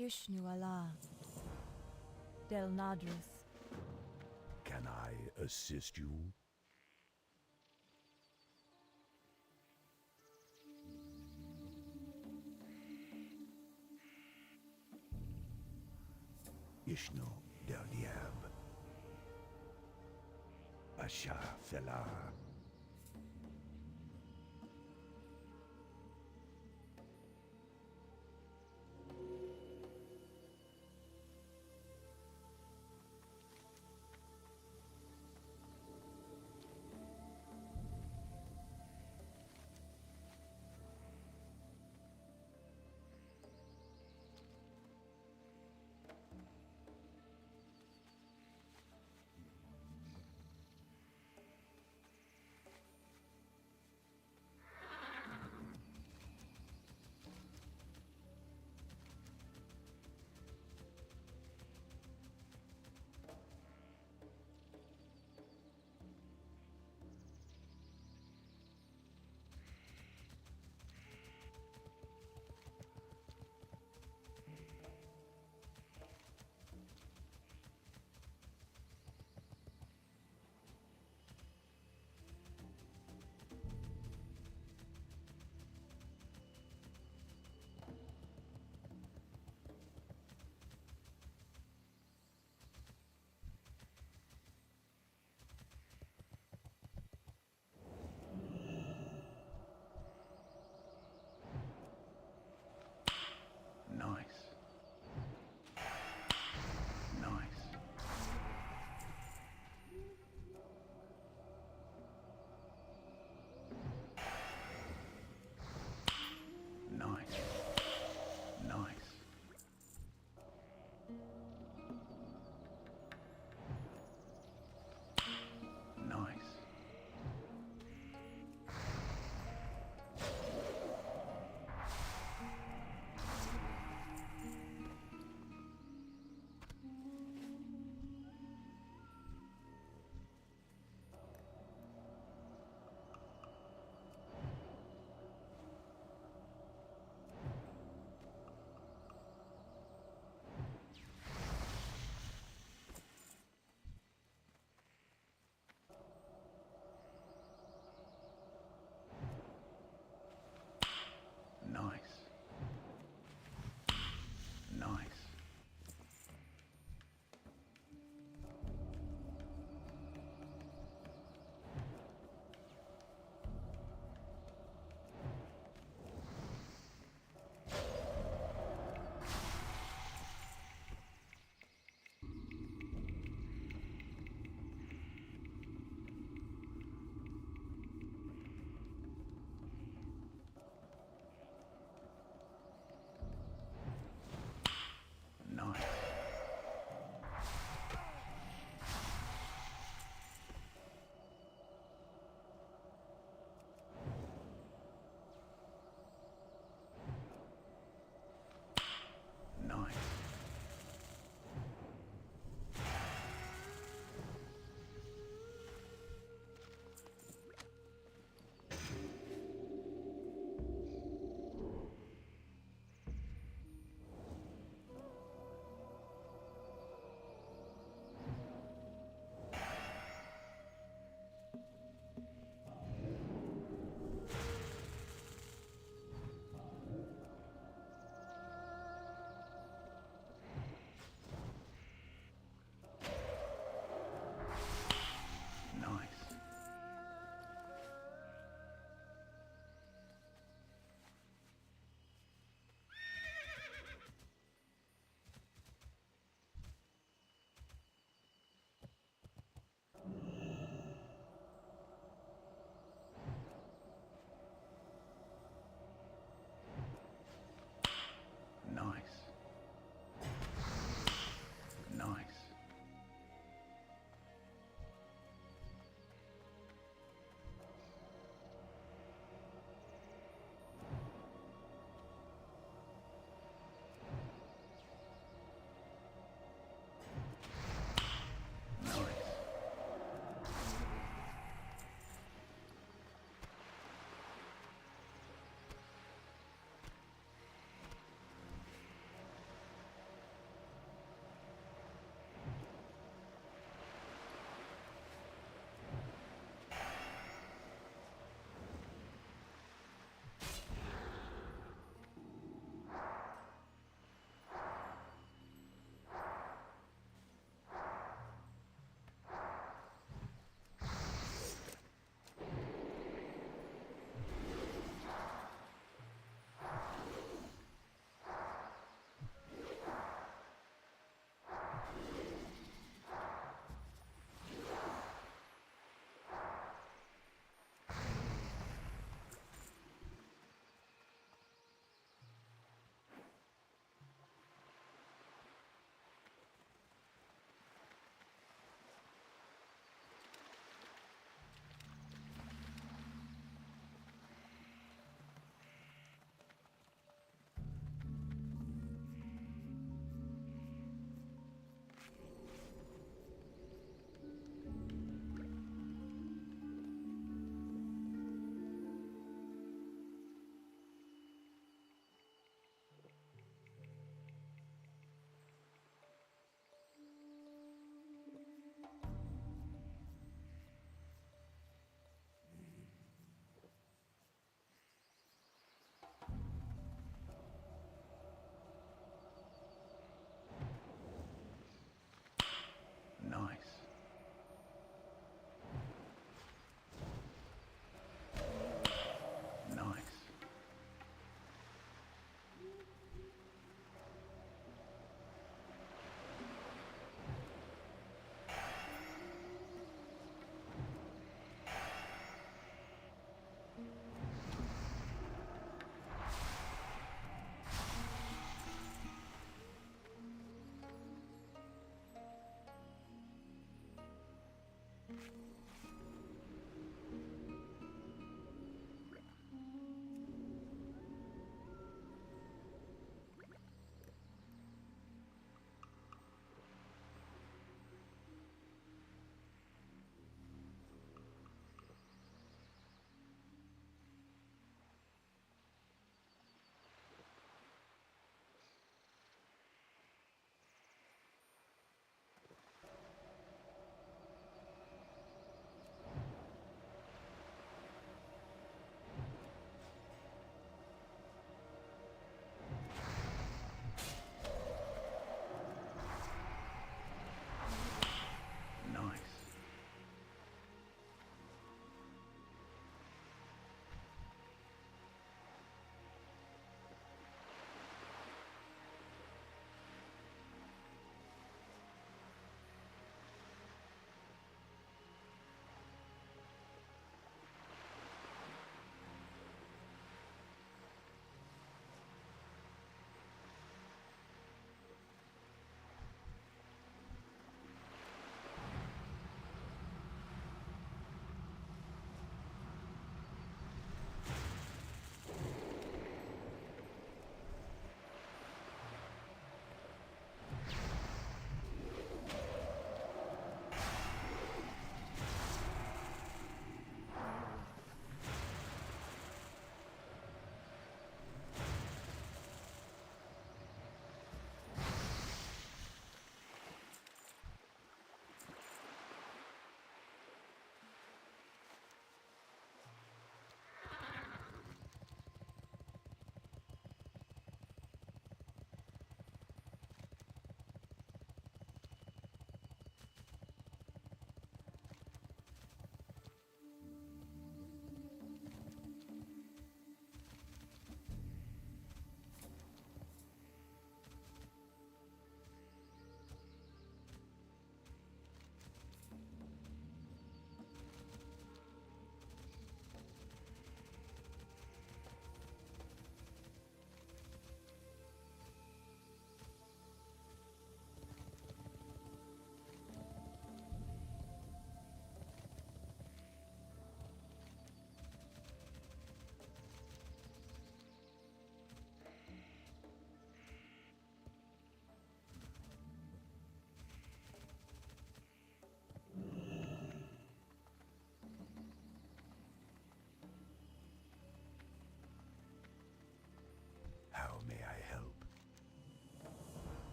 Ishnu Allah. Del Nadris. Can I assist you? Ishnu Del Diab. Asha Fela.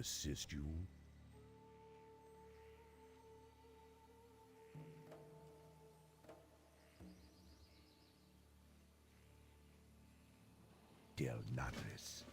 assist you? Del Nadris.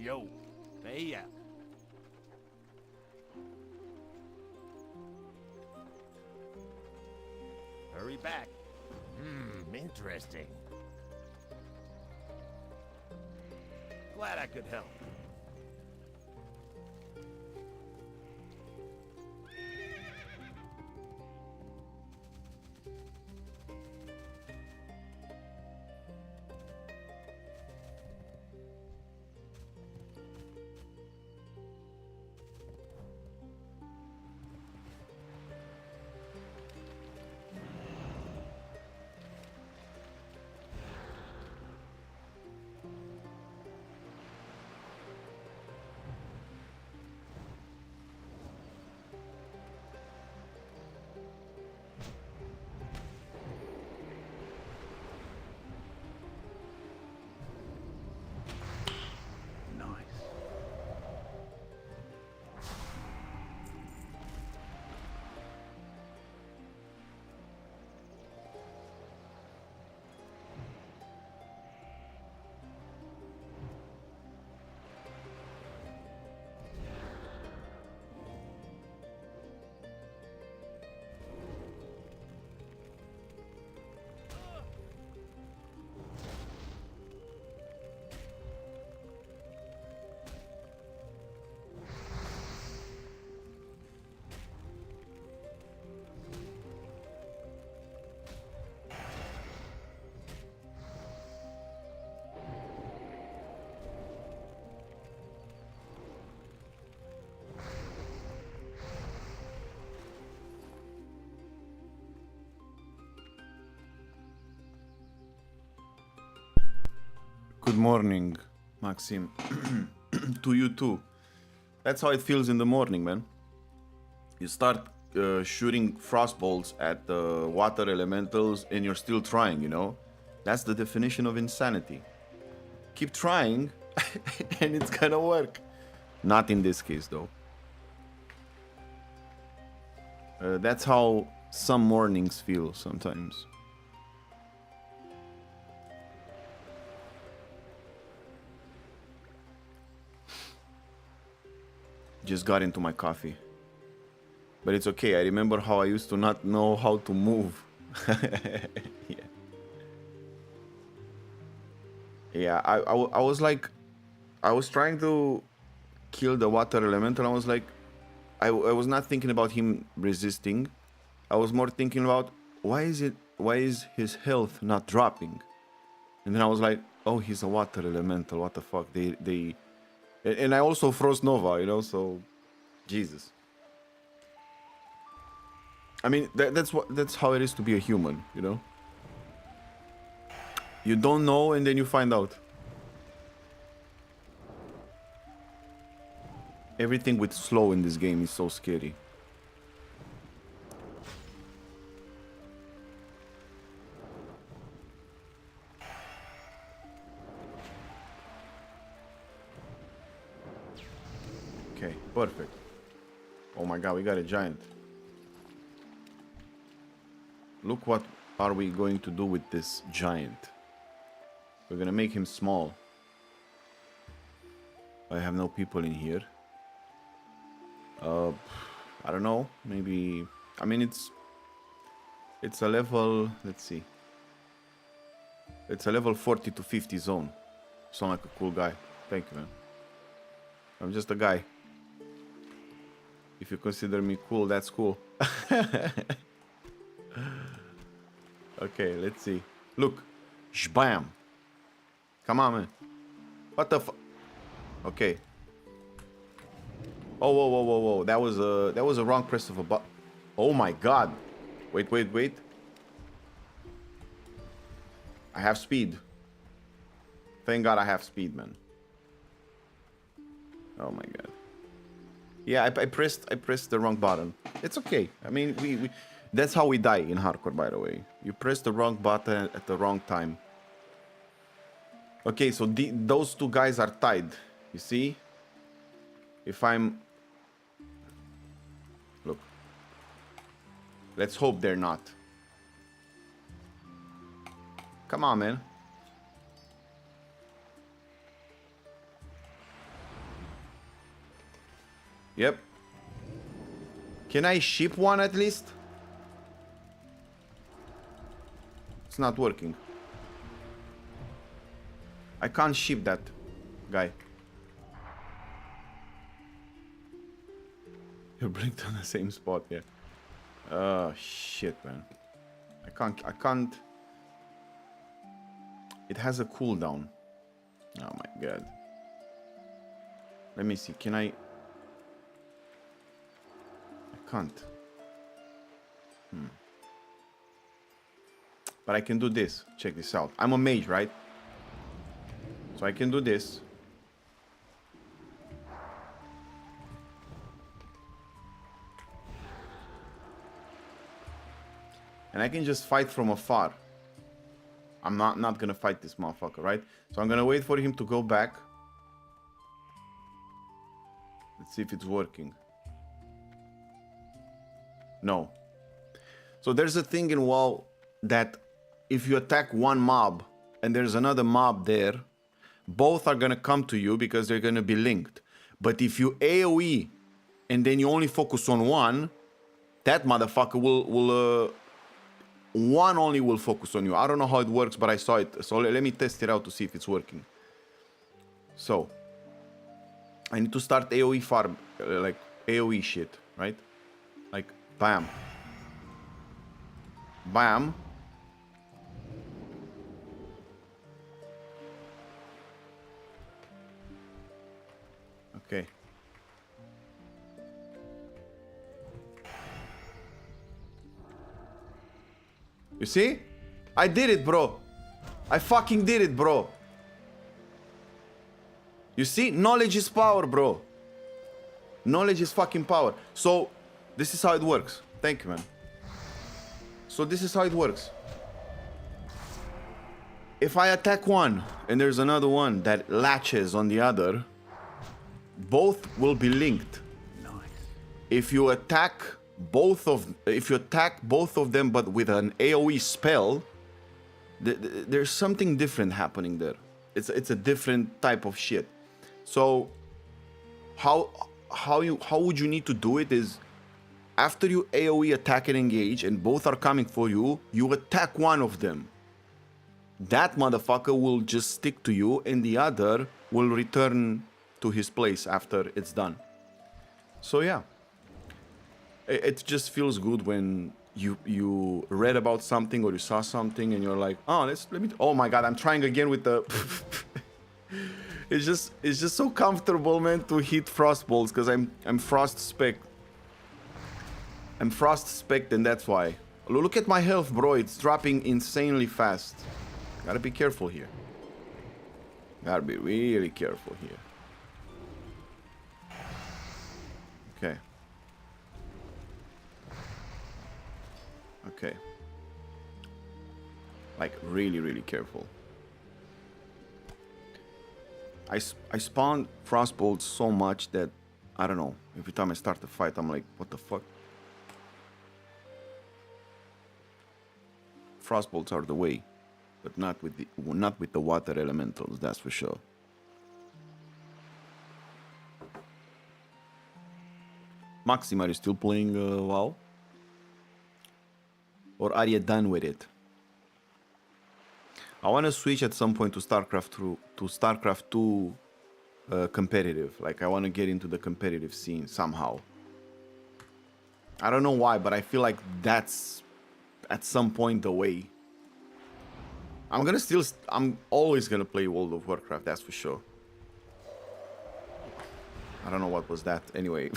Yo, hey ya. Hurry back. Interesting. Glad I could help. Good morning, Maxim. To you too. That's how it feels in the morning, man. You start shooting frost bolts at the water elementals and you're still trying, you know? That's the definition of insanity. Keep trying and it's gonna work. Not in this case, though. That's how some mornings feel sometimes. Just got into my coffee. But it's okay. I remember how I used to not know how to move. Yeah. Yeah, I was like, I was trying to kill the water elemental. I was like, I was not thinking about him resisting. I was more thinking about why is his health not dropping? And then I was like, oh, he's a water elemental. What the fuck? And I also froze Nova, you know, so Jesus. I mean, that's how it is to be a human, you know? You don't know and then you find out. Everything with slow in this game is so scary. Okay, perfect. Oh my god, we got a giant. Look what are we going to do with this giant. We're gonna make him small. I have no people in here. I don't know, maybe, I mean, it's a level, let's see. It's a level 40 to 50 zone. Sound like a cool guy. Thank you, man. I'm just a guy. If you consider me cool, that's cool. Okay, let's see. Look. Shbam. Come on, man. What the fu- Okay. Oh, whoa, whoa, whoa, whoa. That was a wrong press of a button. Oh my god. Wait, wait, wait. I have speed. Thank god I have speed, man. Oh my god. Yeah, I pressed the wrong button. It's okay. I mean, we that's how we die in hardcore, by the way. You press the wrong button at the wrong time. Okay, so those two guys are tied. You see? If I'm... Look. Let's hope they're not. Come on, man. Yep. Can I ship one at least? It's not working. I can't ship that guy. You blinked on the same spot, yeah. Oh shit, man. I can't. It has a cooldown. Oh my god. Let me see, can I can't. But I can do this. Check this out. I'm a mage, right? So I can do this. And I can just fight from afar. I'm not gonna fight this motherfucker, right? So I'm gonna wait for him to go back. Let's see if it's working. No. So there's a thing in WoW that if you attack one mob and there's another mob there, both are gonna come to you because they're gonna be linked. But if you AoE and then you only focus on one, that motherfucker will one only will focus on you. I don't know how it works, but I saw it. So let me test it out to see if it's working. So I need to start AoE farm, like AoE shit, right? Like bam, bam. Okay. You see? I did it, bro. I fucking did it, bro. You see? Knowledge is power, bro. Knowledge is fucking power. So, this is how it works. Thank you, man. So, this is how it works. If I attack one and there's another one that latches on the other, both will be linked. If you attack both of them but with an AoE spell, there's something different happening there. It's a different type of shit. So how would you need to do it is after you AoE attack and engage and both are coming for you, you attack one of them. That motherfucker will just stick to you and the other will return to his place after it's done. So yeah. It just feels good when you read about something or you saw something and you're like, oh, let me. Oh my god, I'm trying again with the. It's just so comfortable, man, to hit frost bolts because I'm frost spec. I'm frost spec, and that's why. Look at my health, bro. It's dropping insanely fast. Gotta be careful here. Gotta be really careful here. Okay. Okay. Like, really, really careful. I spawn frostbolts so much that, I don't know, every time I start the fight, I'm like, what the fuck? Frostbolts are the way, but not with the water elementals, that's for sure. Maxim, are you still playing WoW? Or are you done with it? I want to switch at some point to StarCraft 2 competitive. Like, I want to get into the competitive scene somehow. I don't know why, but I feel like that's at some point the way. I'm always gonna play World of Warcraft, that's for sure. I don't know what was that. Anyway,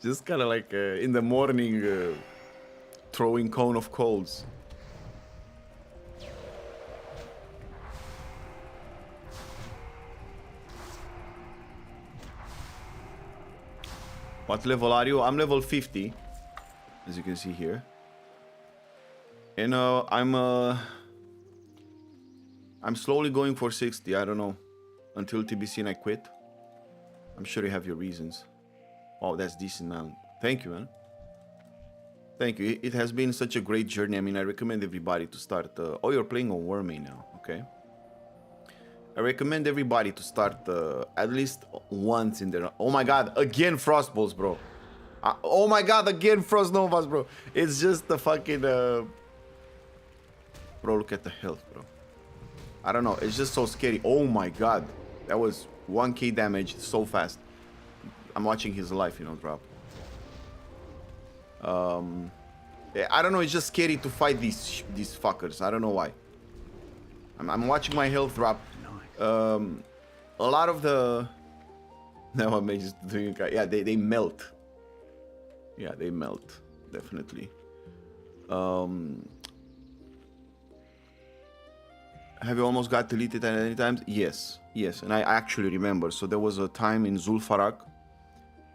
just kind of like in the morning, throwing cone of colds. What level are you? I'm level 50, as you can see here. And I'm slowly going for 60. I don't know, until TBC and I quit. I'm sure you have your reasons. Oh, that's decent, man. Thank you, man. Thank you. It has been such a great journey. I mean, I recommend everybody to start. Oh, you're playing on Wormy now, okay? I recommend everybody to start at least once in their... Oh my god, again Frostballs, bro. Oh my god, again Frost Novas, bro. It's just the fucking... Bro, look at the health, bro. I don't know, it's just so scary. Oh my god. That was 1k damage so fast. I'm watching his life, you know, drop. Yeah, I don't know, it's just scary to fight these fuckers. I don't know why. I'm watching my health drop. A lot of the... Now I'm just doing... Yeah, they melt. Yeah, they melt. Definitely. Have you almost got deleted at any times? Yes. Yes, and I actually remember. So there was a time in Zul'Farrak.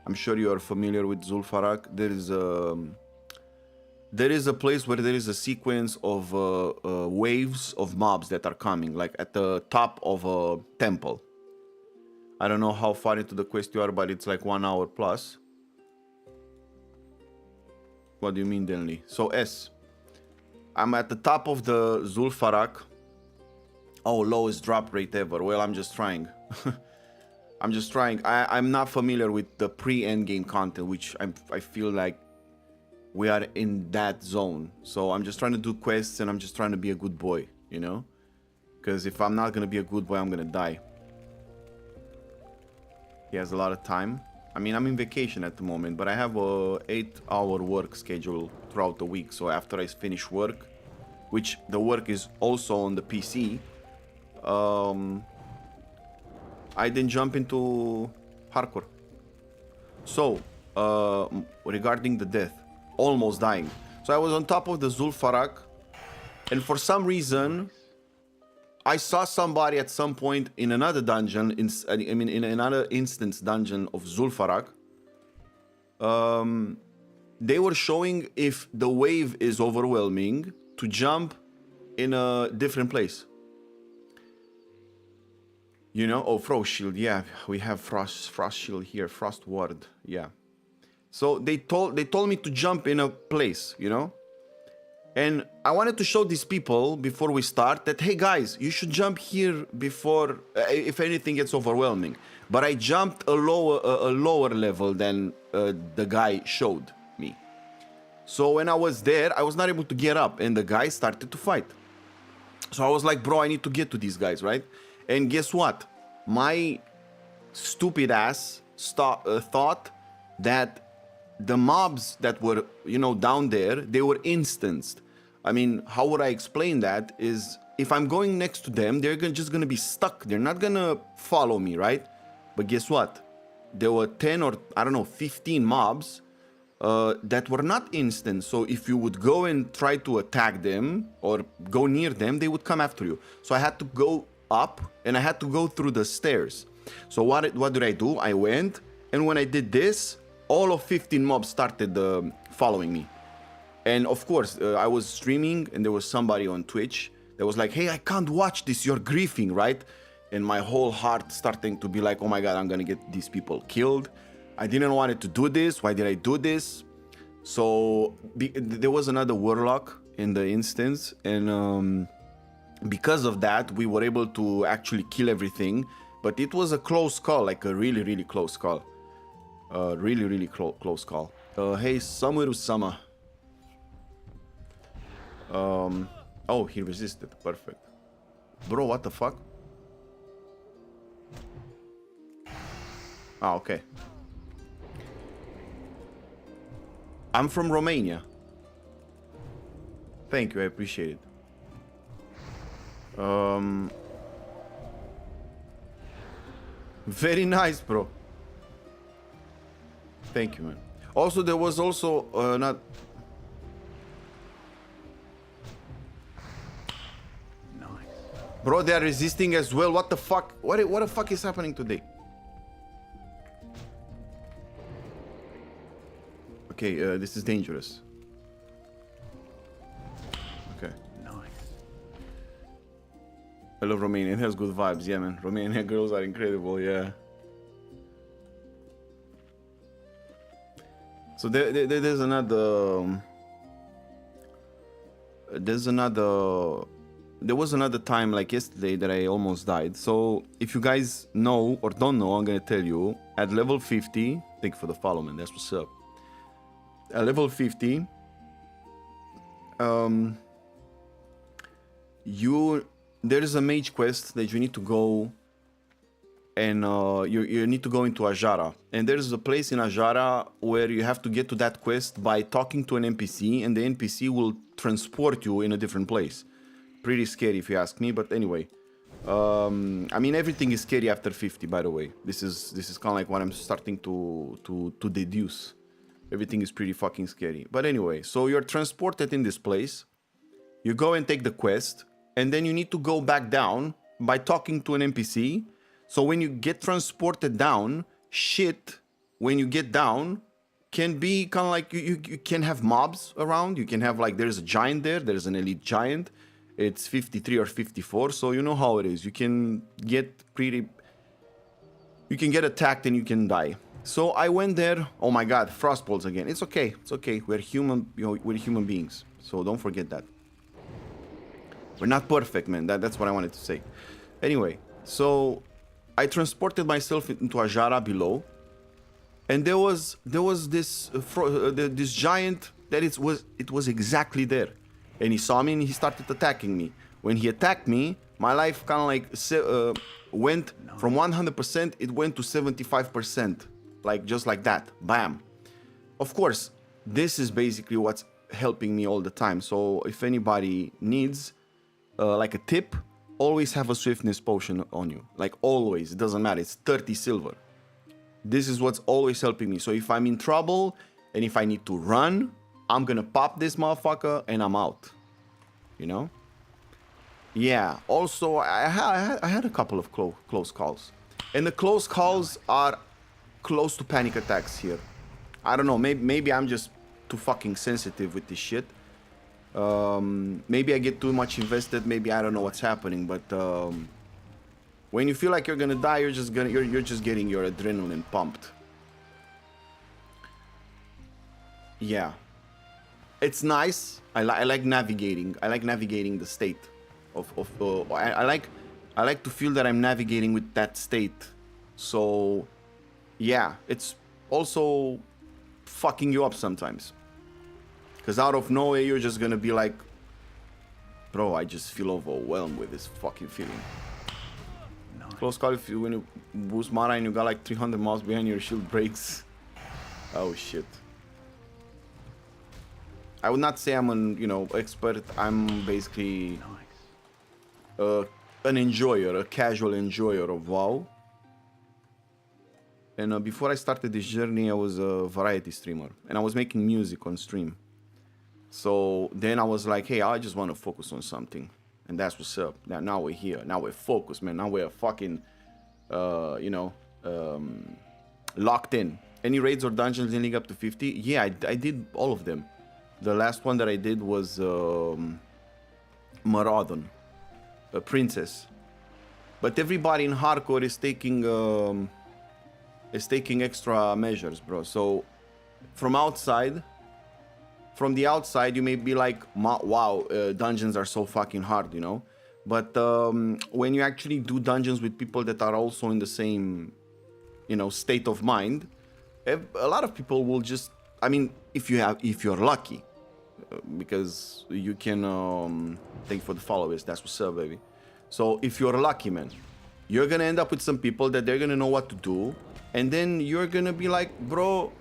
I'm sure you are familiar with Zul'Farrak. There is a place where there is a sequence of waves of mobs that are coming, like at the top of a temple. I don't know how far into the quest you are, but it's like 1 hour plus. What do you mean, Denley? So S. I'm at the top of the Zul'Farrak. Oh, lowest drop rate ever. Well, I'm just trying. I'm just trying. I'm not familiar with the pre-endgame content, which I feel like we are in that zone. So I'm just trying to do quests and I'm just trying to be a good boy, you know? Because if I'm not going to be a good boy, I'm going to die. He has a lot of time. I mean, I'm in vacation at the moment, but I have a 8-hour work schedule throughout the week. So after I finish work, which the work is also on the PC, I then jump into hardcore. So, regarding the death, almost dying. So I was on top of the Zul'Farrak, and for some reason, I saw somebody at some point in another dungeon, in another instance dungeon of Zul'Farrak. They were showing if the wave is overwhelming to jump in a different place. You know, oh, Frost Shield, yeah, we have Frost Shield here, Frost Ward, yeah. So they told me to jump in a place, you know? And I wanted to show these people before we start that, hey guys, you should jump here before, if anything gets overwhelming. But I jumped a lower level than the guy showed me. So when I was there, I was not able to get up and the guy started to fight. So I was like, bro, I need to get to these guys, right? And guess what? My stupid ass thought that the mobs that were, you know, down there, they were instanced. I mean, how would I explain that? Is if I'm going next to them, they're just gonna be stuck. They're not gonna follow me, right? But guess what? There were 10 or, I don't know, 15 mobs that were not instant. So if you would go and try to attack them or go near them, they would come after you. So I had to go up and I had to go through the stairs. So what did I do? I went, and when I did this, all of 15 mobs started following me. And of course, I was streaming and there was somebody on Twitch that was like, hey, I can't watch this, you're griefing, right? And my whole heart starting to be like, oh my God, I'm gonna get these people killed. I didn't want to do this. Why did I do this? So there was another warlock in the instance, and because of that, we were able to actually kill everything. But it was a close call, like a really, really close call. Really close call. Hey, Samuru-sama. Oh, he resisted. Perfect. Bro, what the fuck? Ah, okay. I'm from Romania. Thank you, I appreciate it. Very nice, bro. Thank you, man. Also, there was also not... Nice. Bro, they are resisting as well. What the fuck? What the fuck is happening today? Okay, this is dangerous. Okay. Nice. I love Romania. It has good vibes. Yeah, man. Romanian girls are incredible. Yeah. So there's another there was another time like yesterday that I almost died. So if you guys know or don't know, I'm gonna tell you. At level 50, thank you for the follow, man. That's what's up. At level 50, there is a mage quest that you need to go, and you need to go into Ajara, and there's a place in Ajara where you have to get to that quest by talking to an NPC, and the NPC will transport you in a different place. Pretty scary if you ask me, but anyway. I mean, everything is scary after 50, by the way. This is kind of like what I'm starting to deduce. Everything is pretty fucking scary. But anyway, so you're transported in this place. You go and take the quest, and then you need to go back down by talking to an NPC. So when you get transported down, shit, when you get down, can be kind of like you can have mobs around. You can have like, there's a giant there's an elite giant. It's 53 or 54, so you know how it is. You can get attacked and you can die. So I went there. Oh my god, frost balls again. It's okay. It's okay. We're human, we're human beings. So don't forget that. We're not perfect, man. That's what I wanted to say. Anyway, so I transported myself into Ajara below, and there was this this giant that it was exactly there, and he saw me and he started attacking me. When he attacked me, my life kind of like went from 100%, it went to 75%, like just like that, bam. Of course, this is basically what's helping me all the time. So if anybody needs like a tip, always have a swiftness potion on you. Like always, it doesn't matter. It's 30 silver. This is what's always helping me. So if I'm in trouble and if I need to run, I'm gonna pop this motherfucker and I'm out. You know? Yeah. Also, I had a couple of close calls, and the close calls are close to panic attacks here. I don't know. Maybe I'm just too fucking sensitive with this shit. Maybe I get too much invested. Maybe I don't know what's happening. But when you feel like you're gonna die, you're just getting your adrenaline pumped. Yeah, it's nice. I like navigating. I like navigating the state I like to feel that I'm navigating with that state. So yeah, it's also fucking you up sometimes. Because out of nowhere, you're just gonna be like, bro, I just feel overwhelmed with this fucking feeling. Nice. Close call when you boost mana and you got like 300 miles behind, your shield breaks. Oh shit. I would not say I'm an expert. I'm basically an enjoyer, a casual enjoyer of WoW. And before I started this journey, I was a variety streamer, and I was making music on stream. So then I was like, hey, I just want to focus on something. And that's what's up. Now we're here. Now we're focused, man. Now we're fucking, locked in. Any raids or dungeons in League up to 50? Yeah, I did all of them. The last one that I did was Maraudon, a princess. But everybody in hardcore is taking extra measures, bro. So from the outside, you may be like, wow, dungeons are so fucking hard, But when you actually do dungeons with people that are also in the same, state of mind, a lot of people will just, I mean, if you're lucky, because you can, thank you for the followers, that's what's up, baby. So if you're lucky, man, you're gonna end up with some people that they're gonna know what to do, and then you're gonna be like, bro,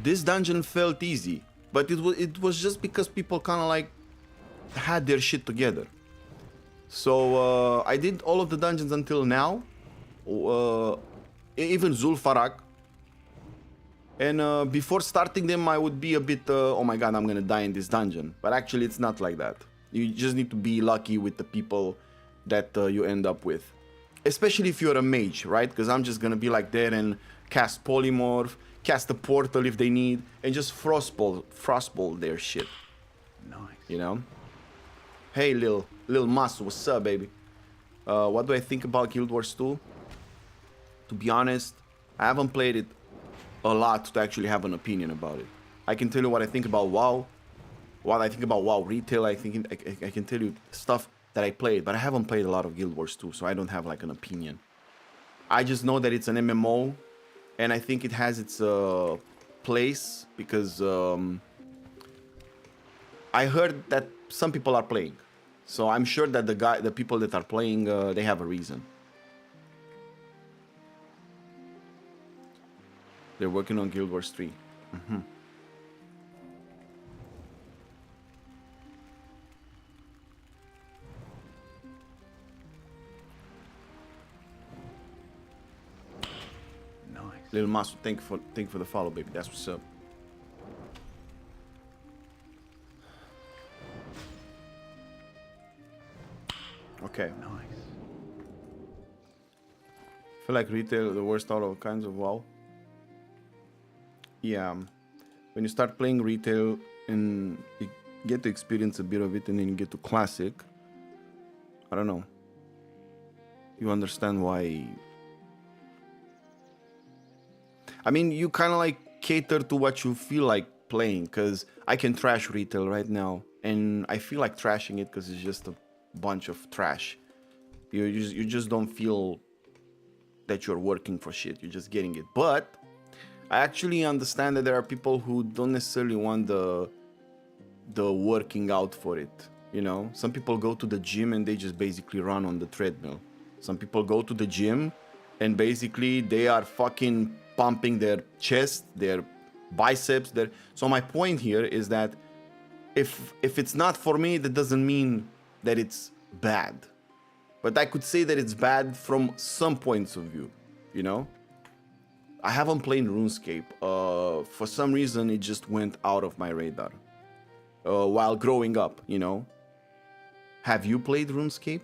this dungeon felt easy. But it was just because people kind of like had their shit together. So I did all of the dungeons until now, even Zul'Farrak. And before starting them, I would be a bit, oh my god, I'm gonna die in this dungeon. But actually, it's not like that. You just need to be lucky with the people that you end up with. Especially if you're a mage, right? Because I'm just gonna be like there and cast Polymorph, cast a portal if they need, and just frostball their shit. Nice. Hey, Lil Mas, what's up, baby? What do I think about Guild Wars 2? To be honest, I haven't played it a lot to actually have an opinion about it. I can tell you what I think about WoW. what I think about WoW retail, I think I can tell you stuff that I played, but I haven't played a lot of Guild Wars 2, so I don't have like an opinion. I just know that it's an MMO, and I think it has its place because I heard that some people are playing, so I'm sure that the people that are playing, they have a reason. They're working on Guild Wars 3. Little Masu, thank you for the follow, baby. That's what's up. Okay. Nice. Feel like retail the worst out of kinds of WoW. Yeah. When you start playing retail and you get to experience a bit of it, and then you get to classic, I don't know. You understand why. I mean, you kind of like cater to what you feel like playing, because I can trash retail right now, and I feel like trashing it because it's just a bunch of trash. You just don't feel that you're working for shit. You're just getting it. But I actually understand that there are people who don't necessarily want the working out for it. You know, some people go to the gym and they just basically run on the treadmill. Some people go to the gym and basically they are fucking pumping their chest, their biceps, their... So my point here is that if it's not for me, that doesn't mean that it's bad. But I could say that it's bad from some points of view, you know? I haven't played RuneScape. For some reason, it just went out of my radar. While growing up, you know? Have you played RuneScape?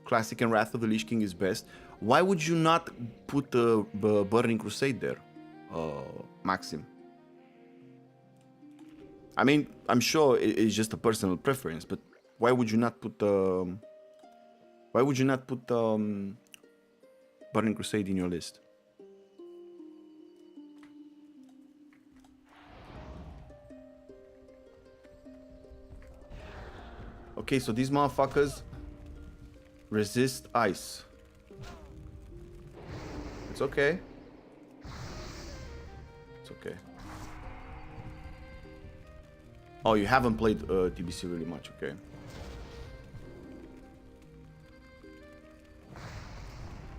Classic and Wrath of the Lich King is best. Why would you not put Burning Crusade there, Maxim? I mean, I'm sure it's just a personal preference, but why would you not put Burning Crusade in your list? Okay, so these motherfuckers resist ice. It's okay. It's okay. Oh, you haven't played TBC really much, okay.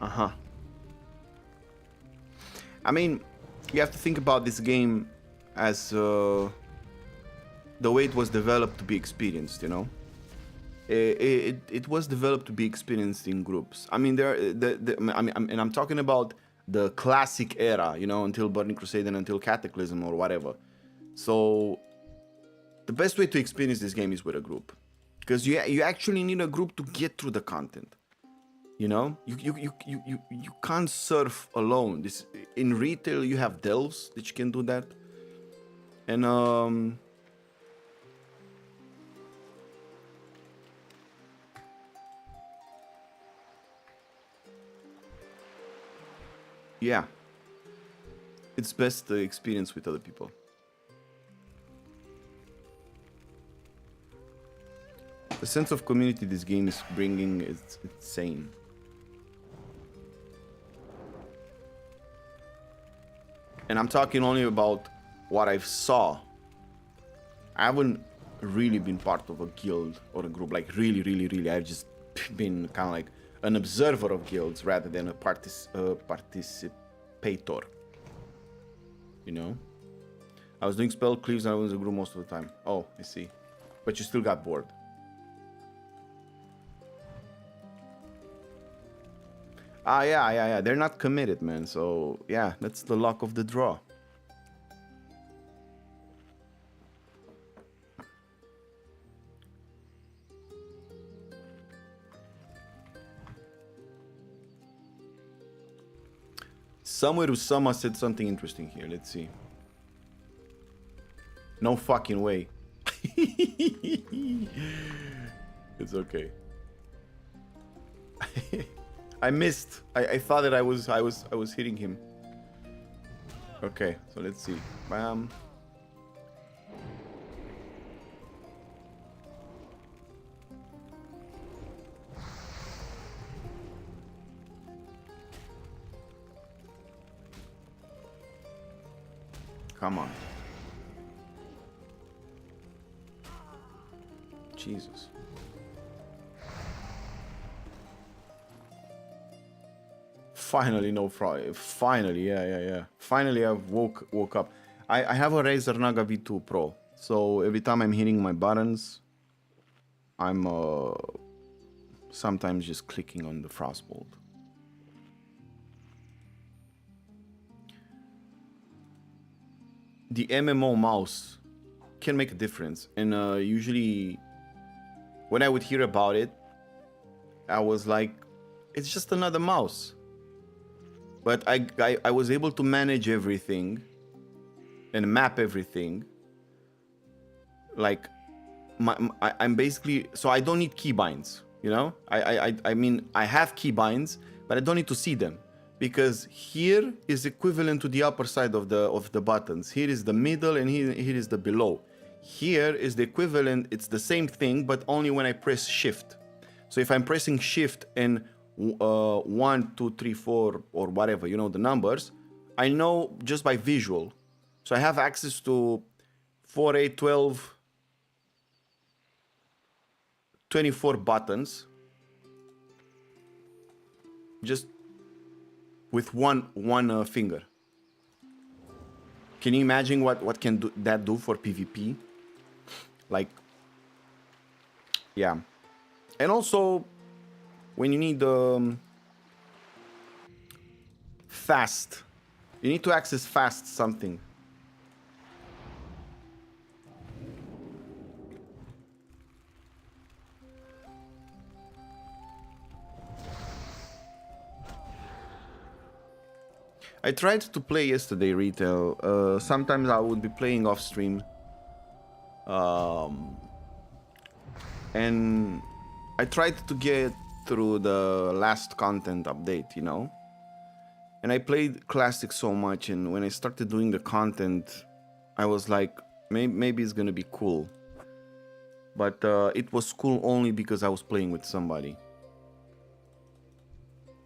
Uh-huh. I mean, you have to think about this game as the way it was developed to be experienced, you know? It was developed to be experienced in groups. I mean, I'm talking about the classic era, you know, until Burning Crusade and until Cataclysm or whatever. So the best way to experience this game is with a group, because you actually need a group to get through the content. You know, you can't surf alone. This in retail, you have delves that you can do that, and yeah, it's best to experience with other people. The sense of community this game is bringing is insane. And I'm talking only about what I've saw. I haven't really been part of a guild or a group, like really. I've just been kind of like an observer of guilds rather than a participator. You know? I was doing spell cleaves and I was in a group most of the time. Oh, I see. But you still got bored. Ah, yeah. They're not committed, man. So, yeah, that's the luck of the draw. Somewhere Usama said something interesting here. Let's see. No fucking way. It's okay. I missed. I thought that I was hitting him. Okay, so let's see. Come on. Jesus. Finally, no fry. Finally, yeah. Finally, I woke up. I have a Razer Naga V2 Pro, so every time I'm hitting my buttons, I'm sometimes just clicking on the Frostbolt. The MMO mouse can make a difference, and usually when I would hear about it, I was like, it's just another mouse. But I was able to manage everything and map everything. Like I'm basically, so I don't need keybinds, you know? I mean I have keybinds, but I don't need to see them, because here is equivalent to the upper side of the buttons. Here is the middle, and here is the below. Here is the equivalent, it's the same thing, but only when I press shift. So if I'm pressing shift and 1, 2, 3, 4 or whatever, you know, the numbers, I know just by visual. So I have access to 4, 8, 12, 24 buttons just with one finger. Can you imagine what can that do for PvP? Like, yeah. And also, when you need fast, you need to access fast something. I tried to play yesterday retail. Sometimes I would be playing off stream. And I tried to get through the last content update, you know? And I played Classic so much, and when I started doing the content, I was like, maybe it's gonna be cool. But it was cool only because I was playing with somebody.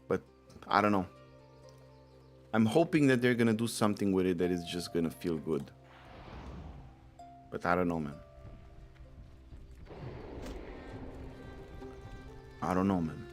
But I don't know. I'm hoping that they're gonna do something with it that is just gonna feel good. But I don't know, man. I don't know, man.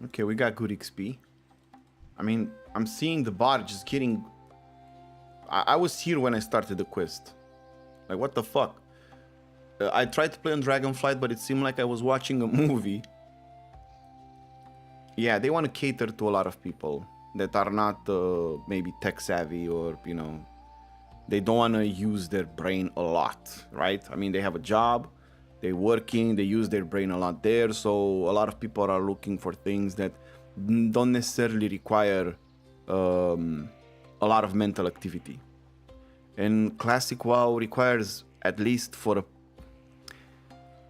Okay, we got good XP. I mean, I'm seeing the bar just getting... I was here when I started the quest. Like, what the fuck? I tried to play on Dragonflight, but it seemed like I was watching a movie. Yeah, they want to cater to a lot of people that are not maybe tech savvy, or, you know, they don't want to use their brain a lot, right? I mean, they have a job, they're working, they use their brain a lot there, so a lot of people are looking for things that don't necessarily require a lot of mental activity. And Classic WoW requires, at least for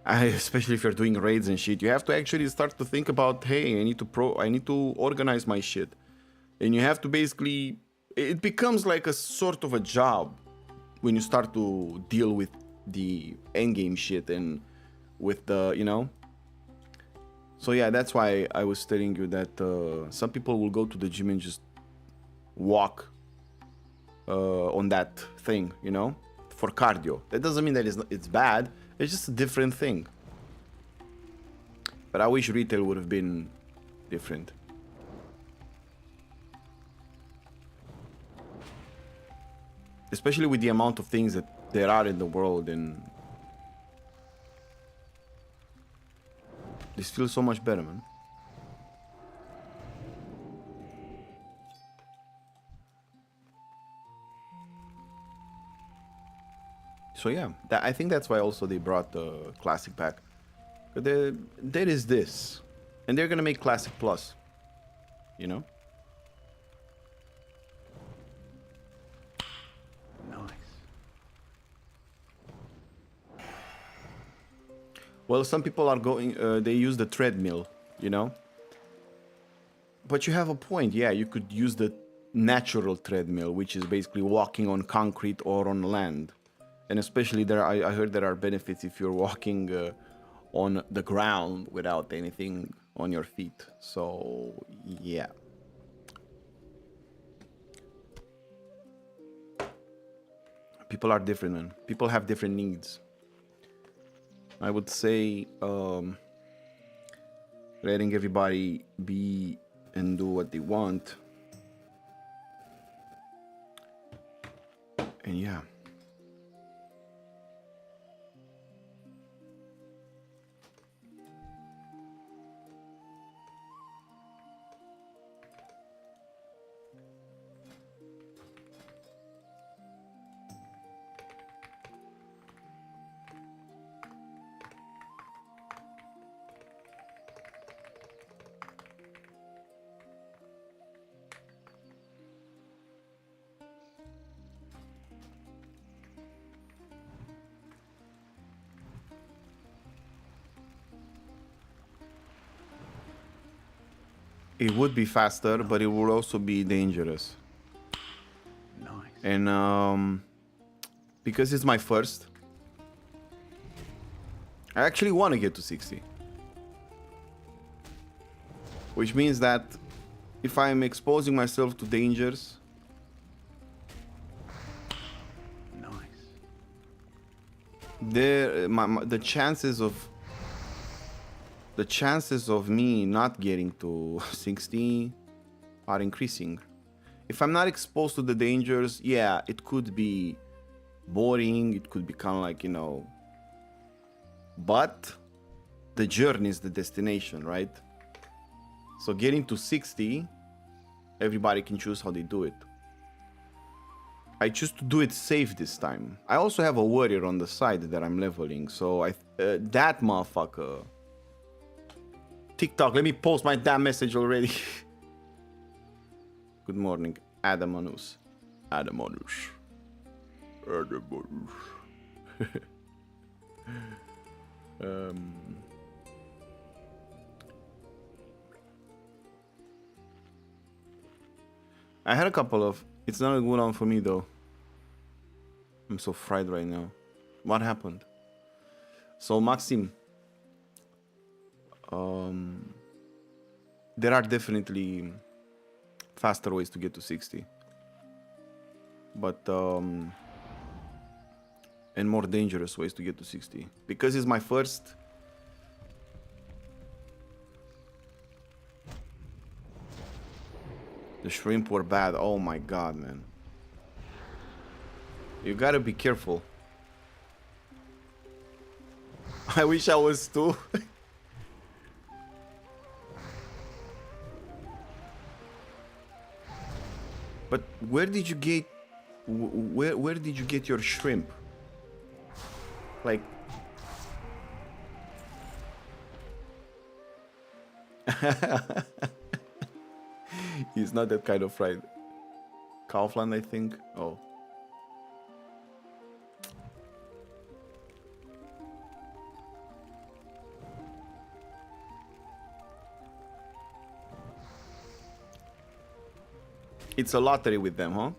especially if you're doing raids and shit, you have to actually start to think about, hey, I need to organize my shit. And you have to basically, it becomes like a sort of a job when you start to deal with the endgame shit and with the, you know. So yeah, that's why I was telling you that some people will go to the gym and just walk on that thing, you know, for cardio. That doesn't mean that it's bad. It's just a different thing. But I wish retail would have been different. Especially with the amount of things that there are in the world, and this feels so much better, man. So yeah, I think that's why also they brought the Classic back. There is this, and they're gonna make Classic Plus, you know. Well, some people are going, they use the treadmill, you know? But you have a point, yeah, you could use the natural treadmill, which is basically walking on concrete or on land. And especially there, I heard there are benefits if you're walking on the ground without anything on your feet. So, yeah. People are different, man. People have different needs. I would say letting everybody be and do what they want. And yeah. It would be faster, but it would also be dangerous. Nice. And because it's my first, I actually want to get to 60. Which means that if I'm exposing myself to dangers, Nice. the chances of me not getting to 60 are increasing. If I'm not exposed to the dangers, yeah, it could be boring, it could be kind of like, you know, but the journey is the destination, right? So getting to 60, everybody can choose how they do it. I choose to do it safe this time. I also have a warrior on the side that I'm leveling, so that motherfucker. TikTok, let me post my damn message already. Good morning, Adamanus. Adamanus. I had a couple of... It's not a good one for me though. I'm so fried right now. What happened? So Maxim, there are definitely faster ways to get to 60, but and more dangerous ways to get to 60. Because it's my first, the shrimp were bad. Oh my god, man. You gotta be careful. I wish I was too. But where did you get where did you get your shrimp? Like he's not that kind of fried. Kaufland, I think. Oh. It's a lottery with them, huh?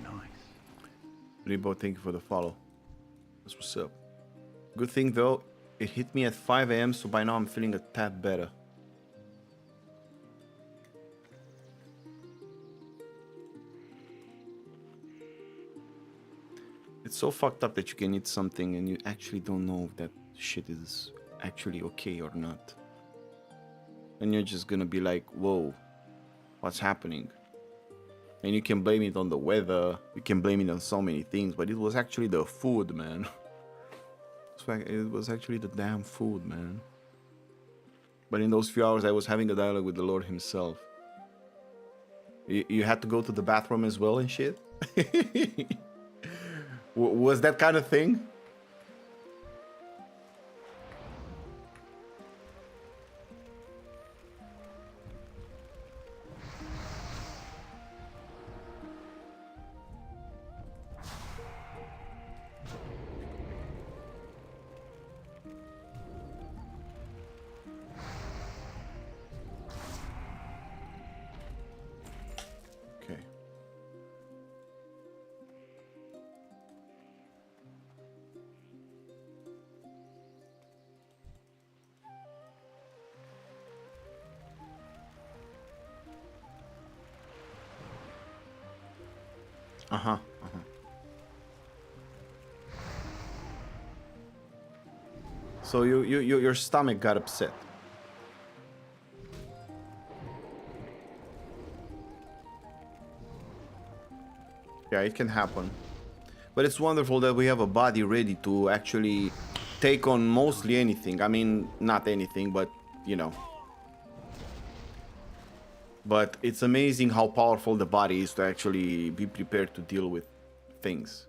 Nice. Rebo, thank you for the follow. That's what's up. Good thing though, it hit me at 5 a.m. so by now I'm feeling a tad better. It's so fucked up that you can eat something and you actually don't know if that shit is actually okay or not. And you're just gonna be like, whoa, what's happening? And you can blame it on the weather, you can blame it on so many things, but it was actually the food, man. It was actually the damn food, man. But in those few hours I was having a dialogue with the Lord himself. You had to go to the bathroom as well and shit? Was that kind of thing? Uh-huh. Uh-huh. So your stomach got upset. Yeah, it can happen. But it's wonderful that we have a body ready to actually take on mostly anything. I mean, not anything, but you know. But it's amazing how powerful the body is to actually be prepared to deal with things.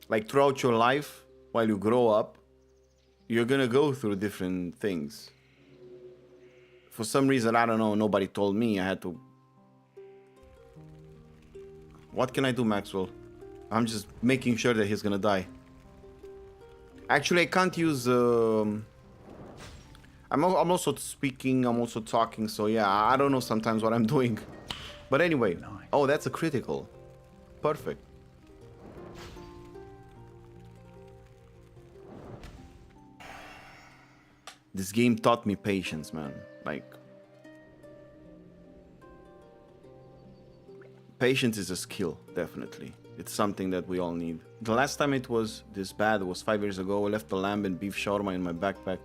Like throughout your life, while you grow up, you're gonna go through different things. For some reason, I don't know, nobody told me I had to. What can I do, Maxwell? I'm just making sure that he's gonna die. Actually, I can't use. I'm also speaking, I'm also talking, so yeah, I don't know sometimes what I'm doing. But anyway, Nice. oh, that's a critical. Perfect. This game taught me patience, man. Like, patience is a skill, definitely. It's something that we all need. The last time it was this bad was 5 years ago. I left the lamb and beef shawarma in my backpack,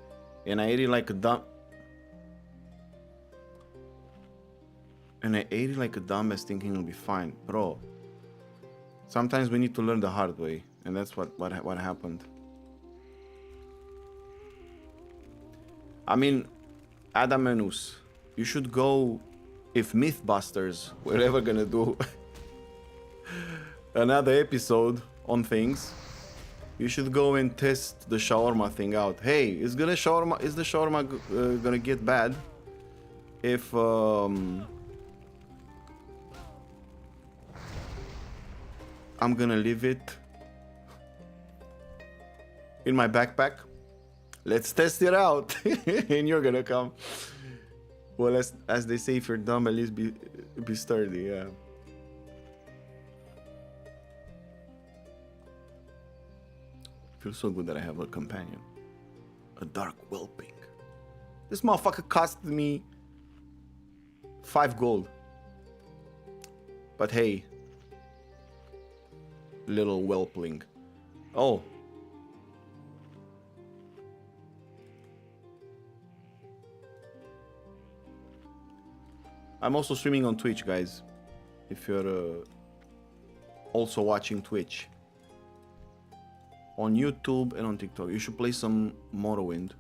and I ate it like a dumb. And I ate it like a dumbass, thinking it'll be fine, bro. Sometimes we need to learn the hard way, and that's what happened. I mean, Adam Menus, you should go. If Mythbusters were ever gonna do another episode on things, you should go and test the shawarma thing out. Hey, is the shawarma gonna get bad if I'm gonna leave it in my backpack? Let's test it out. And you're gonna come. Well, as they say, if you're dumb, at least be sturdy, yeah. Feels so good that I have a companion. A dark whelping. This motherfucker cost me 5 gold. But hey, little whelpling. Oh. I'm also streaming on Twitch, guys. If you're also watching Twitch. On YouTube and on TikTok. You should play some Morrowind.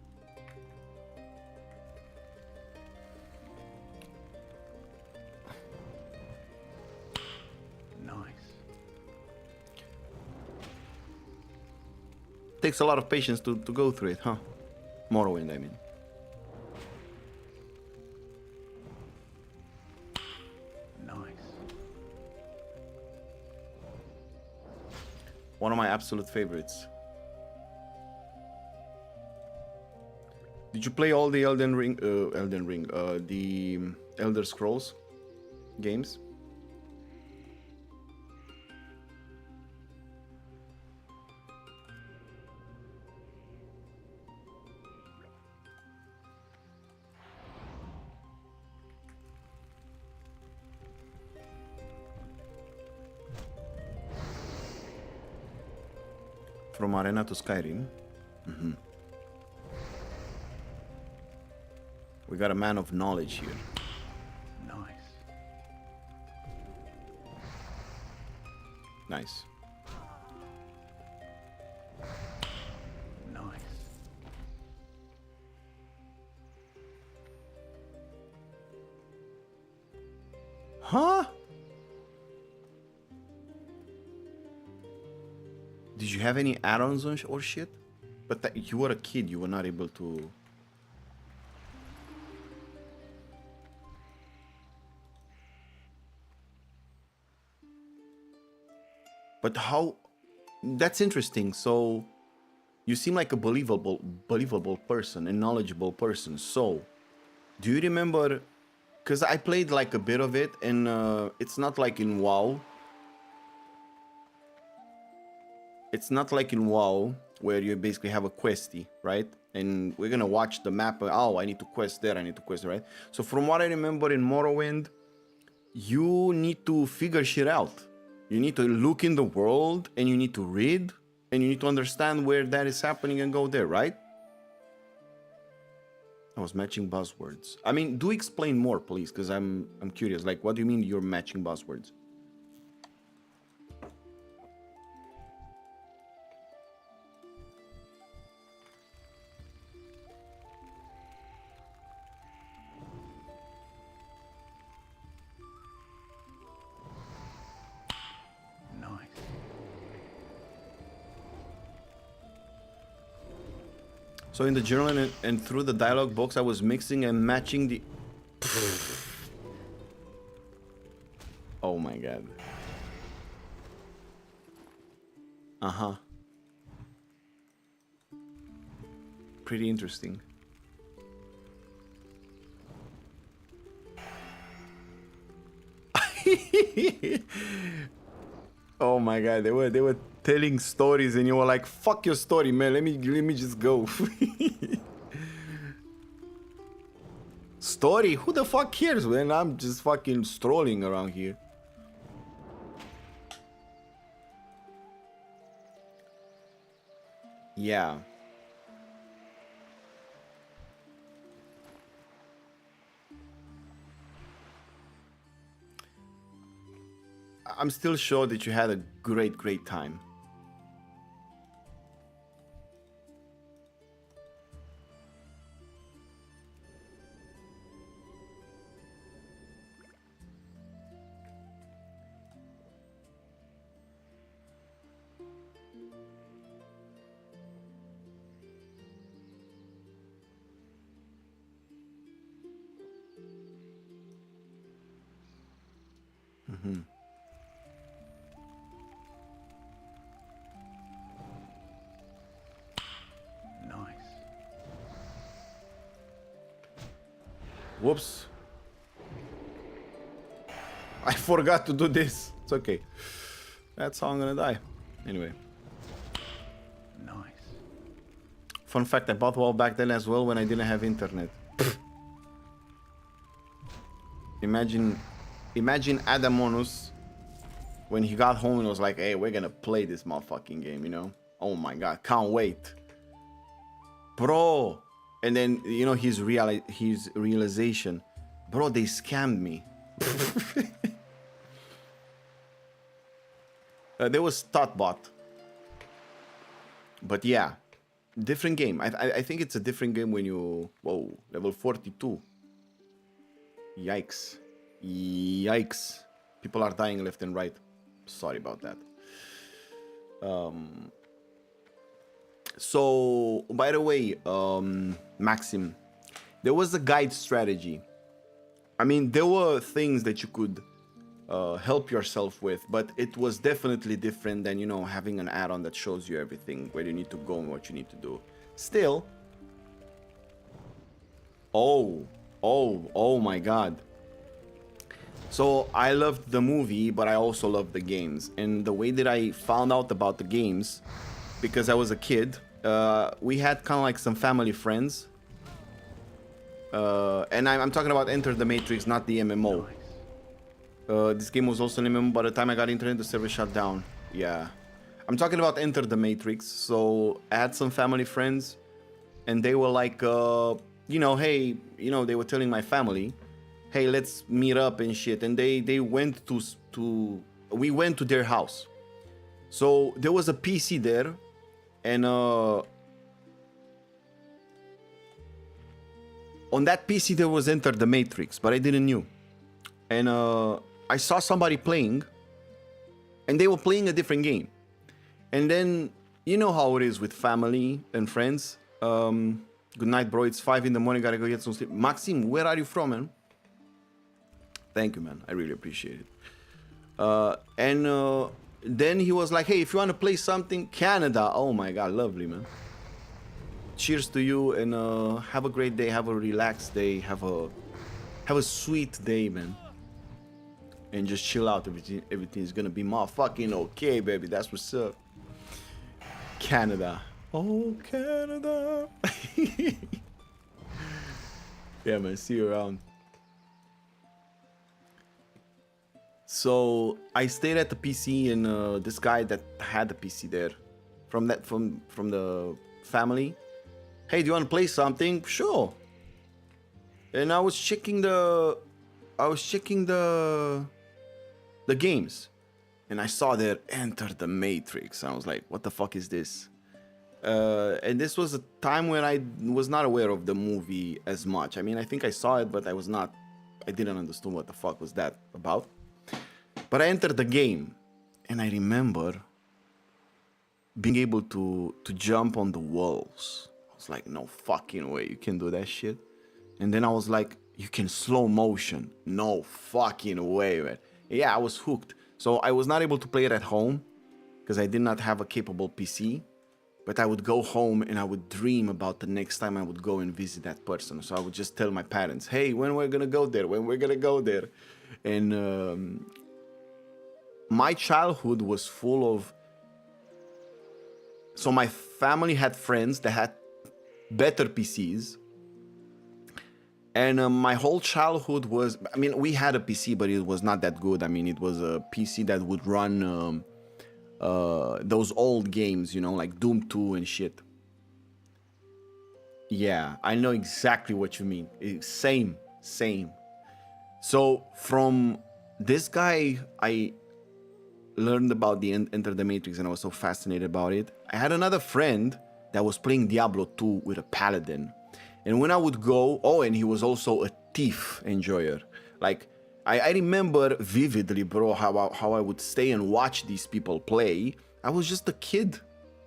Nice. Takes a lot of patience to go through it, huh? Morrowind, I mean. Nice. One of my absolute favorites. Did you play all the the Elder Scrolls games? From Arena to Skyrim. Mm-hmm. We got a man of knowledge here. Nice. Nice. Nice. Huh? Did you have any add-ons or shit? But you were a kid, you were not able to... But how... That's interesting. So, you seem like a believable person, a knowledgeable person. So, do you remember... Because I played like a bit of it, and it's not like in WoW. It's not like in WoW, where you basically have a questie, right? And we're gonna watch the map. Oh, I need to quest there, I need to quest there, right? So from what I remember in Morrowind, you need to figure shit out. You need to look in the world, and you need to read, and you need to understand where that is happening and go there, right? I was matching buzzwords. I mean, do explain more, please, because I'm curious. Like, what do you mean you're matching buzzwords? Nice. So in the journal and through the dialogue box, I was mixing and matching the... Oh my god. Uh-huh. Pretty interesting. Oh my god, they were telling stories and you were like, fuck your story, man, let me just go. Story? Who the fuck cares, man? I'm just fucking strolling around here. Yeah. I'm still sure that you had a great time. Mm-hmm. Nice. Whoops. I forgot to do this. It's okay. That's how I'm gonna die. Anyway. Nice. Fun fact, I bought WoW back then as well when I didn't have internet. Imagine Adamonus when he got home and was like, hey, we're gonna play this motherfucking game, you know? Oh my god, can't wait. Bro! And then, you know, his realization. Bro, they scammed me. There was Thoughtbot. But yeah, different game. I think it's a different game when you... Whoa, level 42. Yikes. Yikes. People are dying left and right. Sorry about that. So, by the way, Maxim, there was a guide strategy. I mean, there were things that you could help yourself with, but it was definitely different than, you know, having an add-on that shows you everything, where you need to go and what you need to do. Still. Oh my god. So I loved the movie, but I also loved the games. And the way that I found out about the games, because I was a kid, we had kind of like some family friends. And I'm talking about Enter the Matrix, not the MMO. This game was also an MMO. By the time I got internet, the server shut down. Yeah. I'm talking about Enter the Matrix. So I had some family friends, and they were like, you know, hey, you know, they were telling my family, hey, let's meet up and shit. And they went to we went to their house. So there was a PC there, and on that PC there was Enter the Matrix, but I didn't knew. And I saw somebody playing, and they were playing a different game. And then, you know how it is with family and friends. Good night, bro. It's 5 in the morning. Gotta go get some sleep. Maxim, where are you from, man? Thank you, man. I really appreciate it. And then he was like, hey, if you want to play something, Canada. Oh my god, lovely, man. Cheers to you, and have a great day. Have a relaxed day. Have a sweet day, man. And just chill out. Everything's gonna be motherfucking okay, baby. That's what's up. Canada. Oh, Canada. Yeah, man. See you around. So I stayed at the PC, and this guy that had the PC there, from the family, hey, do you want to play something? Sure. And I was checking the games, and I saw there Enter the Matrix. I was like, what the fuck is this? And this was a time when I was not aware of the movie as much. I mean, I think I saw it, but I didn't understand what the fuck was that about. But I entered the game, and I remember being able to jump on the walls. I was like, no fucking way, you can do that shit. And then I was like, you can slow motion. No fucking way, man. Yeah, I was hooked. So I was not able to play it at home because I did not have a capable PC. But I would go home and I would dream about the next time I would go and visit that person. So I would just tell my parents, hey, when we're gonna go there, when we're gonna go there. And my childhood was full of... So my family had friends that had better PCs. And my whole childhood was... I mean, we had a PC, but it was not that good. I mean, it was a PC that would run those old games, you know, like Doom 2 and shit. Yeah, I know exactly what you mean. Same. So from this guy, I learned about the Enter the Matrix, and I was so fascinated about it. I had another friend that was playing Diablo 2 with a paladin. And when I would go... Oh, and he was also a thief enjoyer. Like, I remember vividly, bro, how I would stay and watch these people play. I was just a kid,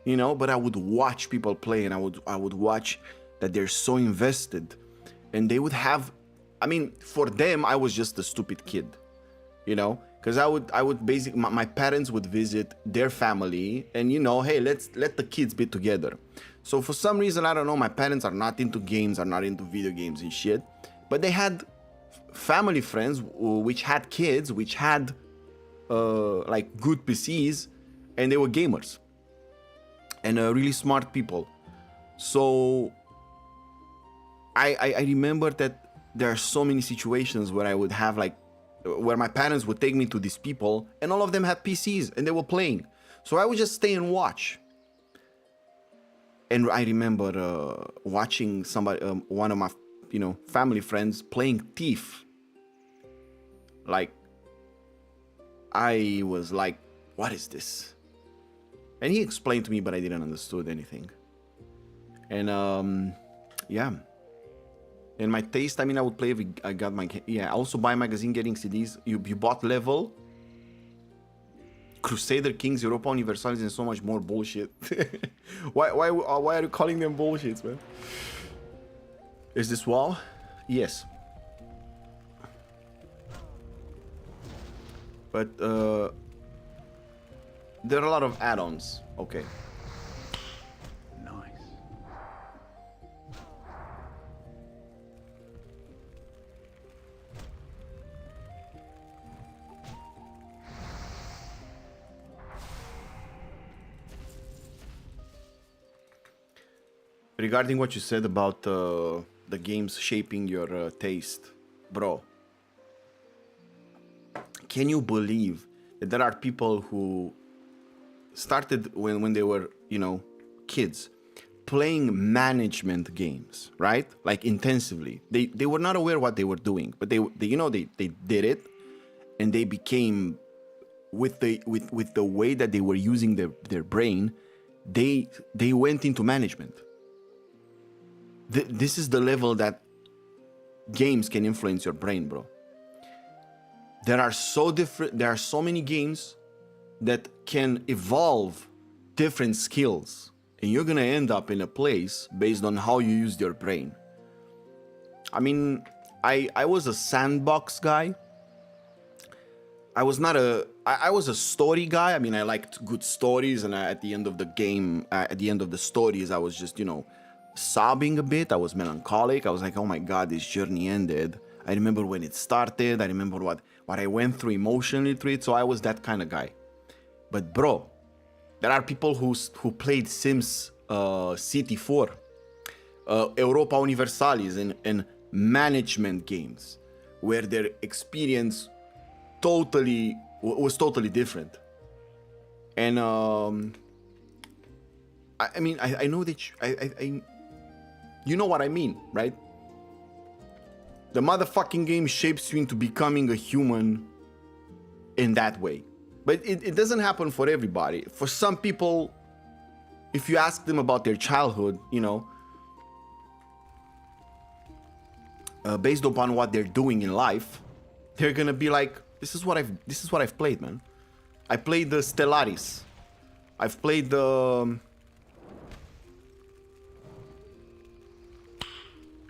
you know, but I would watch people play, and I would watch that they're so invested. And they would have... I mean, for them, I was just a stupid kid, you know? Because I would basically... My parents would visit their family, and, you know, hey, let the kids be together. So for some reason, I don't know, my parents are not into games, are not into video games and shit. But they had family friends which had kids, which had like good PCs, and they were gamers. And really smart people. So I remember that there are so many situations where I would have like... where my parents would take me to these people, and all of them had PCs, and they were playing. So I would just stay and watch. And I remember watching somebody, one of my, you know, family friends playing Thief. Like, I was like, what is this? And he explained to me, but I didn't understand anything. And yeah. And my taste, I mean, I would play if I got my... Yeah, I also buy magazine, getting CDs. You bought Level, Crusader Kings, Europa Universalis, and so much more bullshit. Why are you calling them bullshits, man? Is this WoW? Yes. But there are a lot of add-ons. Okay. Nice. Regarding what you said about the games shaping your taste, bro, can you believe that there are people who started when they were, you know, kids, playing management games, right? Like intensively. They were not aware what they were doing, but they you know, they did it, and they became, with the way that they were using their brain, they went into management. This is the level that games can influence your brain, bro. There are so many games that can evolve different skills, and you're gonna end up in a place based on how you used your brain. I mean, I was a sandbox guy. I was not I was a story guy. I mean, I liked good stories, and at the end of the game, at the end of the stories, I was just, you know, sobbing a bit. I was melancholic. I was like, oh my god, this journey ended. I remember when it started. I remember what I went through emotionally through it. So I was that kind of guy. But bro, there are people who played Sims City 4, Europa Universalis, and management games, where their experience was totally different. And I mean, I know that you know what I mean, right? The motherfucking game shapes you into becoming a human in that way. But it doesn't happen for everybody. For some people, if you ask them about their childhood, you know, based upon what they're doing in life, they're gonna be like, this is what I've played, man. I played the Stellaris. I've played the,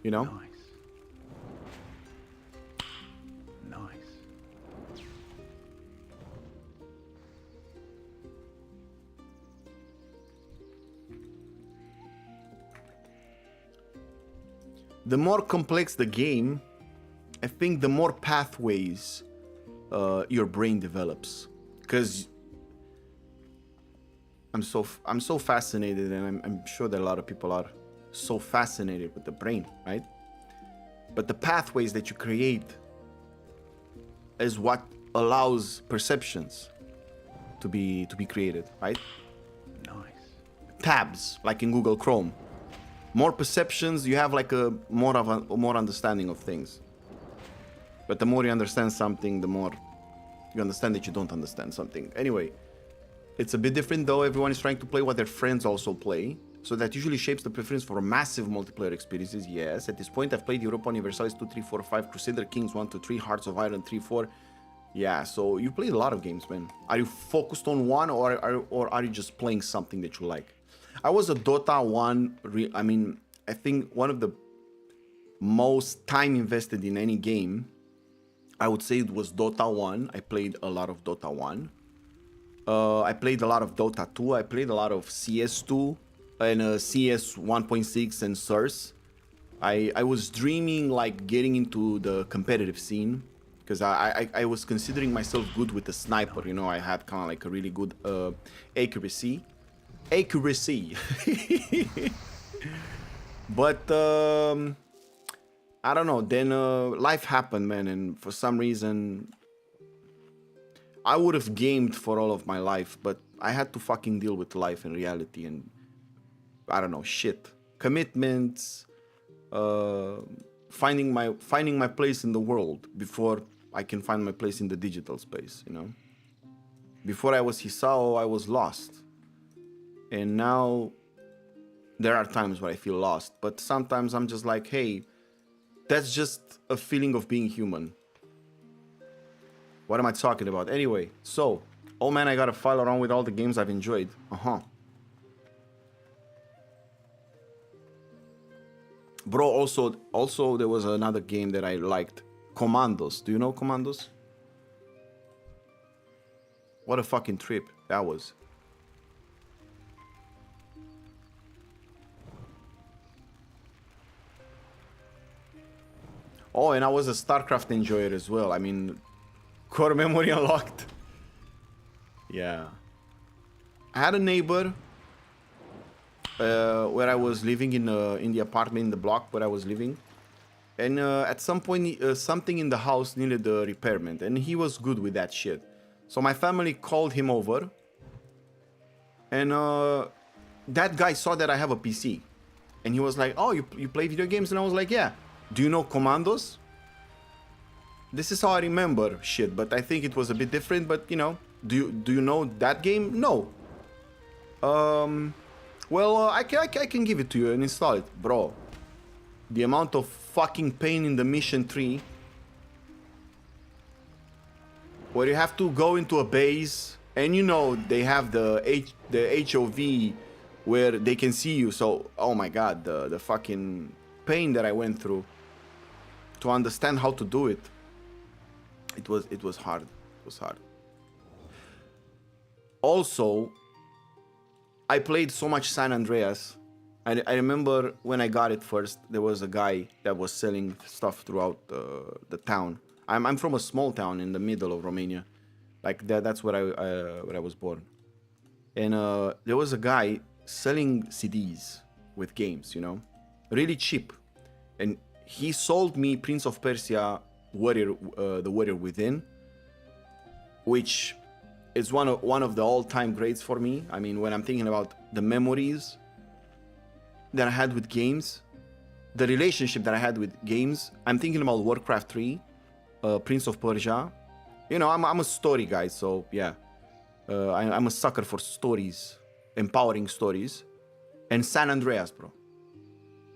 you know. Nice. Nice. The more complex the game, I think the more pathways your brain develops. Because I'm so fascinated, and I'm sure that a lot of people are so fascinated with the brain, right? But the pathways that you create is what allows perceptions to be created, right? Nice. Tabs, like in Google Chrome. More perceptions, you have like a more understanding of things. But the more you understand something, the more you understand that you don't understand something. Anyway, it's a bit different though. Everyone is trying to play what their friends also play. So that usually shapes the preference for massive multiplayer experiences. Yes, at this point I've played Europa Universalis 2, 3, 4, 5, Crusader Kings 1 to 3, Hearts of Iron 3, 4. Yeah, so you played a lot of games, man. Are you focused on one, or are you just playing something that you like? I was a Dota 1, I mean, I think one of the most time invested in any game, I would say it was Dota 1. I played a lot of Dota 1. I played a lot of Dota 2. I played a lot of CS2 and CS 1.6 and Source. I was dreaming like getting into the competitive scene, because I was considering myself good with the sniper, you know. I had kind of like a really good accuracy. But I don't know, then life happened, man, and for some reason I would have gamed for all of my life, but I had to fucking deal with life and reality, and I don't know, shit, commitments, finding my place in the world before I can find my place in the digital space, you know. Before I was Hisao, I was lost. And now there are times where I feel lost, but sometimes I'm just like, hey, that's just a feeling of being human. What am I talking about? Anyway, so, oh man, I gotta file around with all the games I've enjoyed. Bro, also there was another game that I liked. Commandos. Do you know Commandos? What a fucking trip that was. Oh, and I was a StarCraft enjoyer as well. I mean, core memory unlocked. Yeah. I had a neighbor where I was living in the apartment, in the block where I was living. And at some point, something in the house needed a repairment. And he was good with that shit. So my family called him over. And that guy saw that I have a PC. And he was like, oh, you play video games? And I was like, yeah. Do you know Commandos? This is how I remember shit, but I think it was a bit different. But you know, do you know that game? No. Well, I can give it to you and install it, bro. The amount of fucking pain in the mission 3, where you have to go into a base, and you know they have the HOV where they can see you. So, oh my god, the fucking pain that I went through to understand how to do it. It was hard. It was hard. Also, I played so much San Andreas. I remember when I got it first, there was a guy that was selling stuff throughout the town. I'm from a small town in the middle of Romania, like that's where I was born. And there was a guy selling CDs with games, you know, really cheap. And he sold me Prince of Persia, the Warrior Within, which is one of the all-time greats for me. I mean, when I'm thinking about the memories that I had with games, the relationship that I had with games, I'm thinking about Warcraft 3, Prince of Persia. You know, I'm a story guy, so yeah. I'm a sucker for stories, empowering stories. And San Andreas, bro.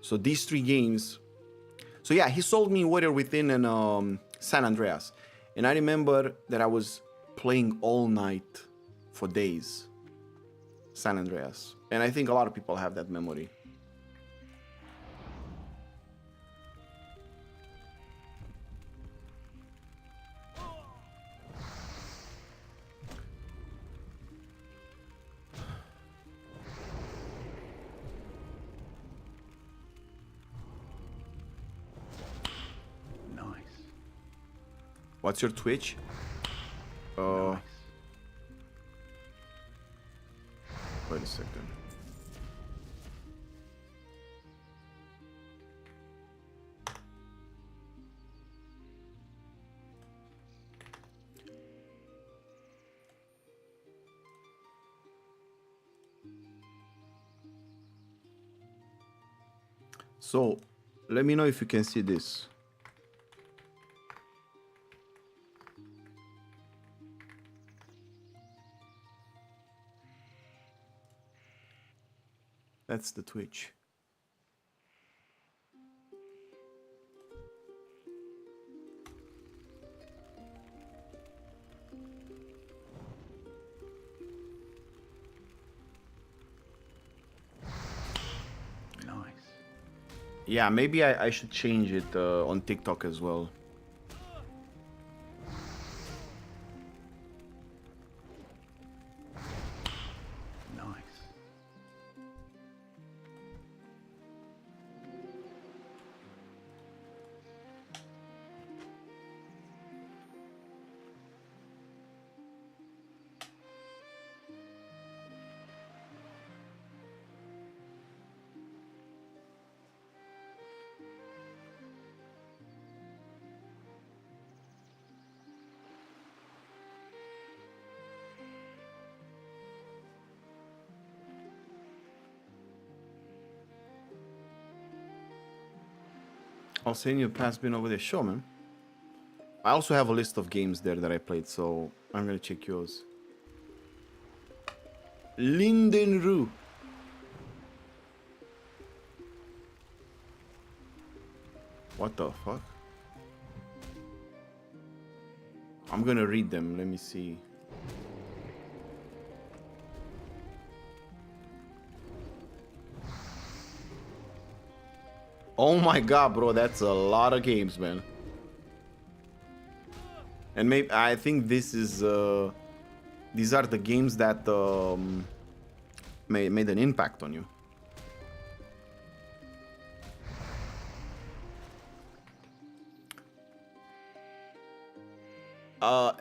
So these 3 games. So yeah, he sold me Warrior Within and San Andreas. And I remember that I was playing all night for days. San Andreas. And I think a lot of people have that memory. Nice. What's your Twitch? Nice. Wait a second. So, let me know if you can see this. That's the Twitch. Nice. Yeah, maybe I should change it on TikTok as well. Nice. I'll send you a pass bin over there. Sure, man. I also have a list of games there that I played, so I'm gonna check yours. Lindenru. What the fuck? I'm gonna read them. Let me see. Oh my god, bro, that's a lot of games, man. And maybe I think this is these are the games that made an impact on you.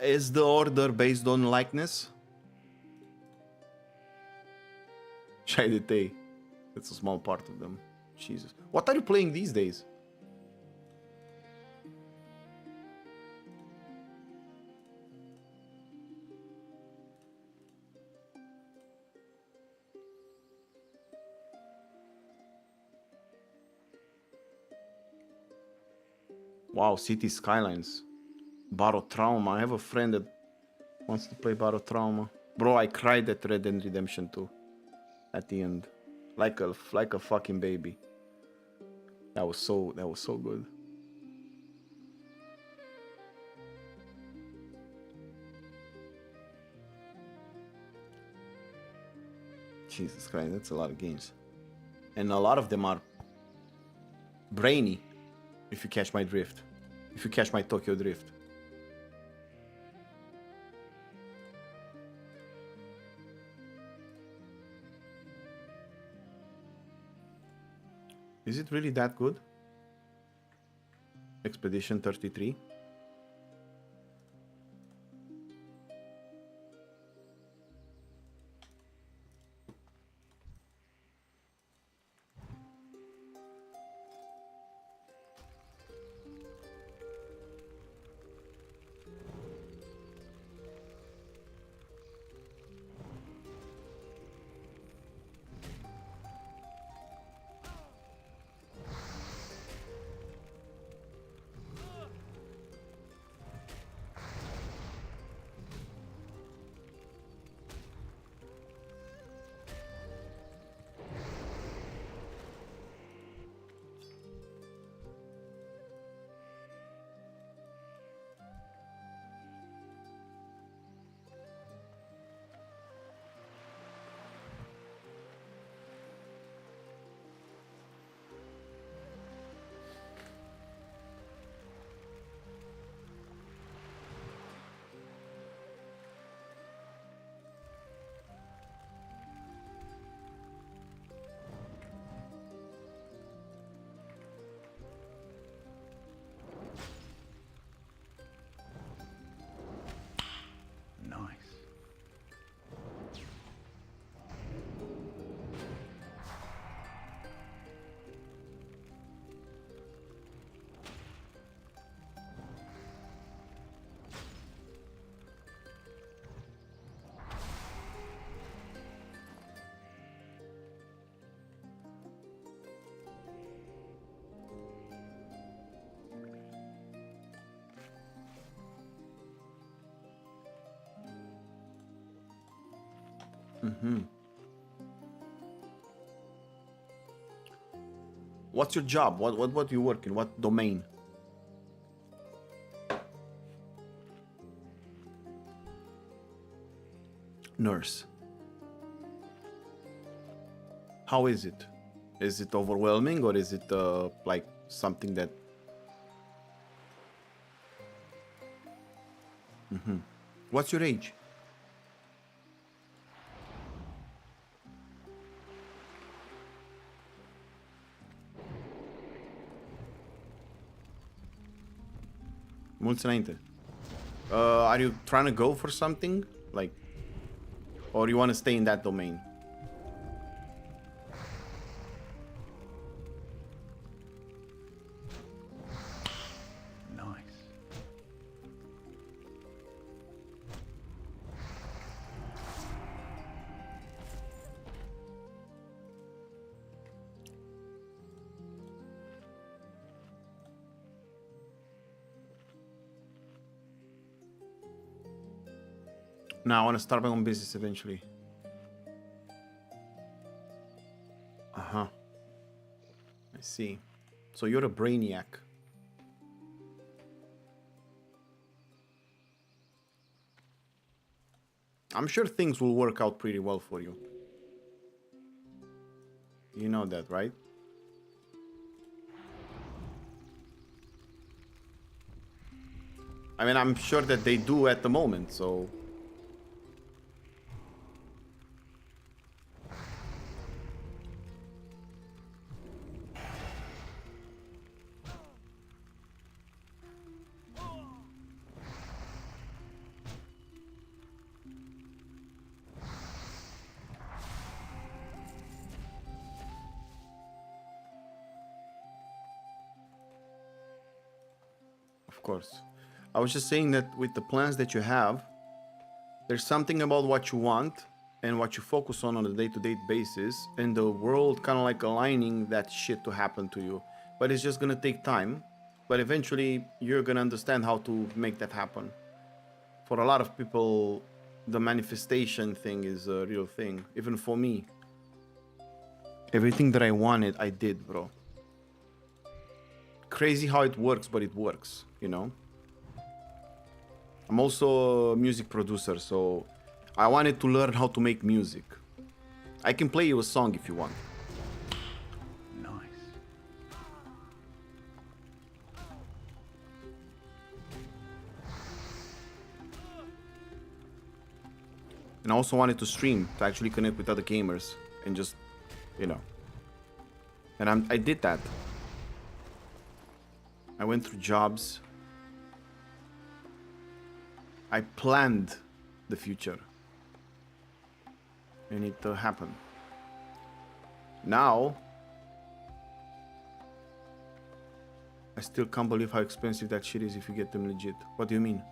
Is the order based on likeness? Chaidete. That's a small part of them. Jesus. What are you playing these days? Wow, City Skylines. Barotrauma. I have a friend that wants to play Barotrauma. Bro, I cried at Red Dead Redemption 2 at the end. Like a fucking baby. That was so good. Jesus Christ, that's a lot of games. And a lot of them are brainy, if you catch my drift. If you catch my Tokyo drift. Is it really that good? Expedition 33? What's your job? What do you work in? What domain? Nurse. How is it? Is it overwhelming or is it like something that... What's your age? Mulți înainte. Are you trying to go for something? Like... Or you want to stay in that domain? Nice. No, I want to start my own business eventually. Uh-huh. I see. So you're a brainiac. I'm sure things will work out pretty well for you. You know that, right? I mean, I'm sure that they do at the moment, so... Of course. I was just saying that with the plans that you have, there's something about what you want and what you focus on a day-to-day basis, and the world kind of like aligning that shit to happen to you. But it's just gonna take time. But eventually, you're gonna understand how to make that happen. For a lot of people, the manifestation thing is a real thing. Even for me. Everything that I wanted, I did, bro. Crazy how it works, but it works, you know? I'm also a music producer, so I wanted to learn how to make music. I can play you a song if you want. Nice. And I also wanted to stream, to actually connect with other gamers and just, you know. And I did that. I went through jobs. I planned the future. And it happened. Now, I still can't believe how expensive that shit is if you get them legit. What do you mean?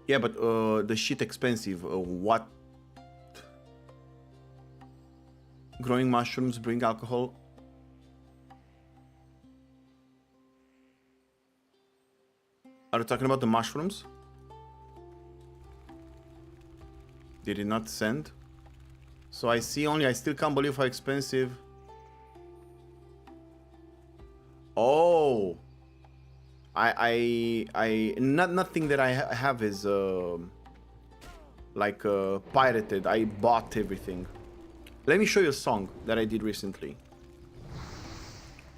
Yeah, but the shit expensive. What? Growing mushrooms bring alcohol? Are you talking about the mushrooms? Did it not send? So I see only, I still can't believe how expensive. Oh. Nothing that I have is like pirated. I bought everything. Let me show you a song that I did recently.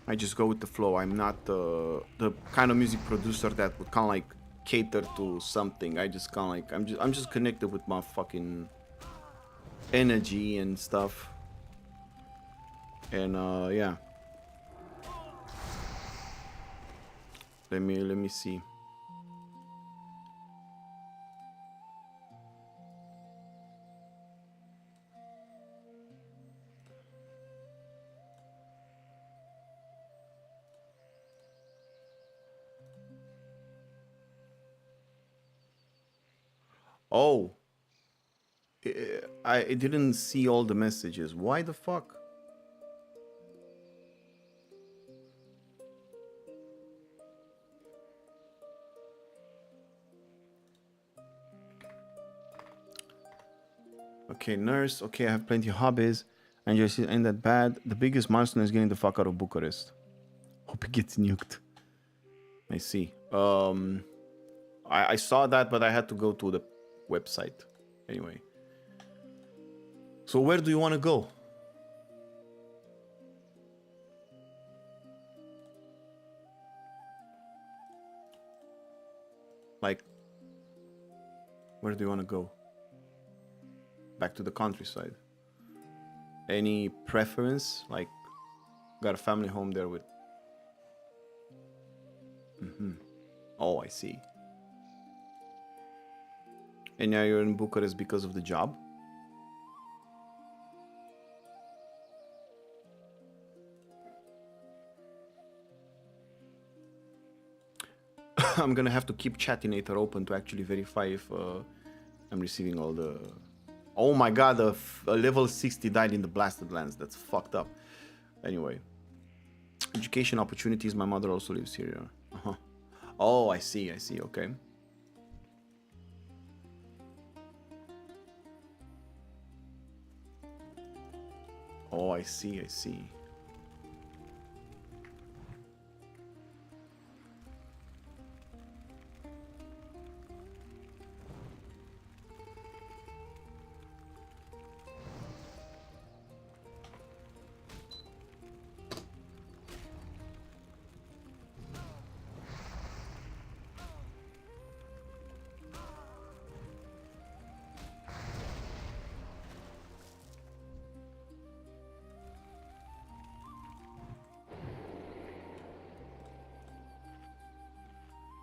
I just go with the flow. I'm not the kind of music producer that would kind of like cater to something. I just kind of like I'm just connected with my fucking energy and stuff. And yeah. Let me see. Oh. I didn't see all the messages. Why the fuck? Okay, nurse. Okay, I have plenty of hobbies. And just ain't that bad. The biggest milestone is getting the fuck out of Bucharest. Hope it gets nuked. I see. I saw that, but I had to go to the website. Anyway. So where do you want to go? Like, where do you want to go? Back to the countryside. Any preference? Like, got a family home there with... Oh, I see. And now you're in Bucharest because of the job? I'm gonna have to keep Chatinator open to actually verify if I'm receiving all the... Oh my god, a level 60 died in the Blasted Lands. That's fucked up. Anyway. Education opportunities. My mother also lives here. Oh, I see, okay. Oh, I see.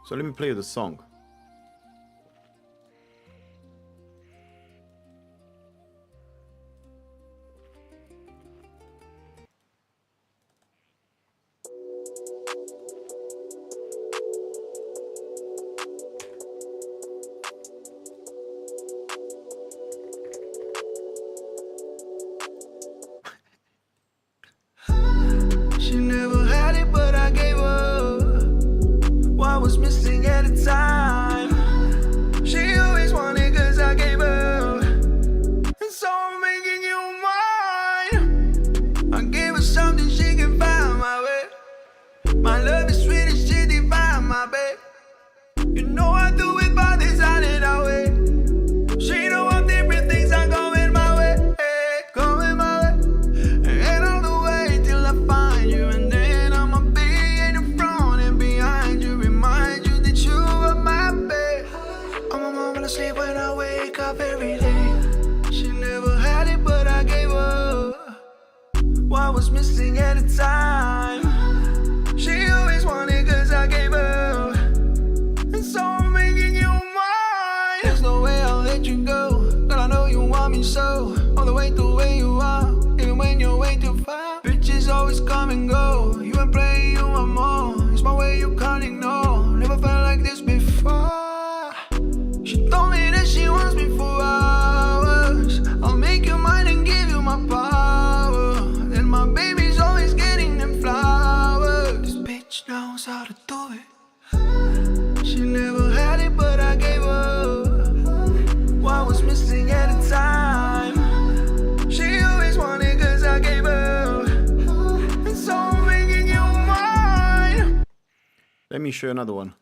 So let me play you the song. She never had it, but I gave her what was missing at the time. She always wanted, cause I gave her, and so I'm making you mine. I gave her something she can find my way. My love is sweet and she divine, my babe. You know I do it by design and that way. She know I'm different things are going my way, going my way. And all the way till I find you, and then I'ma be in the front and behind you, remind you that you are my babe. I'm a mom when I sleep, when I wake up every day. She never had it, but I gave her what was missing at the time. She always wanted, cause I gave her, and so I'm making you mine. There's no way I'll let you go, girl, I know you want me so. All the way to where you are, even when you're way too far. Bitches always come and go, you ain't playing, you want more. It's my way you can't ignore, never felt like this before. She told me that she wants me for hours. I'll make you mine and give you my power. Then my baby's always getting them flowers. This bitch knows how to do it. She never had it, but I gave her what was missing at the time. She always wanted, cause I gave her, and so I'm making you mine. Let me show you another one.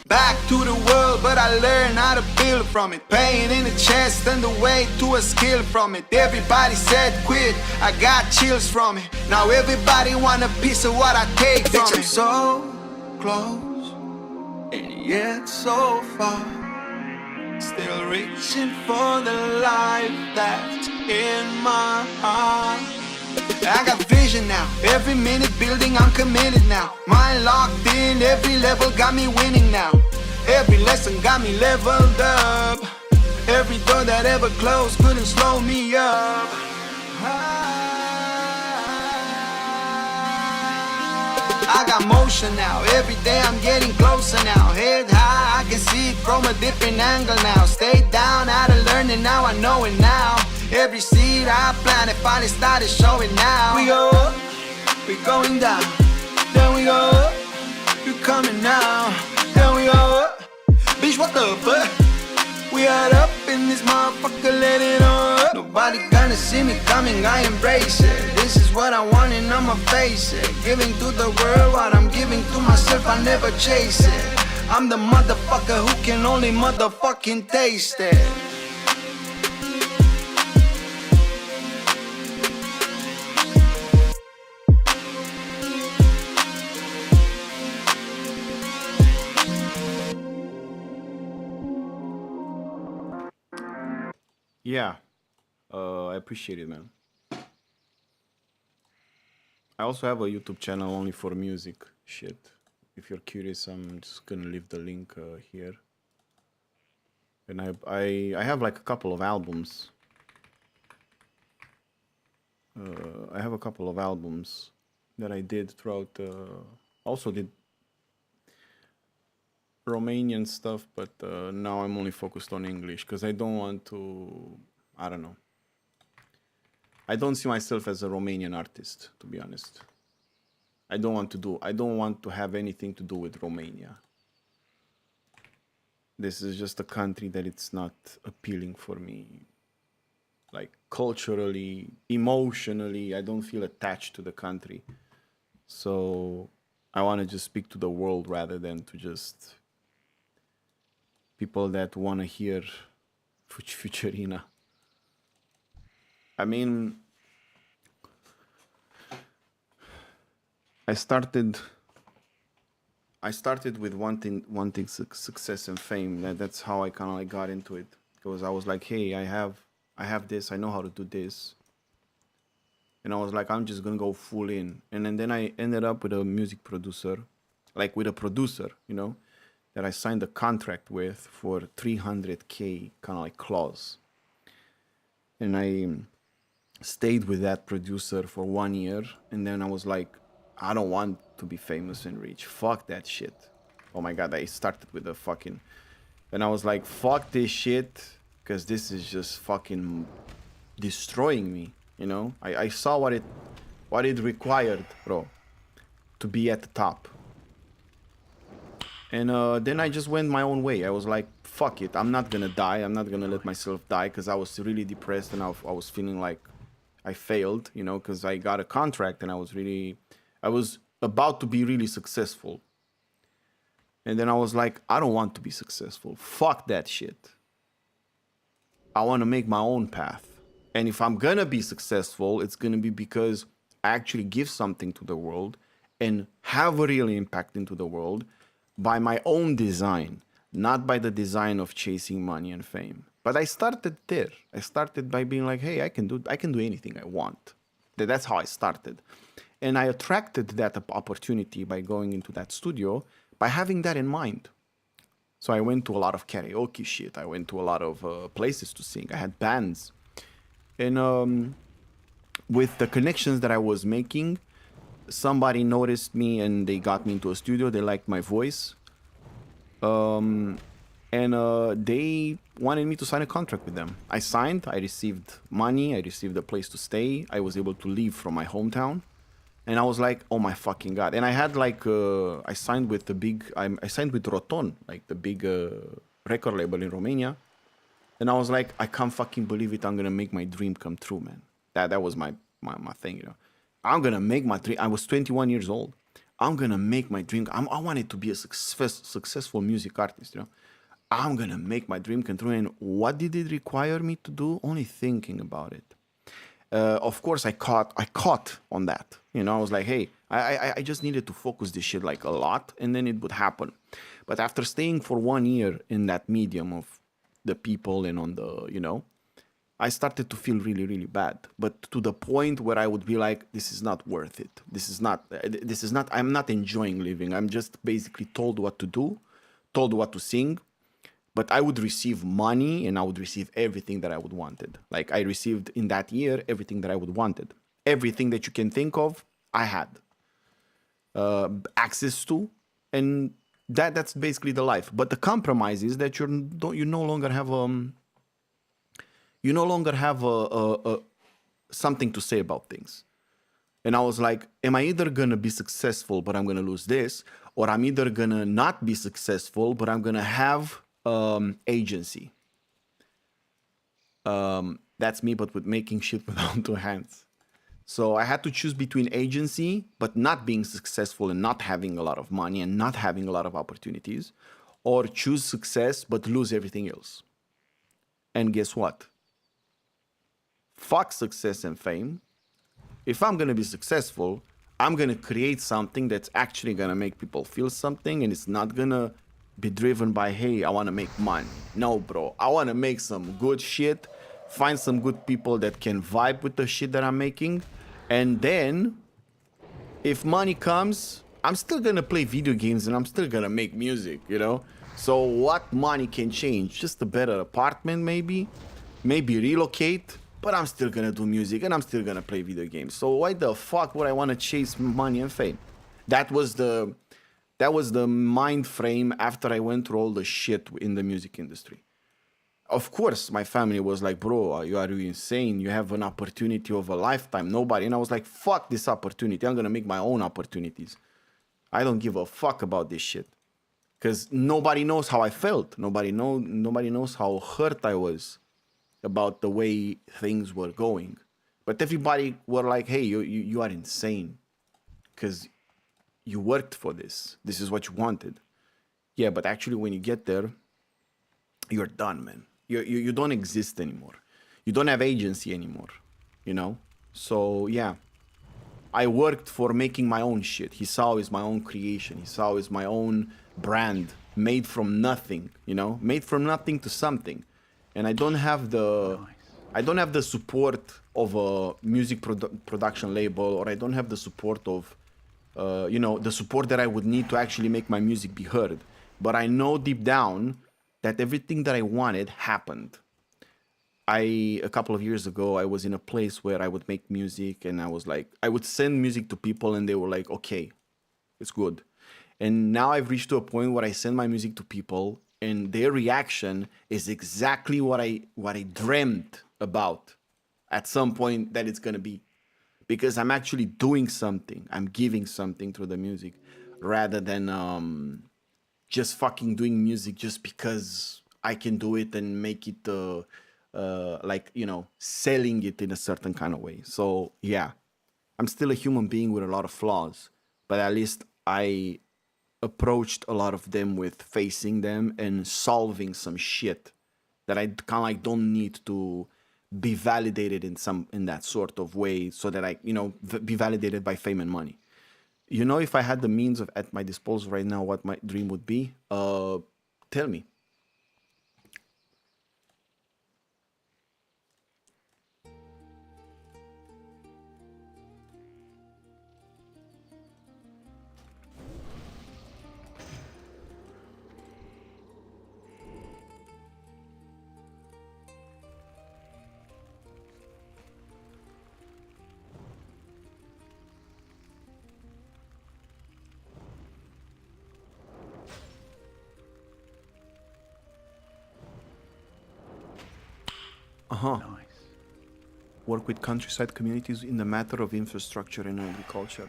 Back to the world, but I learned how to build from it. Pain in the chest and the way to a skill from it. Everybody said quit, I got chills from it. Now everybody want a piece of what I take from it. I'm so close, and yet so far. Still reaching for the life that's in my heart. I got vision now, every minute building, I'm committed now. Mind locked in, every level got me winning now. Every lesson got me leveled up. Every door that ever closed couldn't slow me up. I got motion now, every day I'm getting closer now. Head high, I can see it from a different angle now. Stay down, had to learn it now, I know it now. Every seed I planted finally started showing now. We go up, we going down, then we go up, you coming now, then we go up. Bitch, what the fuck? We are up in this motherfucker, let it on up. Nobody gonna see me coming, I embrace it. This is what I want and I'ma face it. Giving to the world what I'm giving to myself, I never chase it. I'm the motherfucker who can only motherfucking taste it. Yeah, I appreciate it, man. I also have a YouTube channel only for music shit. If you're curious, I'm just gonna leave the link here. And I have like a couple of albums. I have a couple of albums that I did throughout. Also did Romanian stuff, but now I'm only focused on English because I don't want to. I don't know. I don't see myself as a Romanian artist, to be honest. I don't want to have anything to do with Romania. This is just a country that it's not appealing for me. Like culturally, emotionally, I don't feel attached to the country. So I want to just speak to the world rather than to just people that want to hear Futurina. I mean, I started with wanting success and fame. That's how I kind of like got into it, because I was like, hey, I have this, I know how to do this, and I was like, I'm just gonna go full in. And then I ended up with a music producer, like with a producer, you know, that I signed a contract with for 300K kind of like clause, and I stayed with that producer for 1 year, and then I was like, I don't want to be famous and rich. Fuck that shit. Oh my god, I started with a fucking... And I was like, fuck this shit, because this is just fucking destroying me, you know? I saw what it required, bro, to be at the top. And then I just went my own way. I was like, fuck it, I'm not gonna die. I'm not gonna let myself die, because I was really depressed, and I was feeling like I failed, you know, because I got a contract and I was about to be really successful. And then I was like, I don't want to be successful. Fuck that shit. I want to make my own path. And if I'm going to be successful, it's going to be because I actually give something to the world and have a real impact into the world by my own design, not by the design of chasing money and fame. But I started there. I started by being like, hey, I can do anything I want. That's how I started. And I attracted that opportunity by going into that studio, by having that in mind. So I went to a lot of karaoke shit. I went to a lot of places to sing. I had bands. And with the connections that I was making, somebody noticed me and they got me into a studio. They liked my voice. And they wanted me to sign a contract with them. I signed, I received money, I received a place to stay. I was able to leave from my hometown. And I was like, oh my fucking God. And I had like, I signed with I signed with Roton, like the big record label in Romania. And I was like, I can't fucking believe it. I'm going to make my dream come true, man. That was my thing, you know. I'm going to make my dream. I was 21 years old. I'm going to make my dream. I wanted to be a successful music artist, you know. I'm going to make my dream come true. And what did it require me to do? Only thinking about it. Of course, I caught on that. You know, I was like, hey, I just needed to focus this shit like a lot, and then it would happen. But after staying for 1 year in that medium of the people and on the, you know, I started to feel really, really bad. But to the point where I would be like, this is not worth it. I'm not enjoying living. I'm just basically told what to do, told what to sing, but I would receive money and I would receive everything that I would wanted. Like I received in that year everything that I would wanted. Everything that you can think of, I had access to, and that's basically the life. But the compromise is that you no longer have something to say about things. And I was like, am I either gonna be successful but I'm gonna lose this, or I'm either gonna not be successful but I'm gonna have agency. That's me, but with making shit with own two hands. So I had to choose between agency, but not being successful and not having a lot of money and not having a lot of opportunities, or choose success, but lose everything else. And guess what? Fuck success and fame. If I'm going to be successful, I'm going to create something that's actually going to make people feel something, and it's not going to be driven by, hey, I want to make money. No, bro. I want to make some good shit, find some good people that can vibe with the shit that I'm making, and then if money comes, I'm still gonna play video games and I'm still gonna make music, you know? So what money can change? Just a better apartment, maybe relocate, but I'm still gonna do music and I'm still gonna play video games. So why the fuck would I want to chase money and fame? That was the mind frame after I went through all the shit in the music industry. Of course, my family was like, bro, are you insane? You have an opportunity of a lifetime. Nobody. And I was like, fuck this opportunity. I'm going to make my own opportunities. I don't give a fuck about this shit. Because nobody knows how I felt. Nobody knows how hurt I was about the way things were going. But everybody were like, hey, you are insane. Because you worked for this. This is what you wanted. Yeah, but actually when you get there, you're done, man. You don't exist anymore. You don't have agency anymore, you know? So, yeah. I worked for making my own shit. Hisao is my own creation. Hisao is my own brand, made from nothing, you know? Made from nothing to something. And I don't have the support of a music production label, or I don't have the support of, the support that I would need to actually make my music be heard. But I know deep down that everything that I wanted happened. A couple of years ago, I was in a place where I would make music, and I was like, I would send music to people and they were like, okay, it's good. And now I've reached to a point where I send my music to people and their reaction is exactly what I dreamt about at some point that it's gonna be. Because I'm actually doing something. I'm giving something through the music rather than just fucking doing music just because I can do it and make it selling it in a certain kind of way. So yeah, I'm still a human being with a lot of flaws, but at least I approached a lot of them with facing them and solving some shit that I kind of like don't need to be validated in that sort of way, so that I be validated by fame and money. You know, if I had the means at my disposal right now, what my dream would be, tell me. Nice. Work with countryside communities in the matter of infrastructure and agriculture.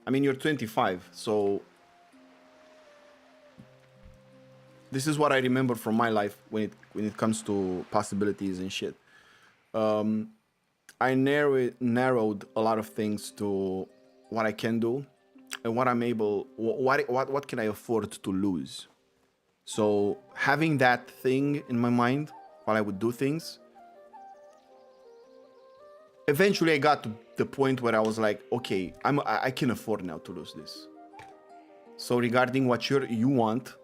I mean, you're 25, so this is what I remember from my life when it comes to possibilities and shit. I narrowed a lot of things to what I can do and what I'm able, what can I afford to lose. So having that thing in my mind while I would do things, eventually I got to the point where I was like, okay, I can afford now to lose this. So regarding what you want,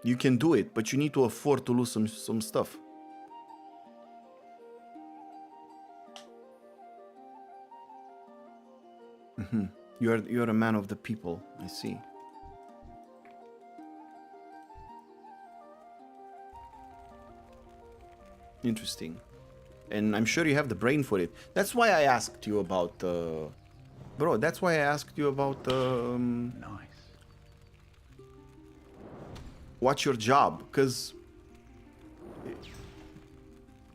you can do it, but you need to afford to lose some stuff. You're a man of the people. I see. Interesting. And I'm sure you have the brain for it. That's why I asked you about bro, that's why I asked you about Nice. what's your job? Because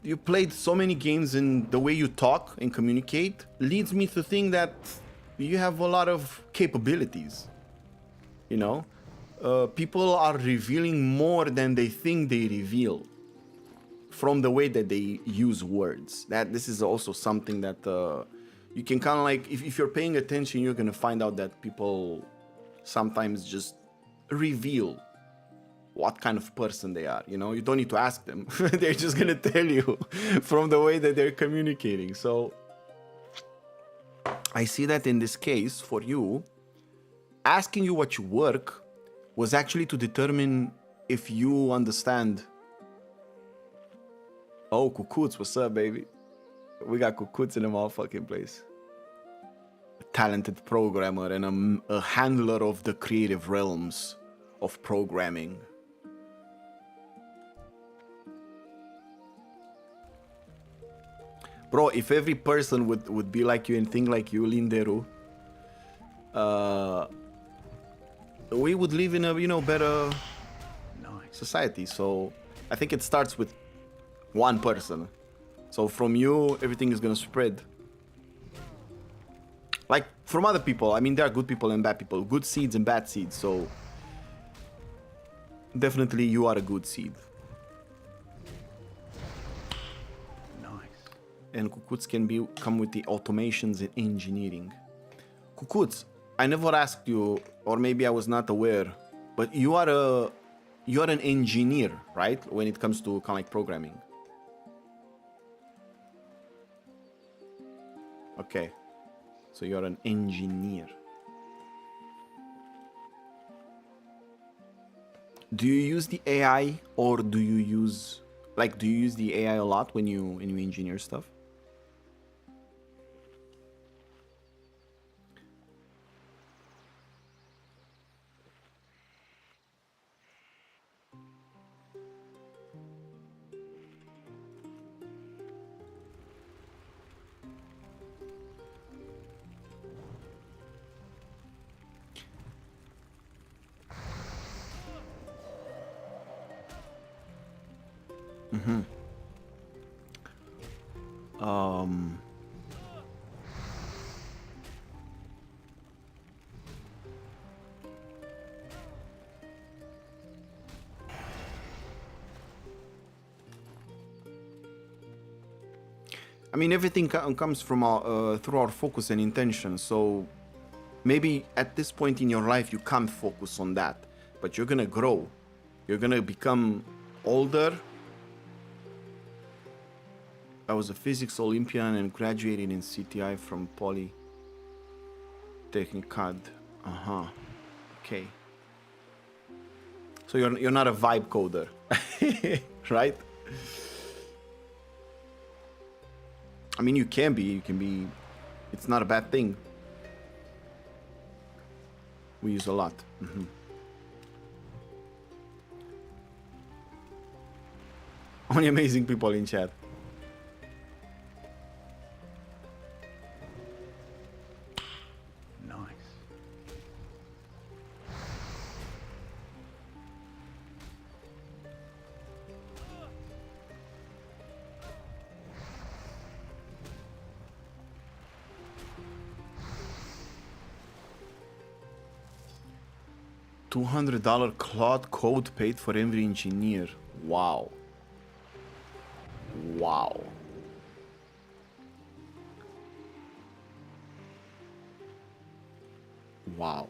you played so many games and the way you talk and communicate leads me to think that you have a lot of capabilities. You know? People are revealing more than they think they reveal from the way that they use words. That this is also something that you can kind of like, if you're paying attention, you're gonna find out that people sometimes just reveal what kind of person they are. You know, you don't need to ask them. They're just gonna tell you from the way that they're communicating. So I see that in this case for you, asking you what you work was actually to determine if you understand. Oh, Kukuts, what's up, baby? We got Kukuts in the motherfucking place. A talented programmer and a handler of the creative realms of programming. Bro, if every person would be like you and think like you, Linderu, we would live in a, you know, better society. So I think it starts with one person. So from you, everything is gonna spread. Like from other people, I mean, there are good people and bad people, good seeds and bad seeds. So definitely you are a good seed. And Kukuts can come with the automations and engineering. Kukuts, I never asked you, or maybe I was not aware, but you're an engineer, right? When it comes to kind of like programming. Okay, so you're an engineer. Do you use the AI, or do you use the AI a lot when you engineer stuff? I mean, everything comes from through our focus and intention. So maybe at this point in your life, you can't focus on that, but you're gonna grow. You're gonna become older. I was a physics Olympian and graduated in CTI from Polytechnicad. Okay. So you're not a vibe coder, right? I mean, you can be. It's not a bad thing. We use a lot. Only amazing people in chat. Nice. $200 cloud code paid for every engineer. Wow. Wow. Wow.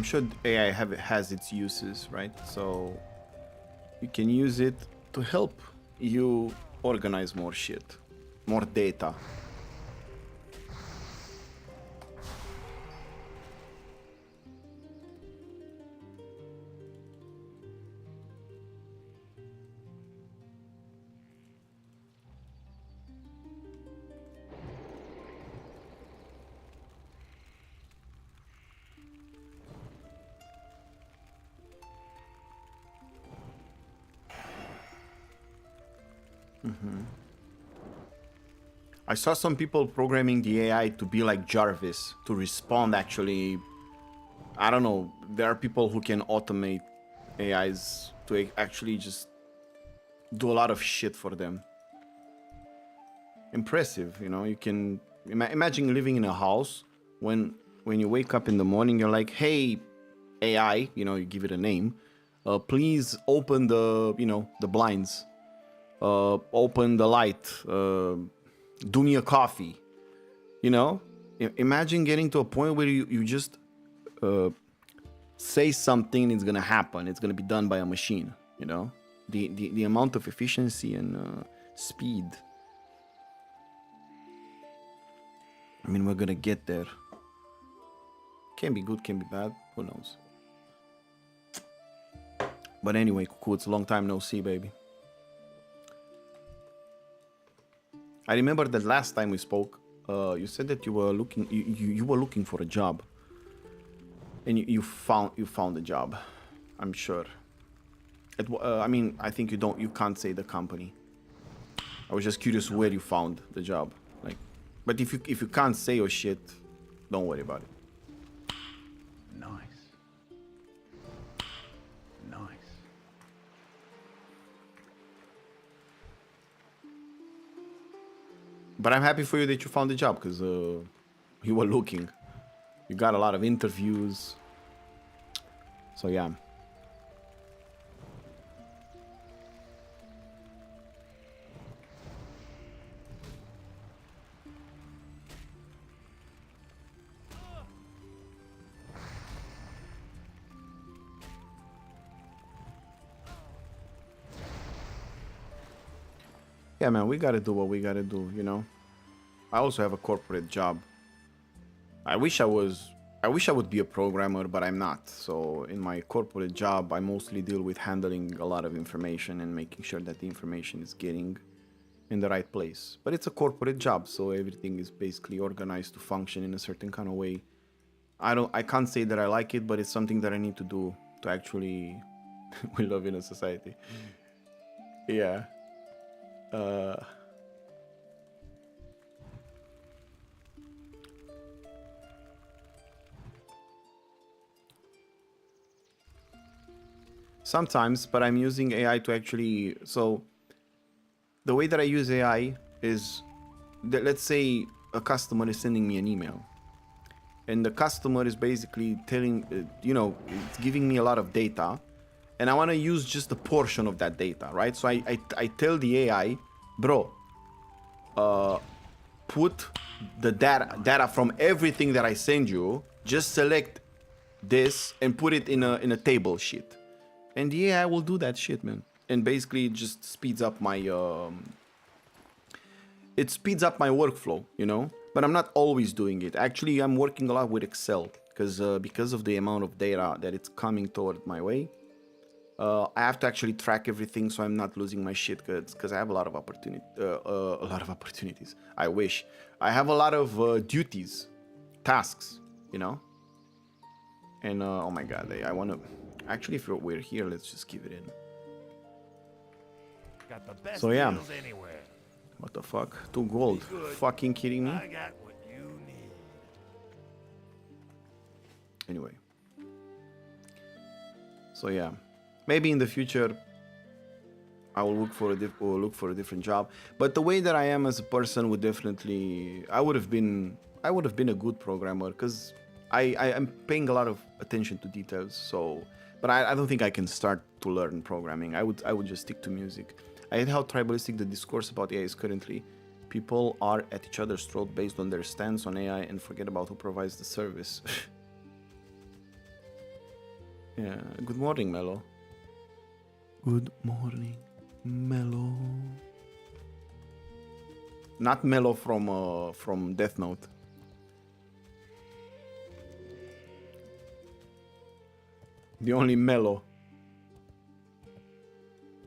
I'm sure AI has its uses, right? So you can use it to help you organize more shit, more data. I saw some people programming the AI to be like Jarvis, to respond actually. I don't know. There are people who can automate AIs to actually just do a lot of shit for them. Impressive, you know. You can imagine living in a house when you wake up in the morning, you're like, hey, AI, you know, you give it a name. Please open the, you know, the blinds. Open the light. Do me a coffee. You know, imagine getting to a point where you just say something, it's gonna happen. It's gonna be done by a machine. You know, the amount of efficiency and speed. I mean, we're gonna get there. Can be good, can be bad. Who knows? But anyway, Cuckoo, it's a long time no see, baby. I remember that last time we spoke, you said that you were looking, you were looking for a job, and you found a job. I'm sure. I mean, I think you can't say the company. I was just curious where you found the job, like. But if you can't say your shit, don't worry about it. Nice. Nice. But I'm happy for you that you found a job, because you were looking. You got a lot of interviews. So yeah. Yeah, man, we gotta do what we gotta do, you know? I also have a corporate job. I wish I would be a programmer, but I'm not. So in my corporate job, I mostly deal with handling a lot of information and making sure that the information is getting in the right place. But it's a corporate job, so everything is basically organized to function in a certain kind of way. I can't say that I like it, but it's something that I need to do to actually we live in a society. Yeah. Sometimes, but I'm using AI to actually, so the way that I use AI is that, let's say a customer is sending me an email, and the customer is basically telling, you know, it's giving me a lot of data, and I want to use just a portion of that data, right? So I tell the AI, bro, put the data from everything that I send you, just select this and put it in a table sheet. And the AI will do that shit, man. And basically it just speeds up my it speeds up my workflow, you know? But I'm not always doing it. Actually, I'm working a lot with Excel because of the amount of data that it's coming toward my way. I have to actually track everything so I'm not losing my shit, because I have a lot of opportunities. I wish. I have a lot of duties, tasks, you know? And oh my god, I want to... Actually, if we're here, let's just give it in. Got the best So, yeah. deals anywhere. What the fuck? 2 gold. Fucking kidding me? I got what you need. Anyway. So yeah. Maybe in the future I will look for a different job. But the way that I am as a person would definitely... I would have been a good programmer, because I'm paying a lot of attention to details. So, but I don't think I can start to learn programming. I would just stick to music. I hate how tribalistic the discourse about AI is currently. People are at each other's throat based on their stance on AI and forget about who provides the service. Yeah. Good morning, Mello. Good morning, Mello. Not Mello from Death Note. The only Mello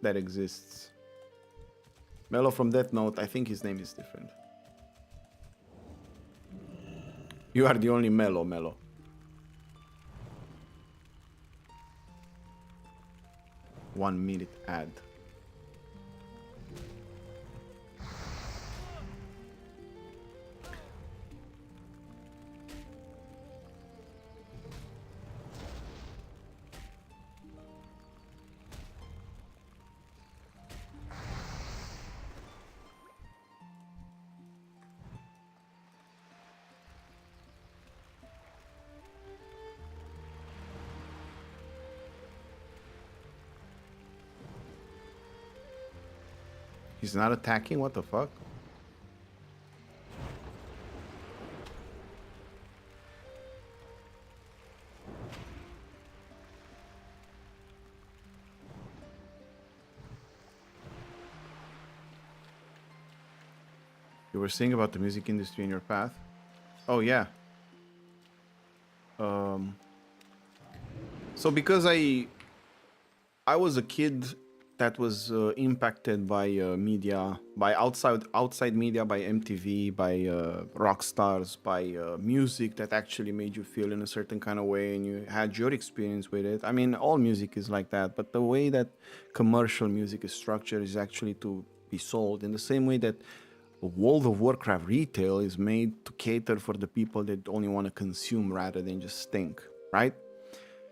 that exists. Mello from Death Note, I think his name is different. You are the only Mello. 1 minute ad. He's not attacking? What the fuck? You were saying about the music industry in your path? Oh, yeah. So because I was a kid that was impacted by media, by outside media, by MTV, by rock stars, by music that actually made you feel in a certain kind of way, and you had your experience with it. I mean, all music is like that, but the way that commercial music is structured is actually to be sold in the same way that World of Warcraft retail is made to cater for the people that only want to consume rather than just think, right?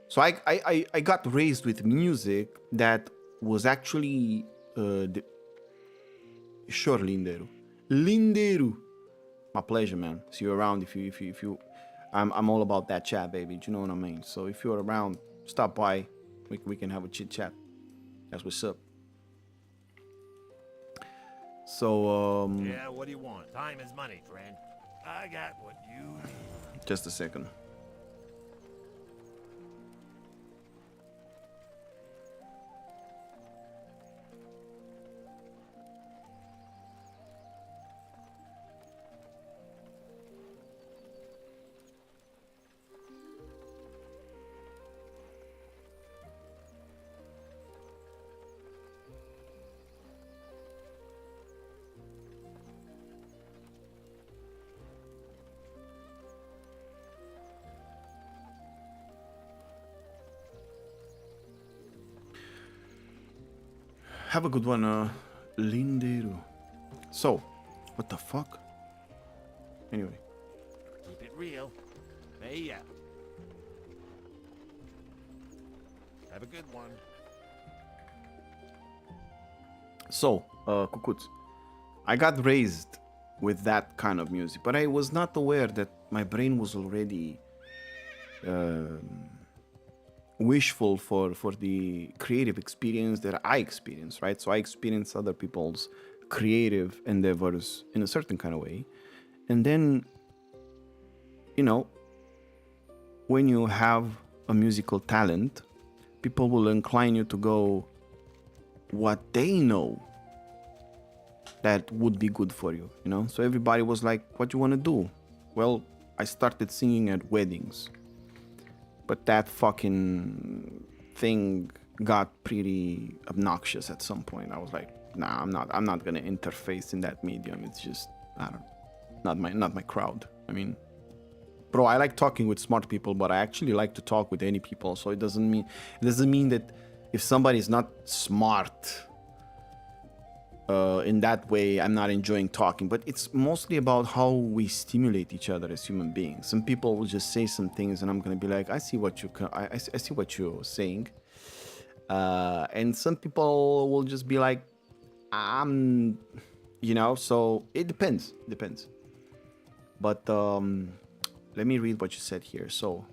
So I got raised with music that was actually sure, Linderu. My pleasure, man. See you around if you I'm all about that chat, baby. Do you know what I mean? So if you're around, stop by. We can have a chit chat. That's what's up. So Yeah, what do you want? Time is money, friend. I got what you need. just a second. Have a good one, Linderu. So, what the fuck? Anyway. Keep it real. Hey, out. Have a good one. So, Kukuts, I got raised with that kind of music, but I was not aware that my brain was already wishful for the creative experience that I experience, right? So I experience other people's creative endeavors in a certain kind of way. And then, you know, when you have a musical talent, people will incline you to go what they know that would be good for you, you know? So everybody was like, what you want to do? Well, I started singing at weddings. But that fucking thing got pretty obnoxious at some point. I was like, nah, I'm not gonna interface in that medium. It's just, I don't, not my crowd. I mean, bro, I like talking with smart people, but I actually like to talk with any people. So it doesn't mean that if somebody is not smart in that way, I'm not enjoying talking. But it's mostly about how we stimulate each other as human beings. Some people will just say some things, and I'm gonna be like, I see what you're saying, and some people will just be like, you know. So it depends. But let me read what you said here. So.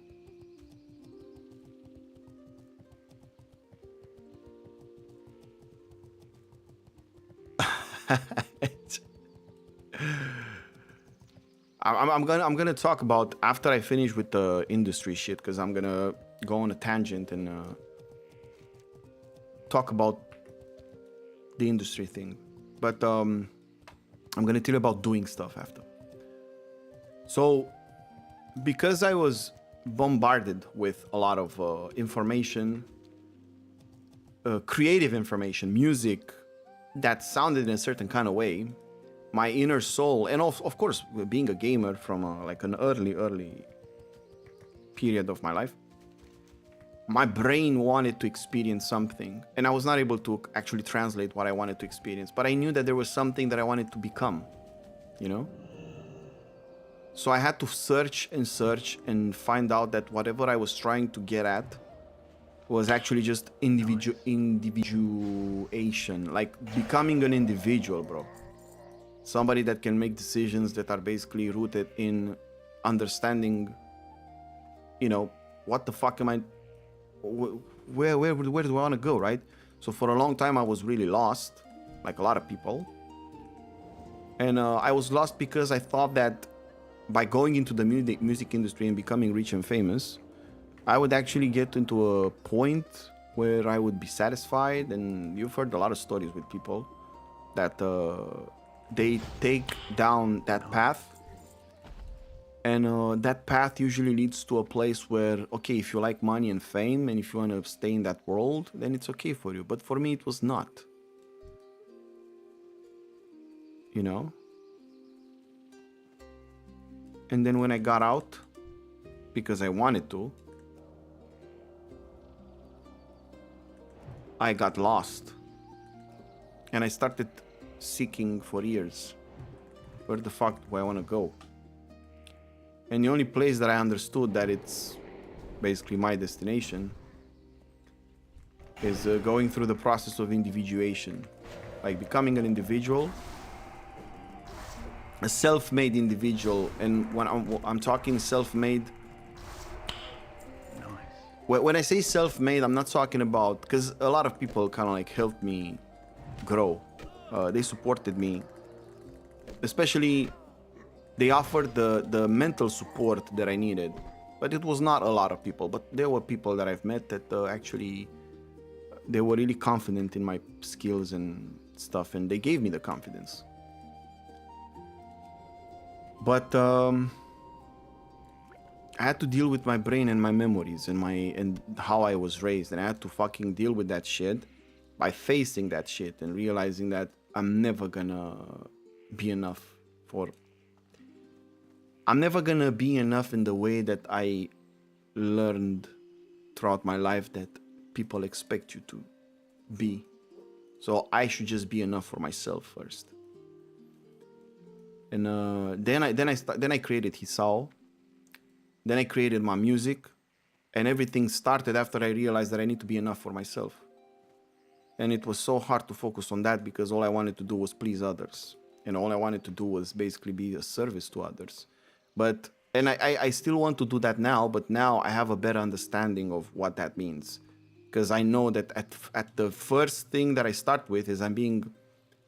I'm gonna talk about after I finish with the industry shit, because I'm gonna go on a tangent and talk about the industry thing. But I'm gonna tell you about doing stuff after. So, because I was bombarded with a lot of information, creative information, music that sounded in a certain kind of way, my inner soul, and of course, being a gamer from like an early period of my life, my brain wanted to experience something, and I was not able to actually translate what I wanted to experience, but I knew that there was something that I wanted to become, you know? So I had to search and find out that whatever I was trying to get at was actually just individuation, like becoming an individual, bro. Somebody that can make decisions that are basically rooted in understanding, you know, what the fuck am I, where do I want to go, right? So for a long time I was really lost, like a lot of people. And I was lost because I thought that by going into the music industry and becoming rich and famous, I would actually get into a point where I would be satisfied. And you've heard a lot of stories with people that they take down that path, and that path usually leads to a place where, okay, if you like money and fame and if you want to stay in that world, then it's okay for you. But for me, it was not, you know? And then when I got out, because I wanted to, I got lost. And I started seeking for years. Where the fuck do I want to go? And the only place that I understood that it's basically my destination is going through the process of individuation. Like becoming an individual, a self-made individual. And when I'm talking self-made, when I say self-made, I'm not talking about, because a lot of people kind of like helped me grow. They supported me, especially they offered the mental support that I needed. But it was not a lot of people, but there were people that I've met that actually, they were really confident in my skills and stuff, and they gave me the confidence. But I had to deal with my brain and my memories and how I was raised, and I had to fucking deal with that shit by facing that shit and realizing that I'm never gonna be enough I'm never gonna be enough in the way that I learned throughout my life that people expect you to be. So I should just be enough for myself first. And then I created Hisao. Then I created my music, and everything started after I realized that I need to be enough for myself. And it was so hard to focus on that because all I wanted to do was please others. And all I wanted to do was basically be a service to others. But, and I still want to do that now, but now I have a better understanding of what that means. Because I know that at the first thing that I start with is I'm being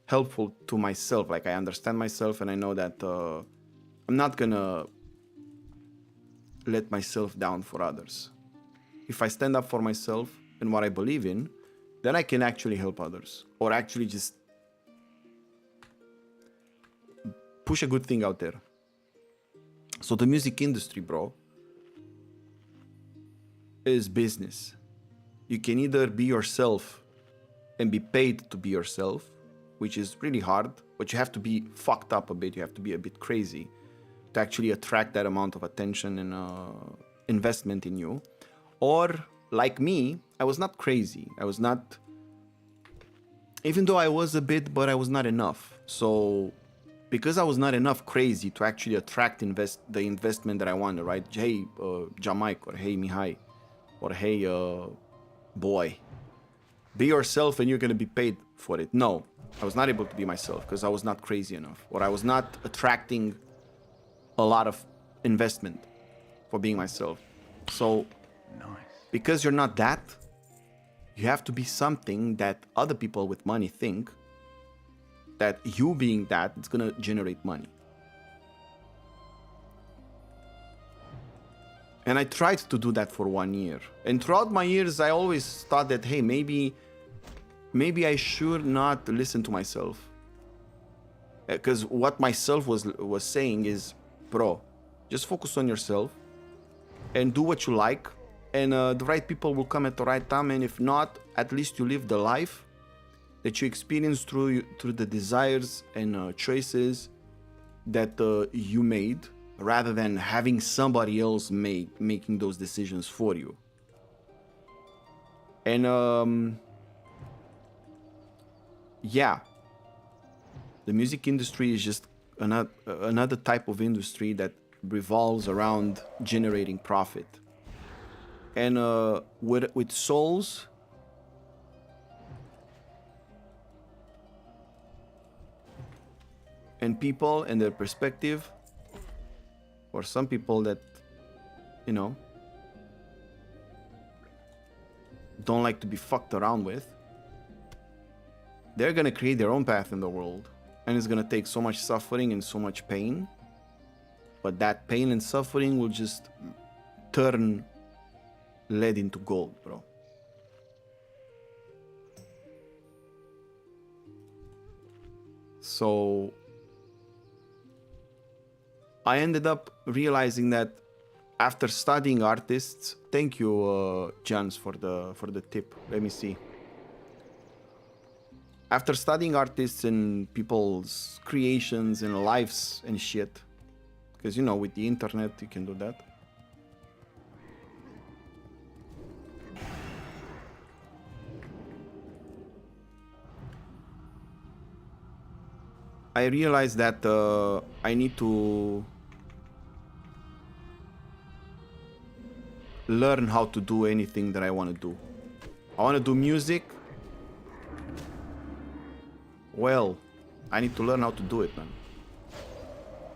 helpful to myself. Like I understand myself, and I know that I'm not gonna let myself down for others. If I stand up for myself and what I believe in, then I can actually help others, or actually just push a good thing out there. So the music industry, bro, is business. You can either be yourself and be paid to be yourself, which is really hard, but you have to be fucked up a bit. You have to be a bit crazy to actually attract that amount of attention and investment in you. Or like me, I was not crazy. I was not, even though I was a bit, but I was not enough. So because I was not enough crazy to actually attract the investment that I wanted, right? Hey, Jamaica, or hey, Mihai, or hey, boy, be yourself and you're gonna be paid for it. No, I was not able to be myself because I was not crazy enough, or I was not attracting a lot of investment for being myself. So because you're not that, you have to be something that other people with money think that you being that, it's gonna generate money. And I tried to do that for 1 year. And throughout my years, I always thought that, hey, maybe I should not listen to myself. Because what myself was saying is, bro, just focus on yourself and do what you like. And the right people will come at the right time. And if not, at least you live the life that you experience through the desires and choices that you made, rather than having somebody else making those decisions for you. And yeah, the music industry is just another type of industry that revolves around generating profit. And with souls, and people and their perspective, or some people that, you know, don't like to be fucked around with, they're gonna create their own path in the world. And it's gonna take so much suffering and so much pain. But that pain and suffering will just turn lead into gold, bro. So I ended up realizing that after studying artists, thank you, Jans, for the tip. Let me see. After studying artists and people's creations and lives and shit, because you know, with the internet you can do that. I realized that I need to learn how to do anything that I want to do. I want to do music. Well, I need to learn how to do it, man.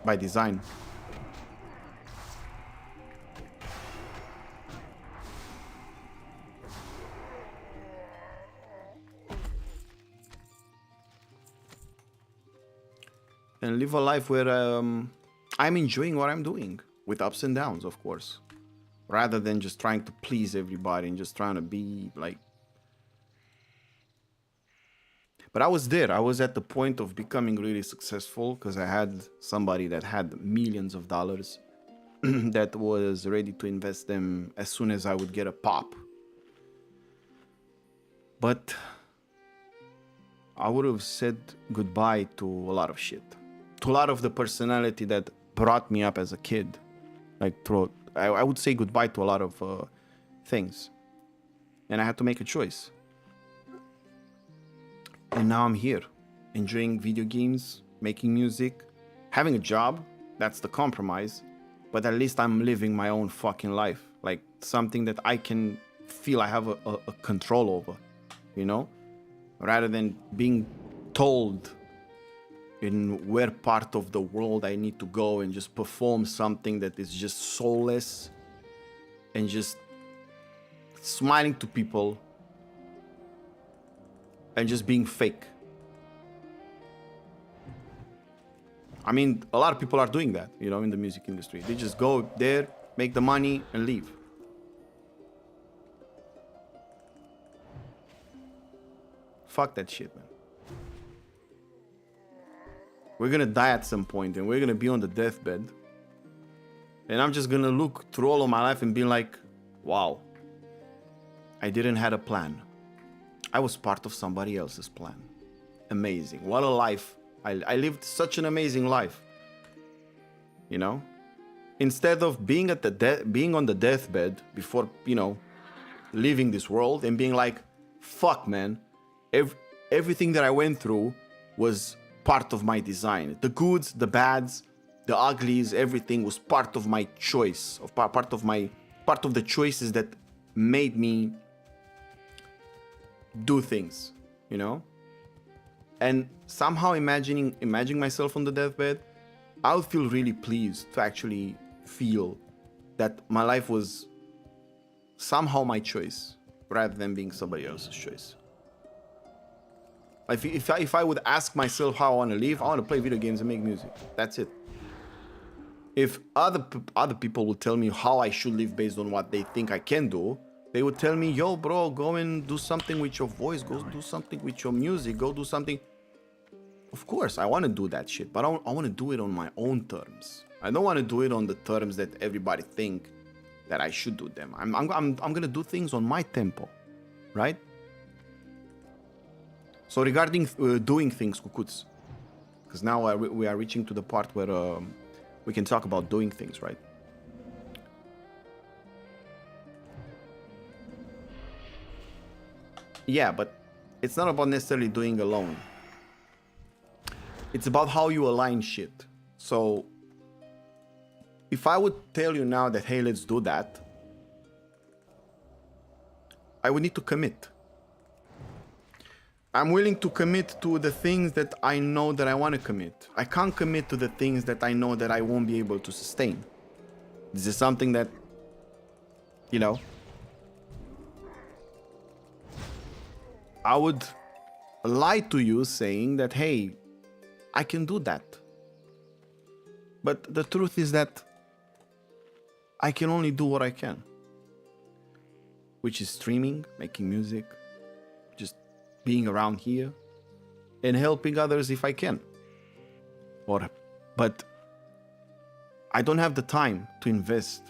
By design. And live a life where I'm enjoying what I'm doing, with ups and downs, of course, rather than just trying to please everybody and just trying to be like. But I was there. I was at the point of becoming really successful because I had somebody that had millions of dollars that was ready to invest them as soon as I would get a pop. But I would have said goodbye to a lot of shit. To a lot of the personality that brought me up as a kid. Like, I would say goodbye to a lot of things. And I had to make a choice. And now I'm here, enjoying video games, making music, having a job. That's the compromise. But at least I'm living my own fucking life. Like, something that I can feel I have a control over, you know? Rather than being told in where part of the world I need to go and just perform something that is just soulless and just smiling to people and just being fake. I mean, a lot of people are doing that, you know, in the music industry. They just go there, make the money, and leave. Fuck that shit, man. We're gonna die at some point, and we're gonna be on the deathbed. And I'm just gonna look through all of my life and be like, wow, I didn't have a plan. I was part of somebody else's plan. Amazing. What a life. I lived such an amazing life. You know? Instead of being being on the deathbed before, you know, leaving this world and being like, fuck, man. Everything that I went through was part of my design. The goods, the bads, the uglies, everything was part of my choice, part of the choices that made me do things, you know? And somehow imagining myself on the deathbed, I would feel really pleased to actually feel that my life was somehow my choice rather than being somebody else's choice. If I would ask myself how I want to live, I want to play video games and make music. That's it. If other people would tell me how I should live based on what they think I can do, they would tell me, yo, bro, go and do something with your voice, go do something with your music, go do something. Of course, I want to do that shit, but I want to do it on my own terms. I don't want to do it on the terms that everybody think that I should do them. I'm gonna do things on my tempo, right? So regarding doing things, Kukuts, because now we are reaching to the part where we can talk about doing things, right? Yeah, but it's not about necessarily doing alone. It's about how you align shit. So if I would tell you now that, hey, let's do that, I would need to commit. I'm willing to commit to the things that I know that I want to commit. I can't commit to the things that I know that I won't be able to sustain. This is something that, you know, I would lie to you saying that, hey, I can do that. But the truth is that I can only do what I can, which is streaming, making music, just being around here and helping others if I can. But I don't have the time to invest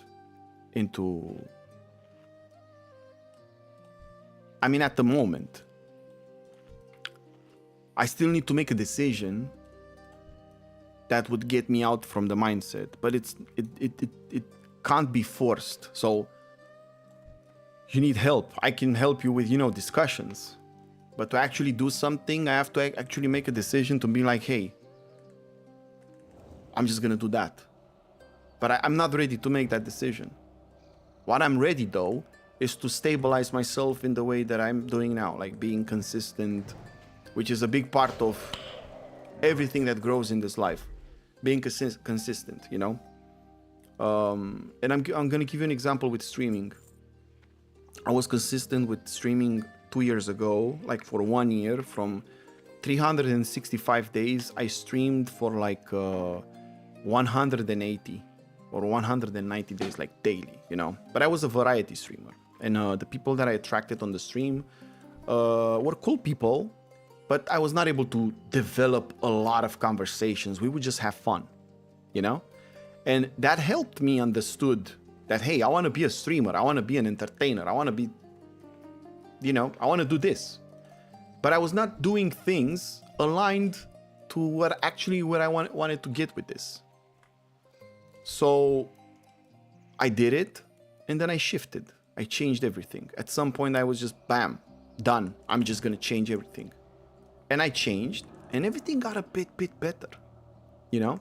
into, I mean, at the moment, I still need to make a decision that would get me out from the mindset, but it can't be forced. So you need help. I can help you with, discussions, but to actually do something, I have to actually make a decision to be like, hey, I'm just gonna do that. But I'm not ready to make that decision. What I'm ready though is to stabilize myself in the way that I'm doing now, like being consistent, which is a big part of everything that grows in this life. Being consistent, And I'm gonna give you an example with streaming. I was consistent with streaming 2 years ago, like for 1 year, from 365 days, I streamed for like 180 or 190 days, like daily, But I was a variety streamer. And the people that I attracted on the stream were cool people, but I was not able to develop a lot of conversations. We would just have fun, And that helped me understood that, hey, I want to be a streamer. I want to be an entertainer. I want to be, I want to do this. But I was not doing things aligned to where I wanted to get with this. So I did it, and then I shifted. I changed everything. At some point, I was just, bam, done. I'm just going to change everything. And I changed, and everything got a bit better, Nice.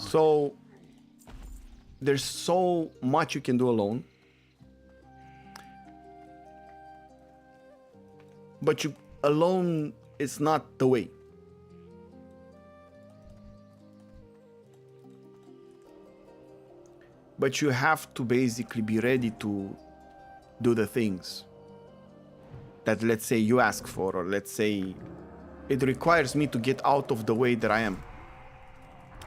So there's so much you can do alone, but alone is not the way. But you have to basically be ready to do the things that, let's say, you ask for, or let's say it requires me to get out of the way that I am.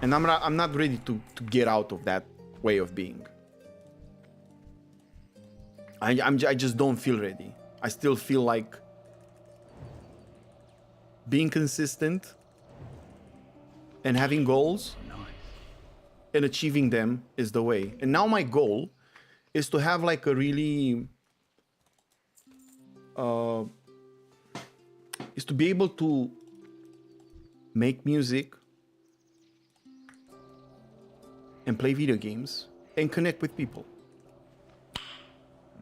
And I'm not ready to get out of that way of being. I just don't feel ready. I still feel like being consistent and having goals and achieving them is the way. And now my goal is to have like a really is to be able to make music and play video games and connect with people.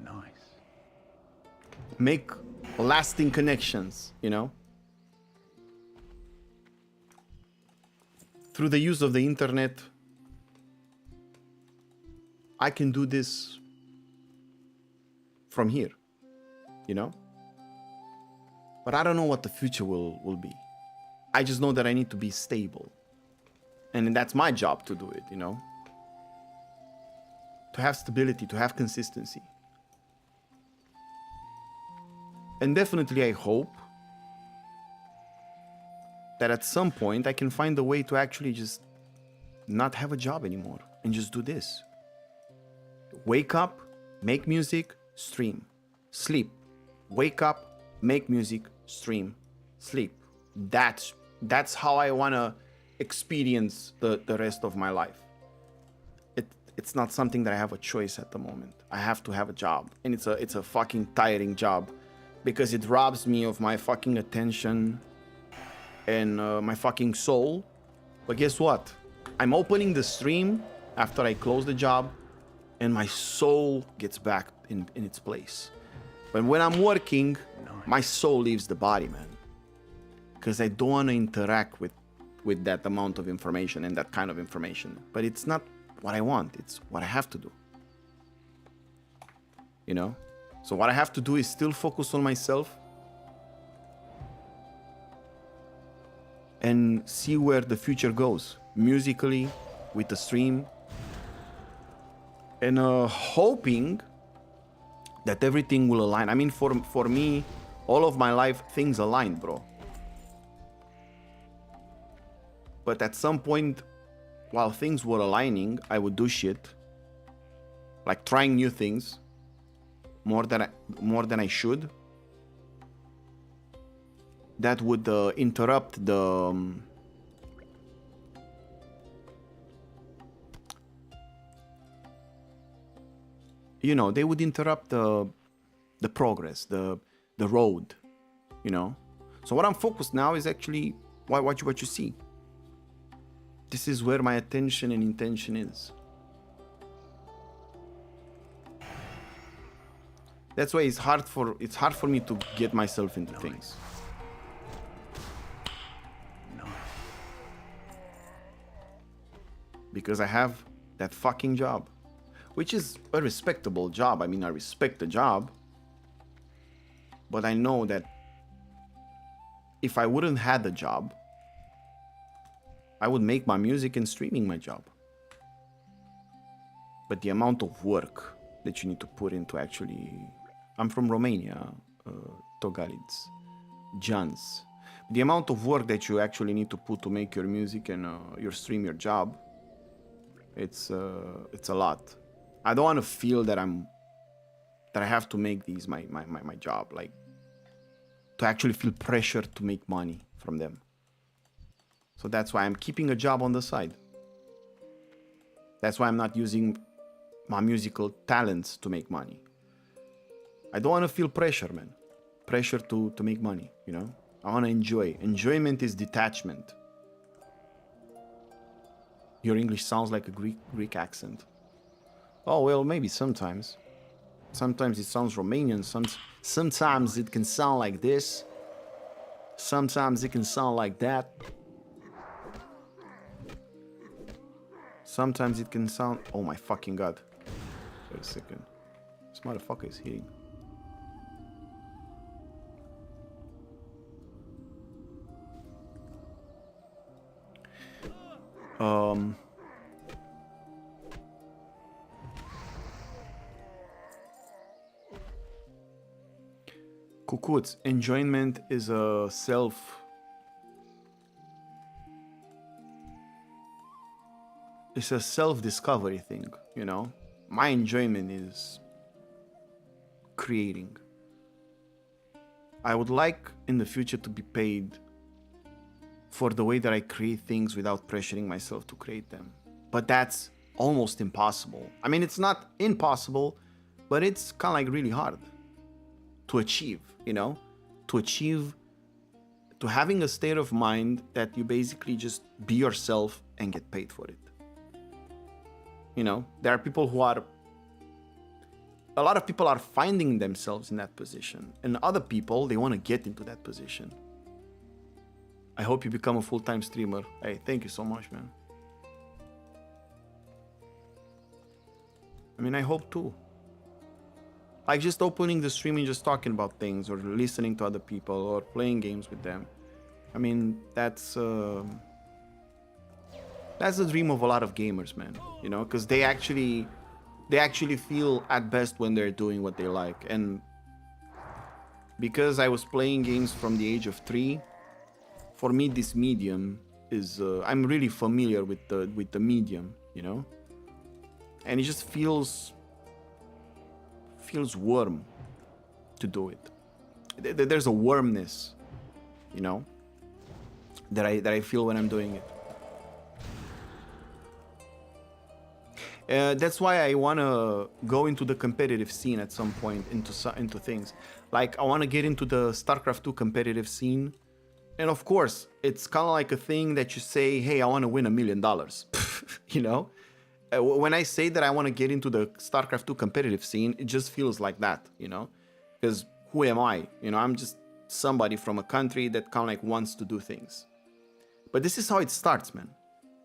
Nice. Make lasting connections, Through the use of the internet, I can do this from here, But I don't know what the future will be. I just know that I need to be stable. And that's my job to do it, To have stability, to have consistency. And definitely I hope that at some point I can find a way to actually just not have a job anymore and just do this. Wake up, make music, stream, sleep. Wake up, make music, stream, sleep. That's how I want to experience the rest of my life. It's not something that I have a choice at the moment. I have to have a job, and it's a fucking tiring job because it robs me of my fucking attention and my fucking soul. But guess what? I'm opening the stream after I close the job, and my soul gets back in its place. But when I'm working, my soul leaves the body, man, because I don't want to interact with that amount of information and that kind of information. But it's not what I want, it's what I have to do. You know? So what I have to do is still focus on myself and see where the future goes, musically, with the stream, and hoping that everything will align. I mean, for me, all of my life, things aligned, bro. But at some point, while things were aligning, I would do shit, like trying new things more than I should. That would interrupt the you know, they would interrupt the progress, the road, you know. So what I'm focused now is actually what you see. This is where my attention and intention is. That's why it's hard for me to get myself into things. Because I have that fucking job, which is a respectable job. I mean, I respect the job, but I know that if I wouldn't have the job, I would make my music and streaming my job. But the amount of work that you need to put into actually... I'm from Romania, Togalids, Jans. The amount of work that you actually need to put to make your music and your stream your job, it's a lot. I don't want to feel that I have to make these my job, like to actually feel pressure to make money from them. So that's why I'm keeping a job on the side. That's why I'm not using my musical talents to make money. I don't want to feel pressure, man. Pressure to make money, you know? I want to enjoy. Enjoyment is detachment. Your English sounds like a Greek accent. Oh, well, maybe sometimes. Sometimes it sounds Romanian. Sometimes it can sound like this. Sometimes it can sound like that. Sometimes it can sound... Oh my fucking god. Wait a second. This motherfucker is hitting. Kukuts, enjoyment is a it's a self-discovery thing, you know? My enjoyment is creating. I would like in the future to be paid for the way that I create things without pressuring myself to create them. But that's almost impossible. I mean, it's not impossible, but it's kind of like really hard to achieve, you know? To having a state of mind that you basically just be yourself and get paid for it. You know, there are people who are... A lot of people are finding themselves in that position. And other people, they want to get into that position. I hope you become a full-time streamer. Hey, thank you so much, man. I mean, I hope too. Like just opening the stream and just talking about things or listening to other people or playing games with them. I mean, that's the dream of a lot of gamers, man. You know, because they actually feel at best when they're doing what they like. And because I was playing games from the age of 3, for me, this medium I'm really familiar with the medium, you know, and it just feels warm to do it. There's a warmness, you know, that I feel when I'm doing it. That's why I want to go into the competitive scene at some point, into things. Like, I want to get into the StarCraft 2 competitive scene. And of course, it's kind of like a thing that you say, hey, I want to win $1 million. You know? When I say that I want to get into the StarCraft 2 competitive scene, it just feels like that, you know? Because who am I? You know, I'm just somebody from a country that kind of like wants to do things. But this is how it starts, man.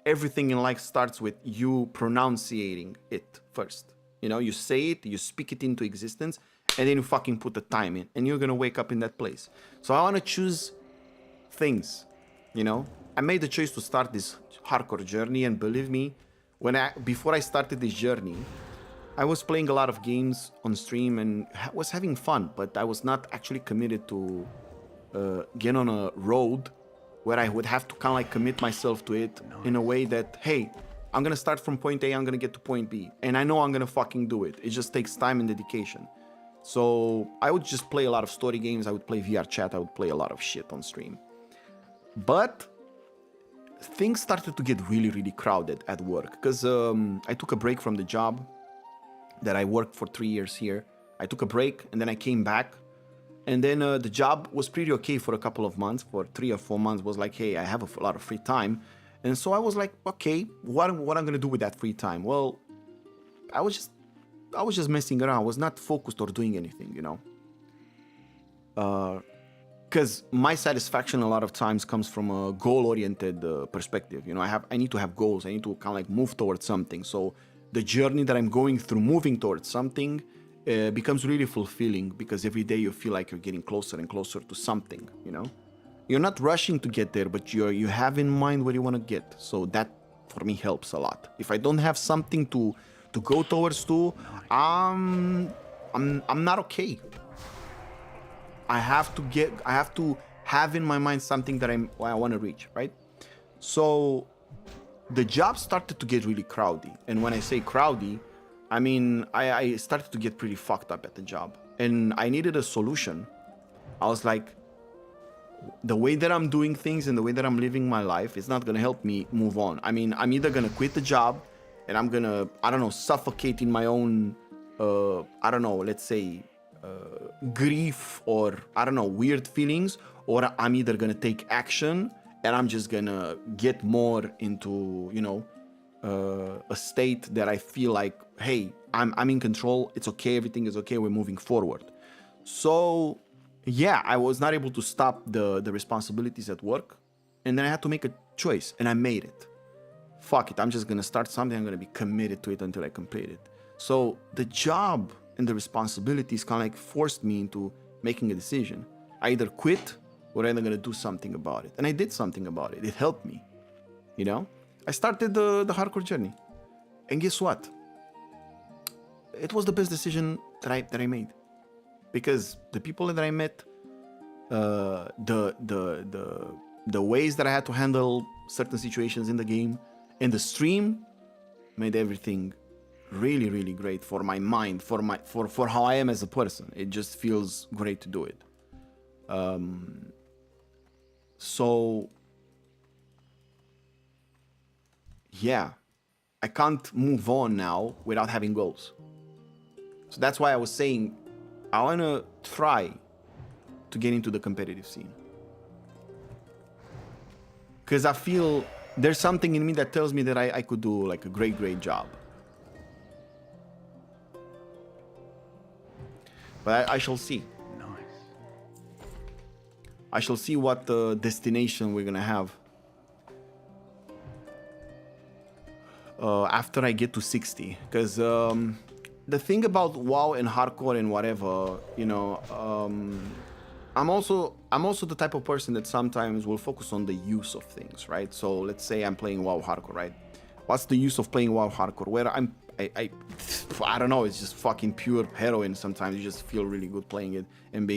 Everything in life starts with you pronunciating it first. You know, you say it, you speak it into existence, and then you fucking put the time in, and you're gonna wake up in that place. So I wanna choose things, you know? I made the choice to start this hardcore journey, and believe me, before I started this journey, I was playing a lot of games on stream and was having fun, but I was not actually committed to get on a road where I would have to kind of like commit myself to it in a way that, hey, I'm gonna start from point A, I'm gonna get to point B, and I know I'm gonna fucking do it. It just takes time and dedication. So I would just play a lot of story games, I would play VR chat, I would play a lot of shit on stream. But things started to get really, really crowded at work, because I took a break from the job that I worked for 3 years here. I took a break and then I came back. And then the job was pretty okay for a couple of months. For 3 or 4 months was like, hey, I have a lot of free time. And so I was like, okay, what I'm gonna do with that free time? Well, I was just messing around. I was not focused or doing anything, you know. Because my satisfaction a lot of times comes from a goal-oriented perspective. You know, I need to have goals. I need to kind of like move towards something. So the journey that I'm going through, moving towards something, becomes really fulfilling, because every day you feel like you're getting closer and closer to something, you know? You're not rushing to get there, but you have in mind where you want to get. So that, for me, helps a lot. If I don't have something to go towards to, I'm not okay. I have to have in my mind something that I want to reach, right? So the job started to get really crowdy. And when I say crowdy, I mean, I started to get pretty fucked up at the job, and I needed a solution. I was like, the way that I'm doing things and the way that I'm living my life is not gonna help me move on. I mean, I'm either gonna quit the job and I'm gonna, I don't know, suffocate in my own, I don't know, let's say, grief or, I don't know, weird feelings, or I'm either gonna take action and I'm just gonna get more into, you know, a state that I feel like, hey, I'm in control, it's okay, everything is okay, we're moving forward. So yeah, I was not able to stop the responsibilities at work, and then I had to make a choice, and I made it. Fuck it, I'm just gonna start something, I'm gonna be committed to it until I complete it. So the job and the responsibilities kind of like forced me into making a decision. I either quit or I'm gonna do something about it. And I did something about it. It helped me, you know? I started the hardcore journey. And guess what? It was the best decision that I made. Because the people that I met, the ways that I had to handle certain situations in the game, and the stream made everything really, really great for my mind, for how I am as a person. It just feels great to do it. So yeah, I can't move on now without having goals. So that's why I was saying I want to try to get into the competitive scene. Because I feel there's something in me that tells me that I could do like a great job. But I shall see. Nice. I shall see what destination we're gonna have after I get to 60. Because the thing about WoW and hardcore and whatever, you know, I'm also the type of person that sometimes will focus on the use of things, right? So let's say I'm playing WoW hardcore, right? What's the use of playing WoW hardcore? Where I don't know, it's just fucking pure heroin. Sometimes you just feel really good playing it and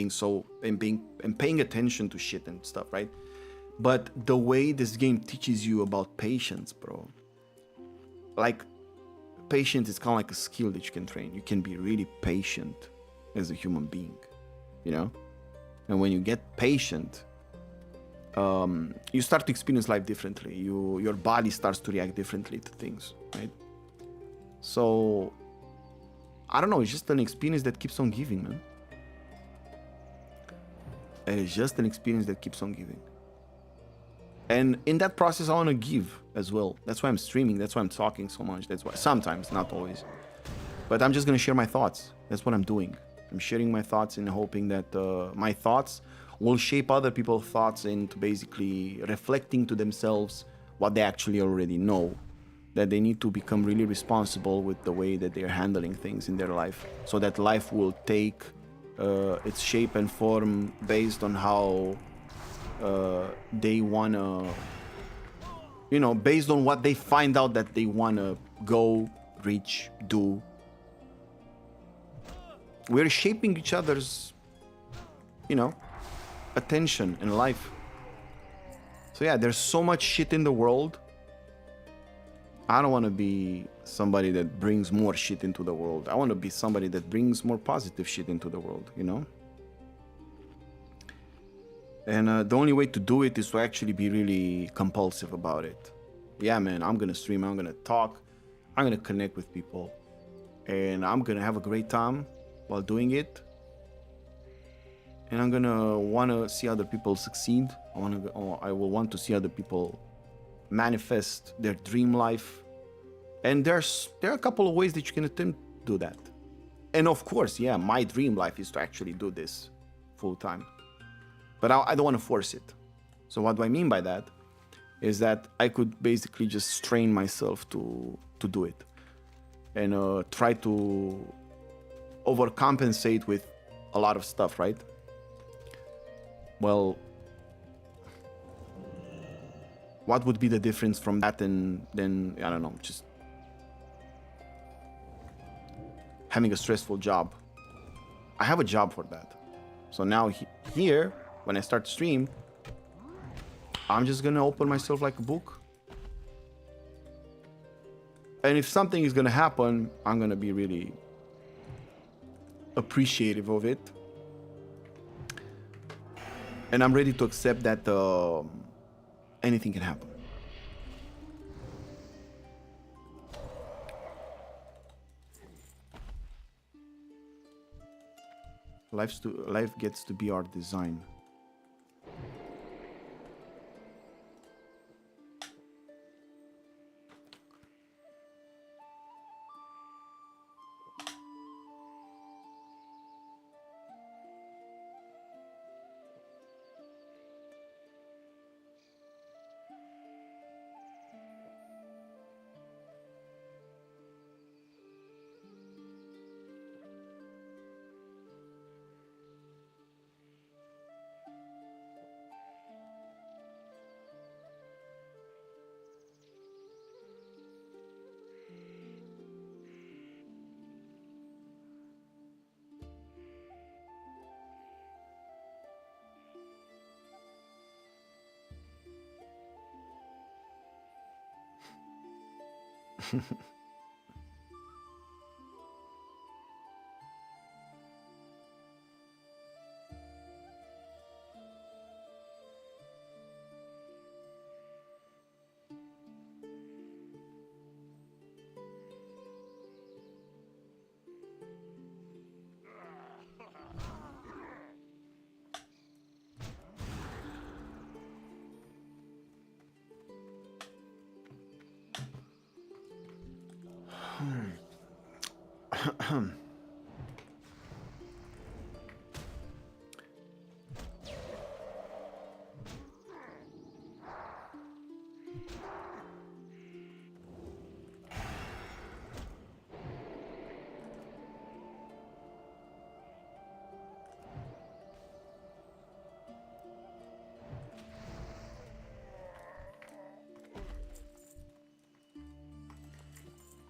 paying attention to shit and stuff, right? But the way this game teaches you about patience, bro. Like, patience is kind of like a skill that you can train. You can be really patient as a human being, you know? And when you get patient, you start to experience life differently. Your body starts to react differently to things, right? So, I don't know, it's just an experience that keeps on giving, man. It is just an experience that keeps on giving. And in that process, I want to give as well. That's why I'm streaming. That's why I'm talking so much. That's why sometimes, not always. But I'm just going to share my thoughts. That's what I'm doing. I'm sharing my thoughts and hoping that my thoughts will shape other people's thoughts into basically reflecting to themselves what they actually already know. That they need to become really responsible with the way that they're handling things in their life. So that life will take its shape and form based on how they wanna, you know, based on what they find out that they wanna go, reach, do. We're shaping each other's, you know, attention in life. So yeah, there's so much shit in the world. I don't want to be somebody that brings more shit into the world. I want to be somebody that brings more positive shit into the world, you know? And the only way to do it is to actually be really compulsive about it. Yeah, man, I'm going to stream, I'm going to talk, I'm going to connect with people, and I'm going to have a great time while doing it. And I'm going to want to see other people succeed. I will want to see other people manifest their dream life. And there are a couple of ways that you can attempt to do that. And of course, yeah, my dream life is to actually do this full time. But I don't want to force it. So what do I mean by that? Is that I could basically just strain myself to do it. And try to overcompensate with a lot of stuff, right? Well, what would be the difference from that and then, I don't know, just having a stressful job? I have a job for that. So now here, when I start to stream, I'm just gonna open myself like a book. And if something is gonna happen, I'm gonna be really appreciative of it. And I'm ready to accept that anything can happen. Life gets to be our design.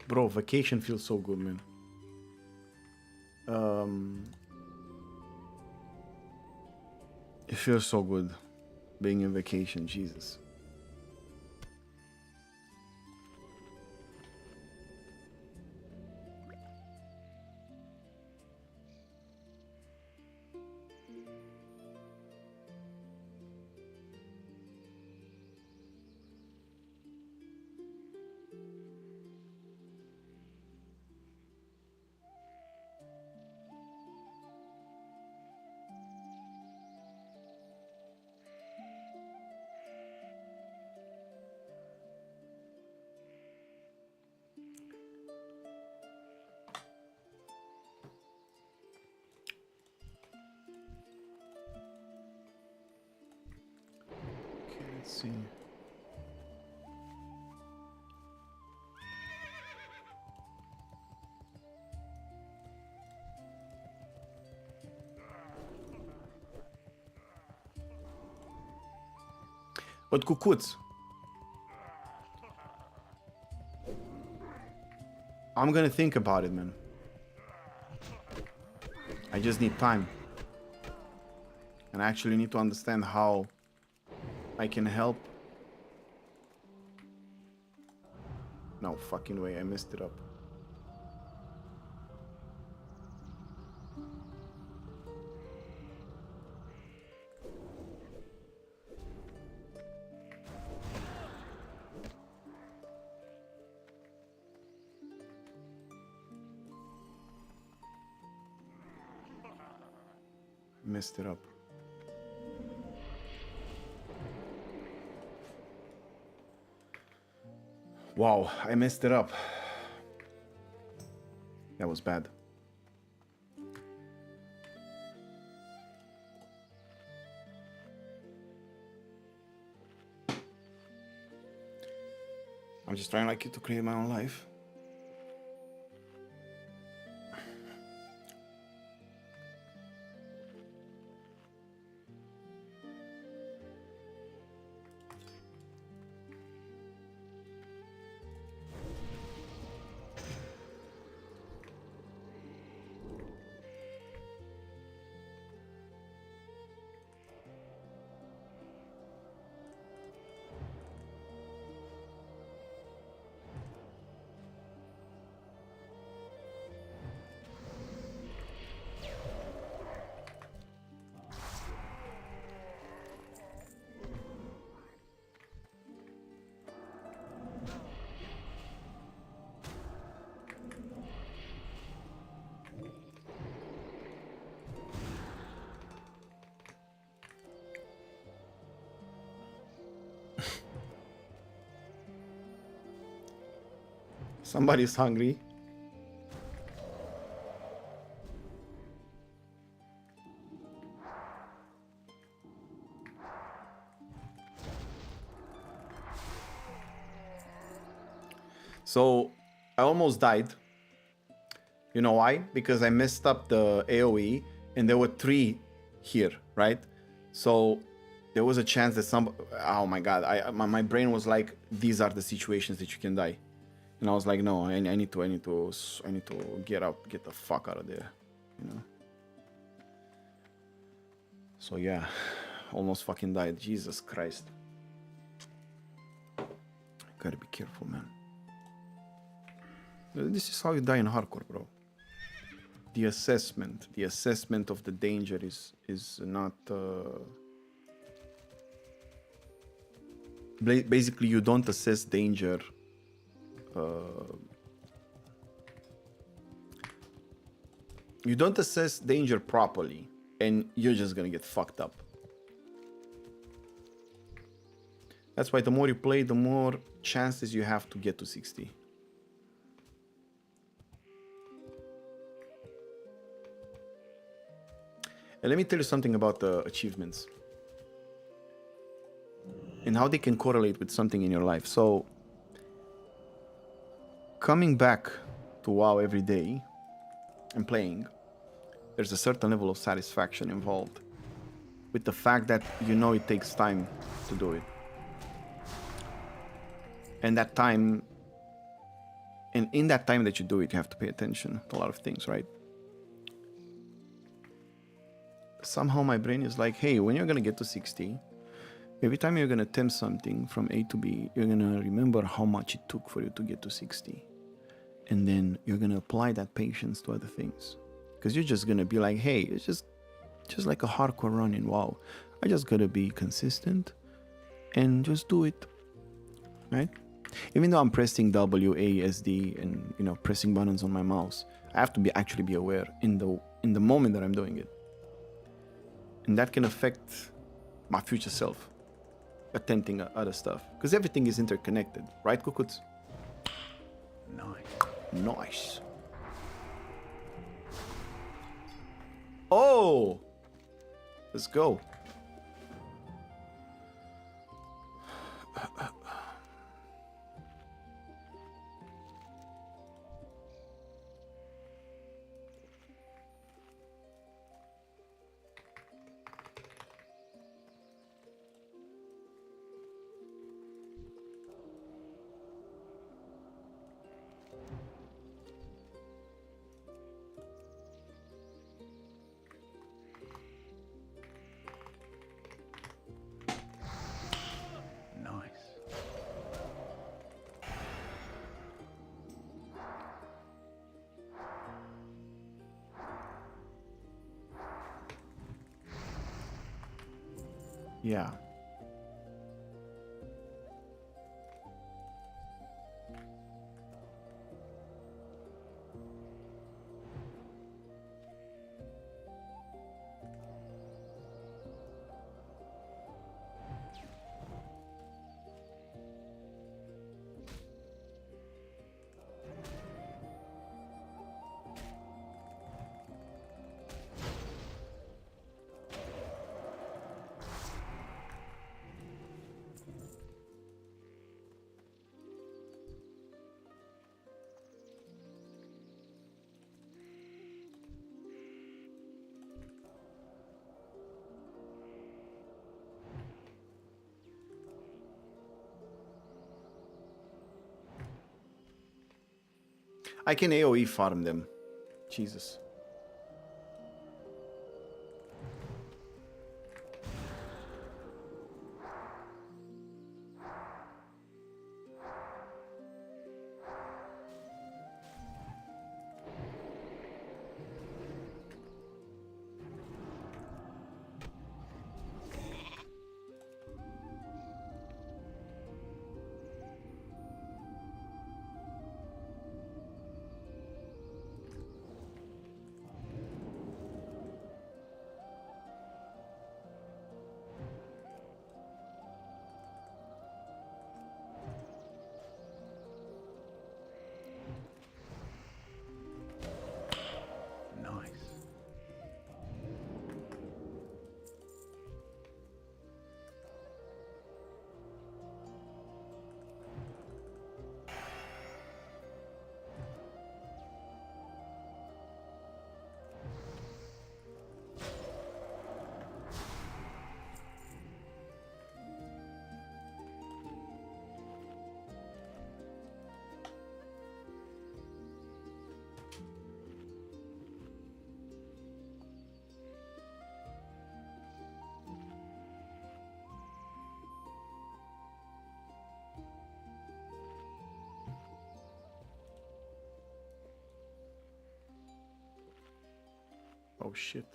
Bro, vacation feels so good, man. It feels so good. being in vacation, Jesus. Okay, let's see. But cucuț, I'm gonna think about it, man. I just need time. And I actually need to understand how I can help. No fucking way, I messed it up. Messed it up. Wow, I messed it up. That was bad. I'm just trying like to create my own life. Somebody's hungry. So I almost died. You know why? Because I messed up the AoE and there were 3 here, right? So there was a chance that oh my god, my brain was like, these are the situations that you can die. And I was like, no, I need to get up, get the fuck out of there, you know. So yeah, almost fucking died. Jesus Christ. Gotta be careful, man. This is how you die in hardcore, bro. The assessment of the danger is not. Basically, you don't assess danger. You don't assess danger properly, and you're just gonna get fucked up. That's why the more you play, the more chances you have to get to 60. And let me tell you something about the achievements and how they can correlate with something in your life. So coming back to WoW every day and playing, there's a certain level of satisfaction involved with the fact that you know it takes time to do it. And that time, and in that time that you do it, you have to pay attention to a lot of things, right? Somehow my brain is like, hey, when you're gonna get to 60, Every time you're gonna attempt something from A to B, you're gonna remember how much it took for you to get to 60. And then you're gonna apply that patience to other things. Because you're just gonna be like, hey, it's just like a hardcore run in WoW. I just gotta be consistent and just do it. Right? Even though I'm pressing WASD and pressing buttons on my mouse, I have to actually be aware in the moment that I'm doing it. And that can affect my future self attempting other stuff. Because everything is interconnected, right, Kukuts? Nice. Oh! Let's go. Yeah. I can AoE farm them. Jesus. Oh shit.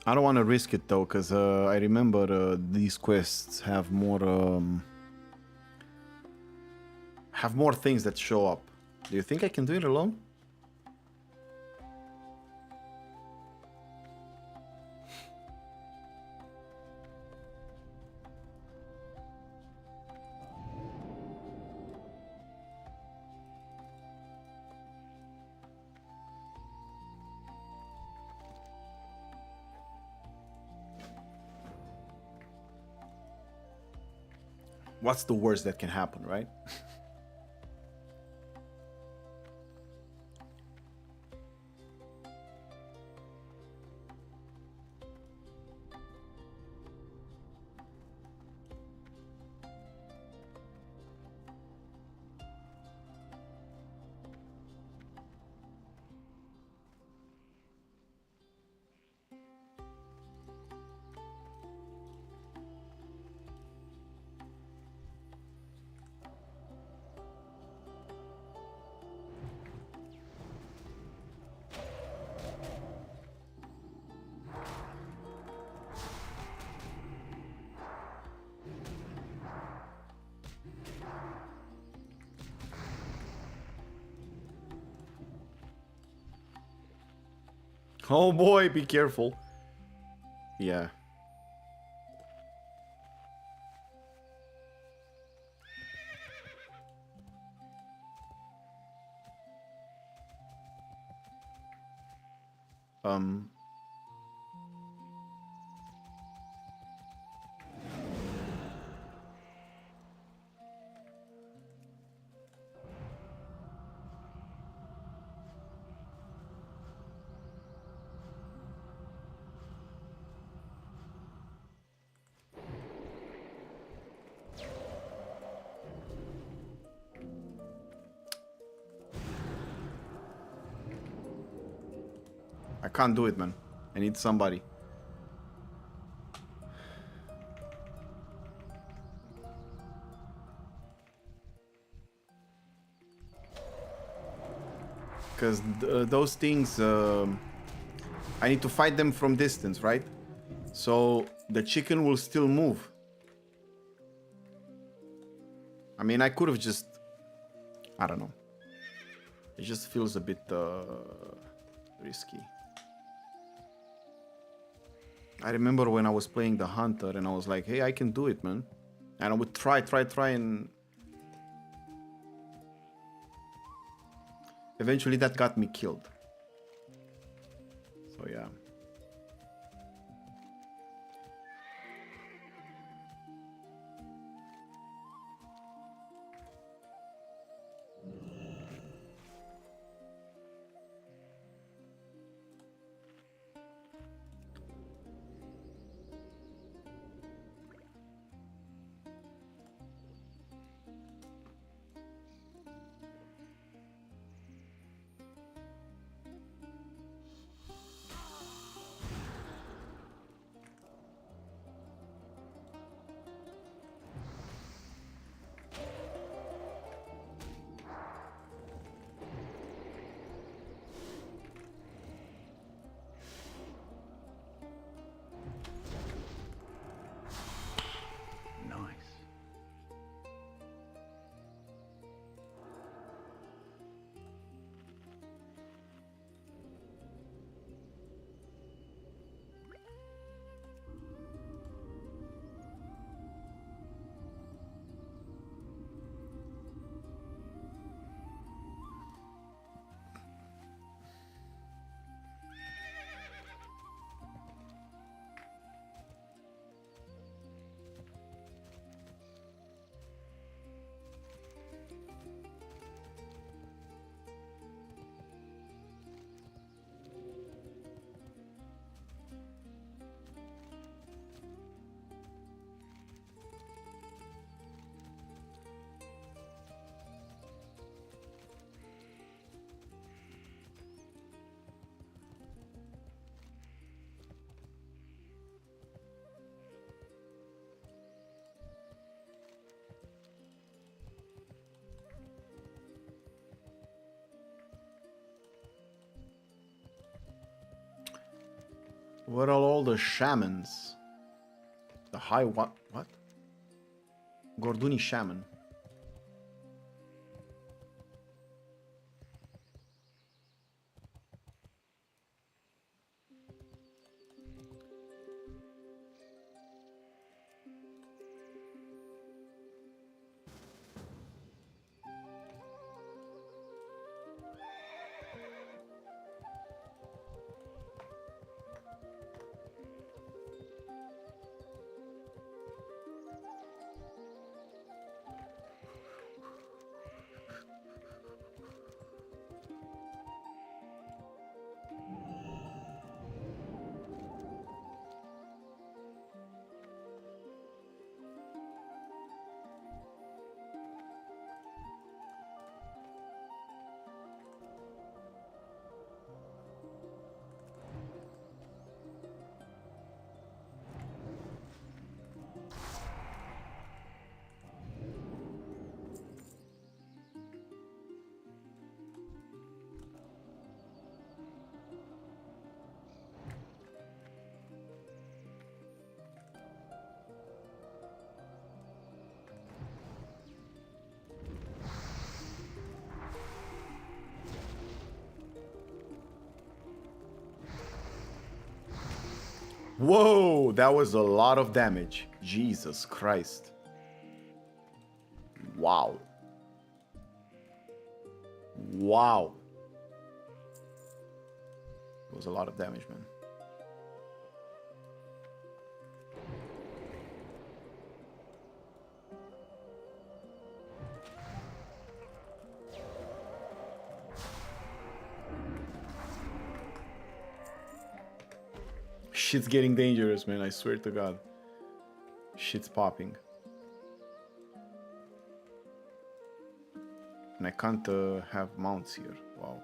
I don't want to risk it though, because I remember these quests have more things that show up. Do you think I can do it alone? What's the worst that can happen, right? Oh boy, be careful. Yeah. Um. I can't do it, man. I need somebody. Because those things, I need to fight them from distance, right? So the chicken will still move. I mean, I could have just, I don't know. It just feels a bit risky. I remember when I was playing the hunter and I was like, hey, I can do it, man. And I would try and eventually that got me killed. So yeah. What are all the shamans? The high what? What? Gorduni shaman. Whoa, that was a lot of damage. Jesus Christ. Wow. Wow. It was a lot of damage, man. Shit's getting dangerous, man. I swear to God. Shit's popping. And I can't have mounts here. Wow.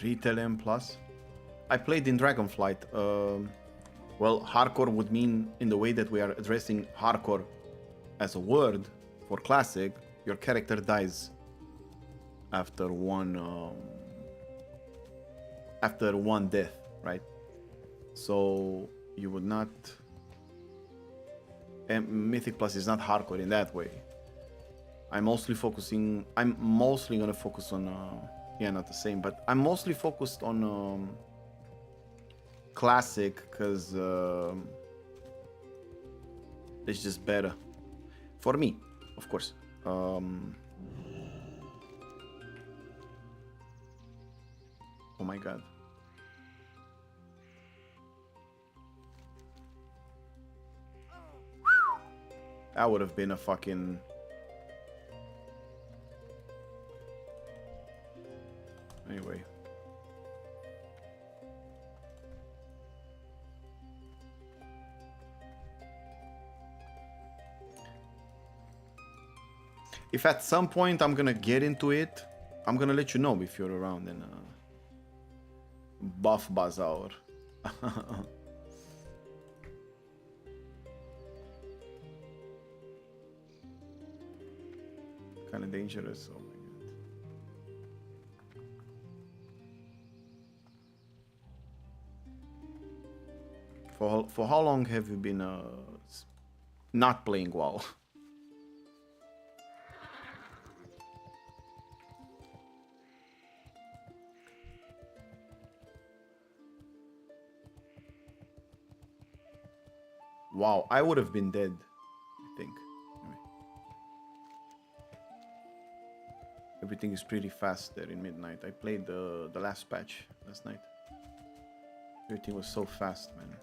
Retail M plus. I played in Dragonflight. Well, hardcore would mean, in the way that we are addressing hardcore as a word for classic, your character dies after one death, right? So you would not. Mythic Plus is not hardcore in that way. I'm mostly gonna focus on. Yeah, not the same, but I'm mostly focused on classic because it's just better for me, of course. Oh my god. That would have been a fucking... Anyway. If at some point I'm gonna get into it, I'm gonna let you know if you're around and buff Bazaar. Kind of dangerous. Oh my god. For how long have you been not playing WoW? Wow, I would have been dead, I think. Anyway. Everything is pretty fast there in Midnight. I played the last patch last night. Everything was so fast, man.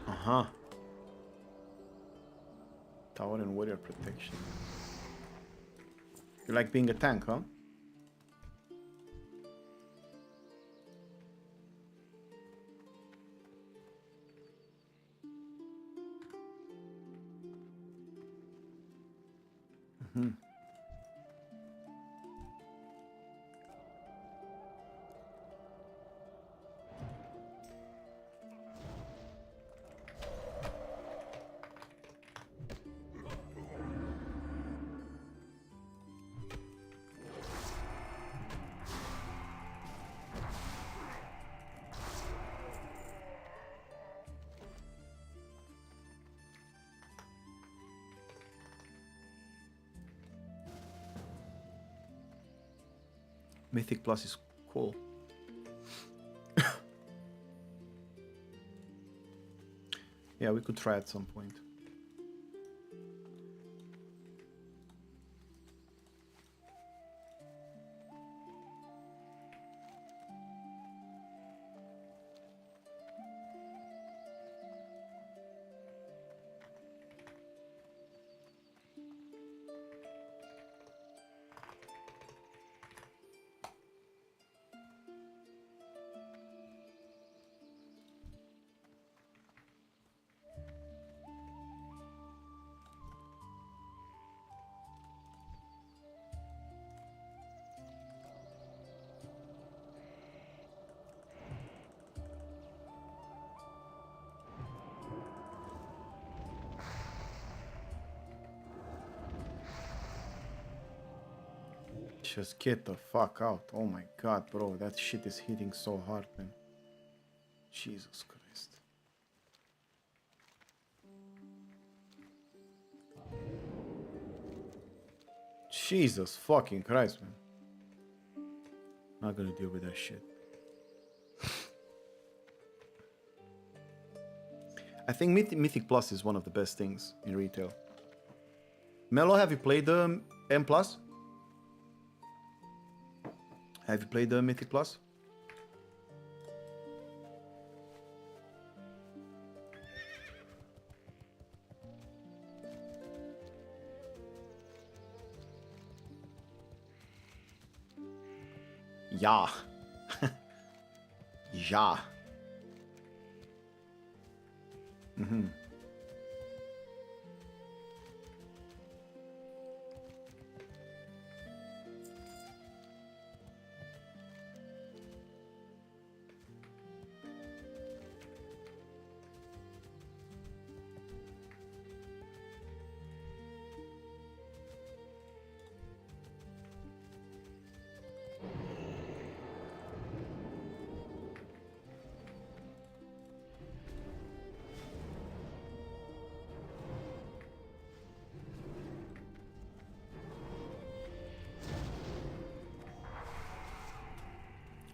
Uh-huh. Tower and warrior protection. You like being a tank, huh? Mm-hmm. Mythic Plus is cool. Yeah, we could try at some point. Just get the fuck out. Oh my god, bro. That shit is hitting so hard, man. Jesus Christ. Jesus fucking Christ, man. Not gonna deal with that shit. I think Mythic Plus is one of the best things in retail. Melo, have you played the M Plus? Have you played the Mythic Plus? Ja. Ja. Mhm.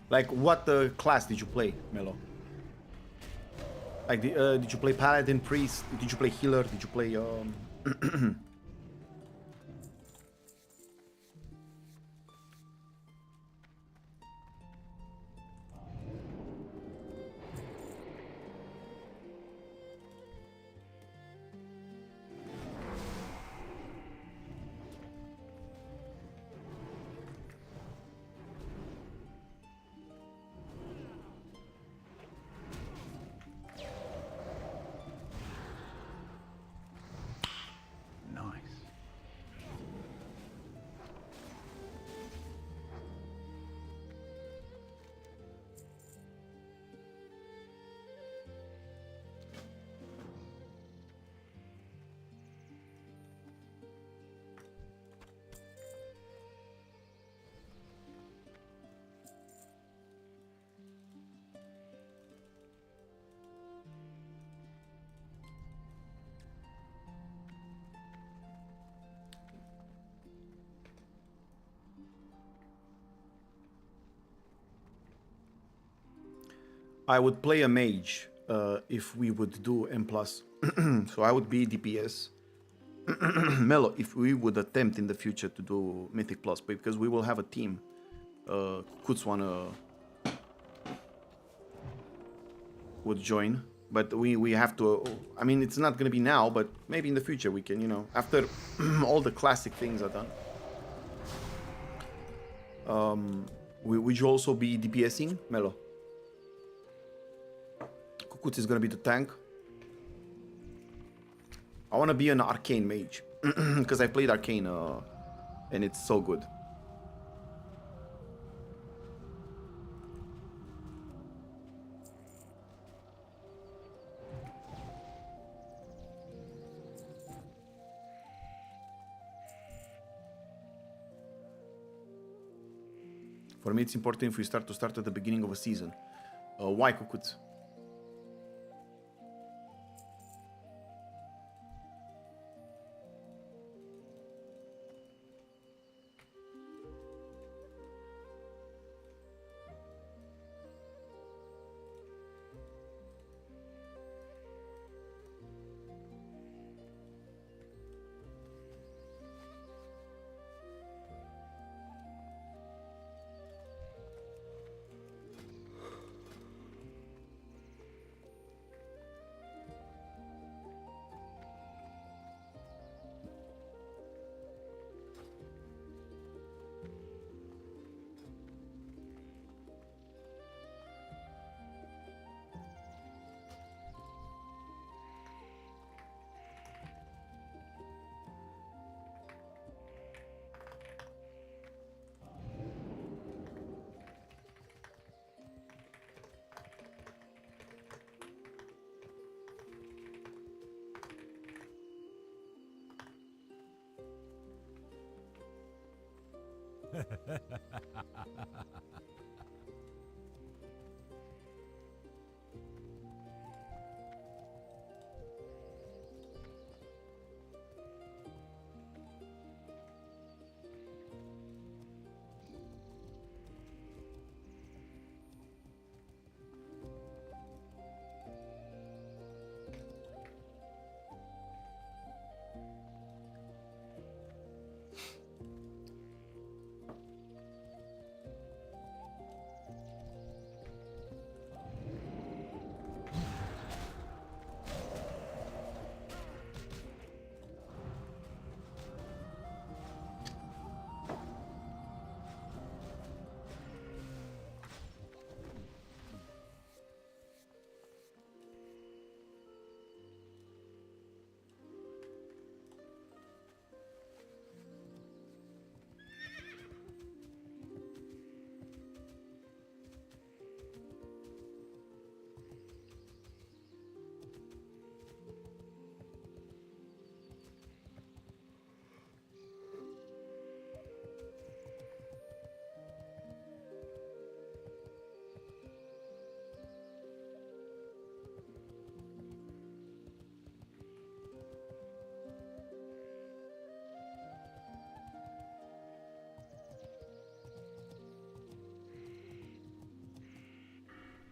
Like, what class did you play, Melo? Like, did you play Paladin, Priest? Did you play Healer? Did you play, Nice. I would play a mage if we would do M+. So I would be DPS. Melo, if we would attempt in the future to do Mythic Plus, because we will have a team. Kutswana would join, but we have to. I mean, it's not gonna be now, but maybe in the future we can, you know, after all the classic things are done. Would you also be DPSing, Melo? Kukuts is gonna be the tank. I wanna be an arcane mage because I played arcane and it's so good. For me, it's important if we start at the beginning of a season. Why, Kukuts?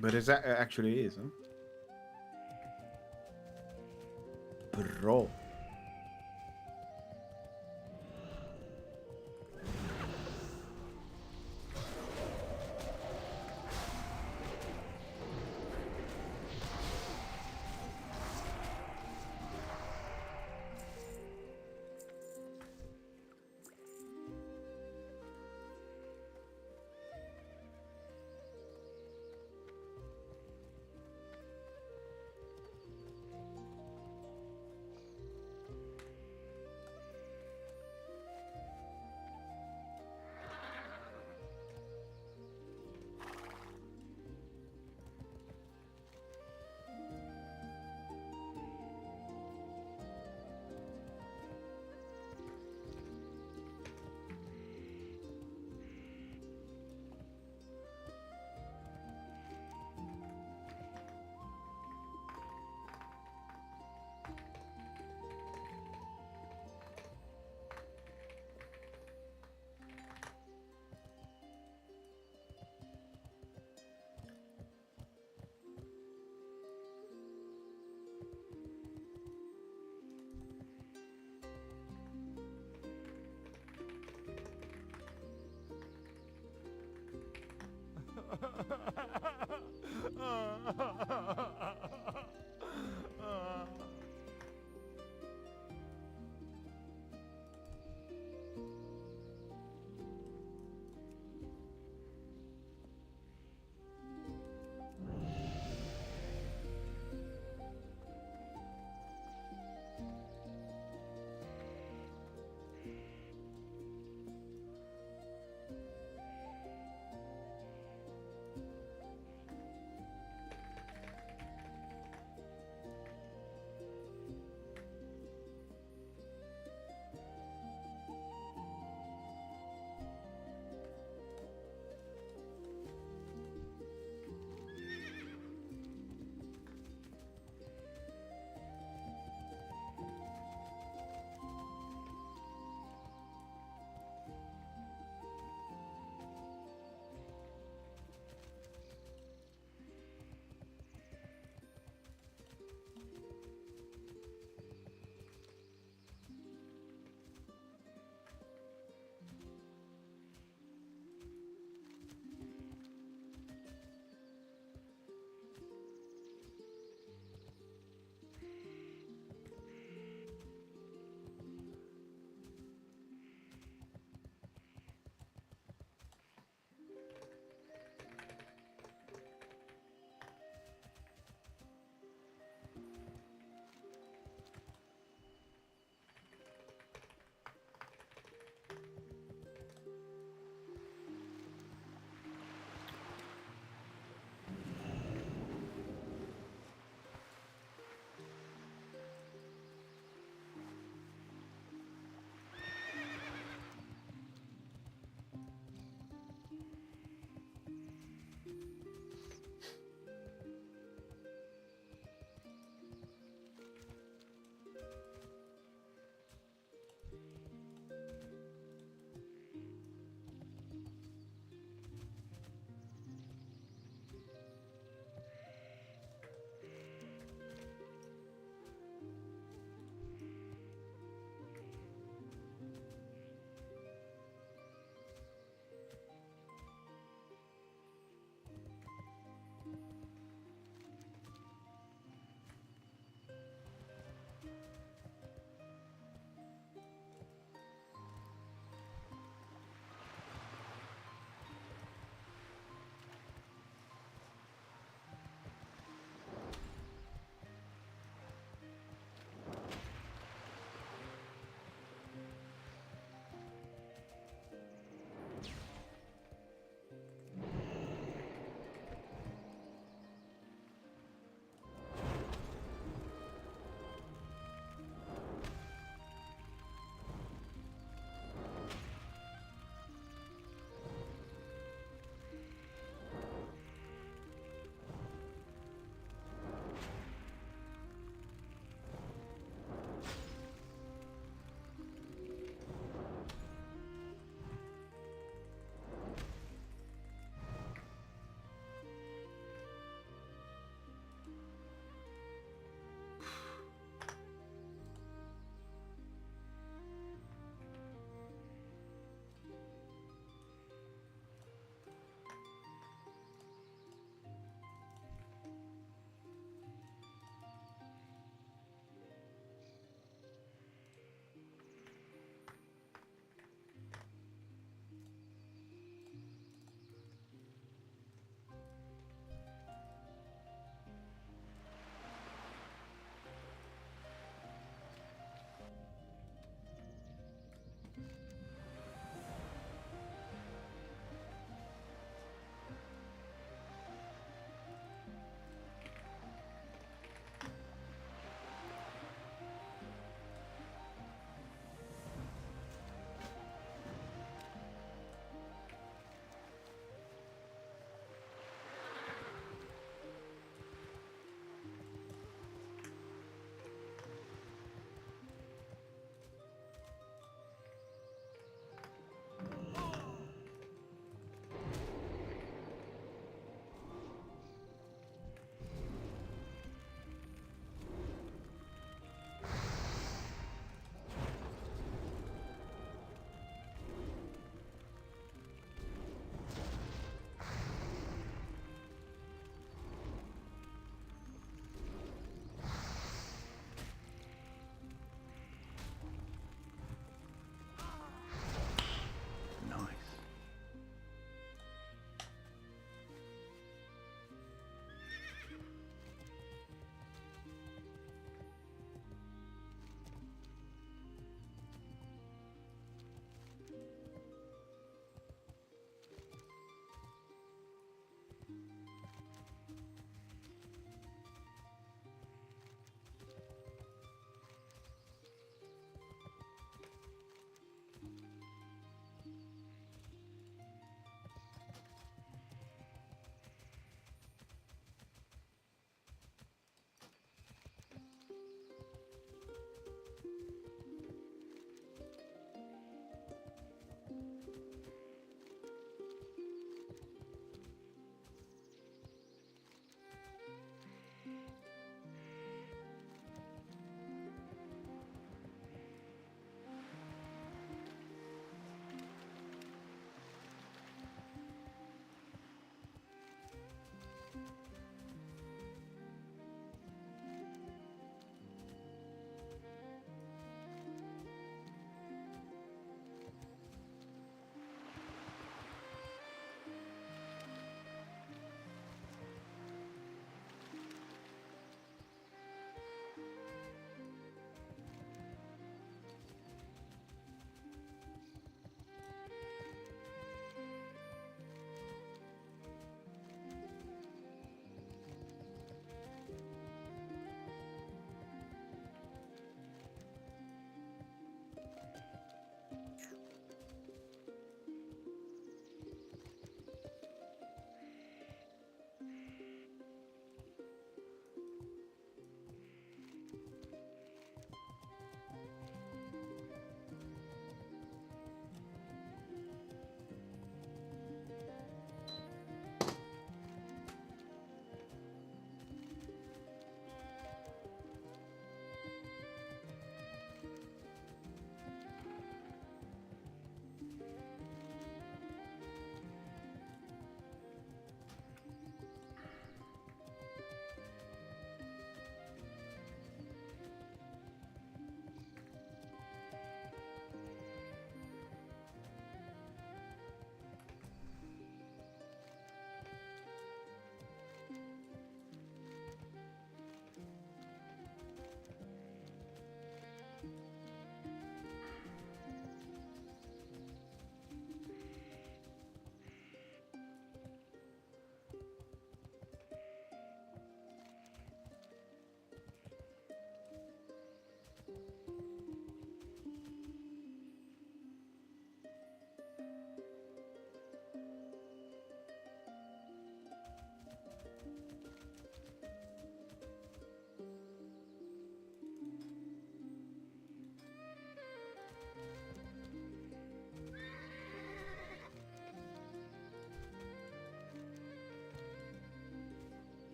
But it actually is, huh? Bro.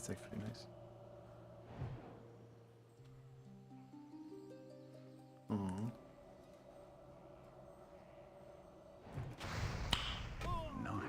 That's actually nice. Oh. Nice.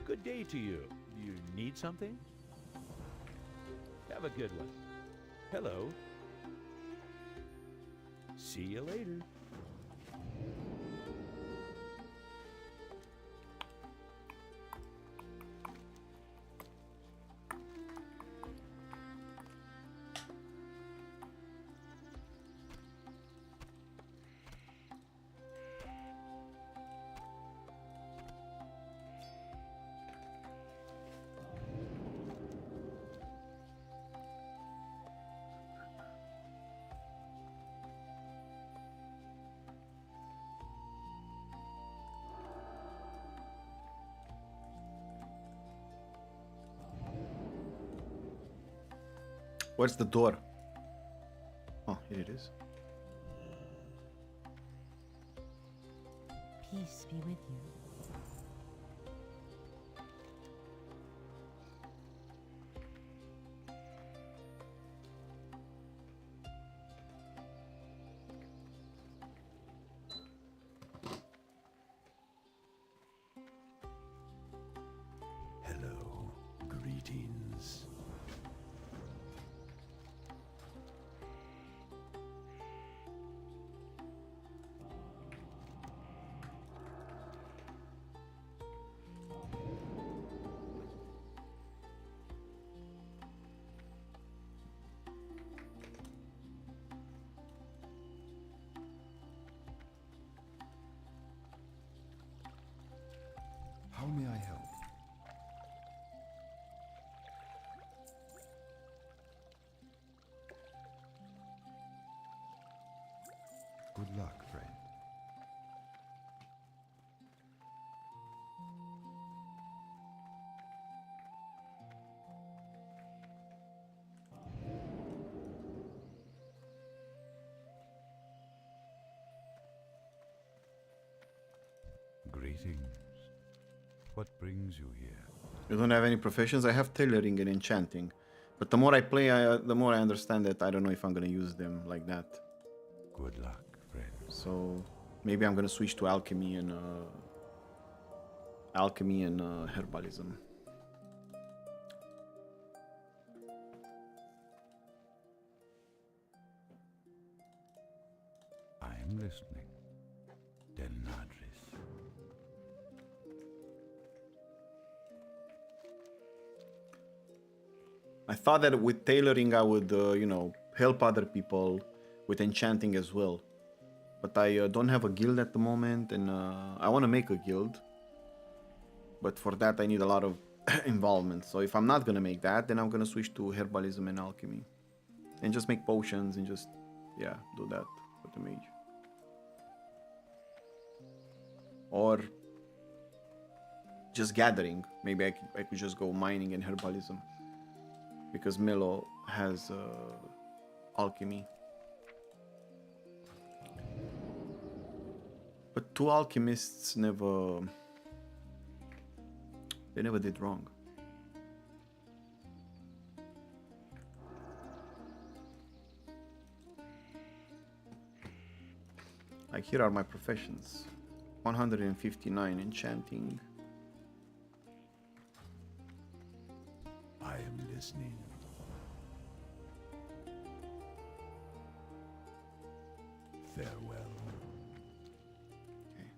Good day to you. You need something? Have a good one. Hello. See you later. Where's the door? Oh, here it is. Peace be with you. Hello. Greetings. How may I help? Good luck, friend. Greetings. What brings you here? You don't have any professions? I have tailoring and enchanting. But the more I play, the more I understand that I don't know if I'm gonna use them like that. Good luck, friend. So maybe I'm gonna switch to alchemy and herbalism. I am listening. Del Nadris. I thought that with tailoring I would, help other people with enchanting as well. But I don't have a guild at the moment, and I want to make a guild. But for that I need a lot of involvement. So if I'm not gonna make that, then I'm gonna switch to herbalism and alchemy. And just make potions and just, do that with the mage. Or just gathering. Maybe I could just go mining and herbalism. Because Milo has alchemy. But two alchemists never They never did wrong. Like, here are my professions. 159 enchanting. I am listening. Farewell. Okay.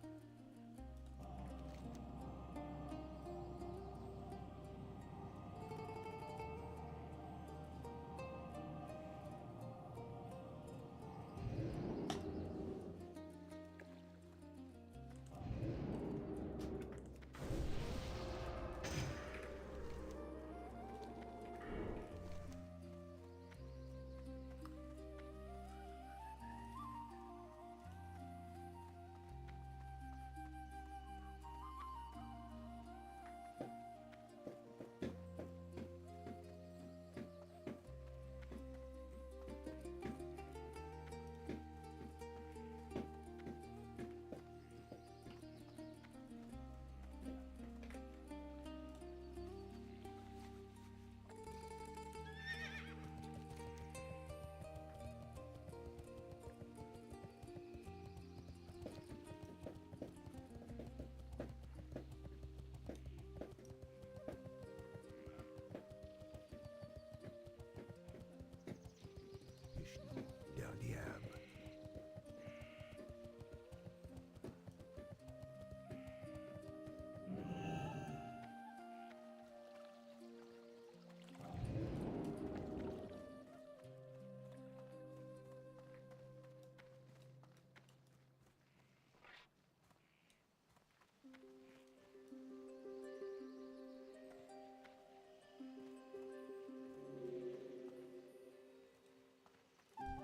Del Diab.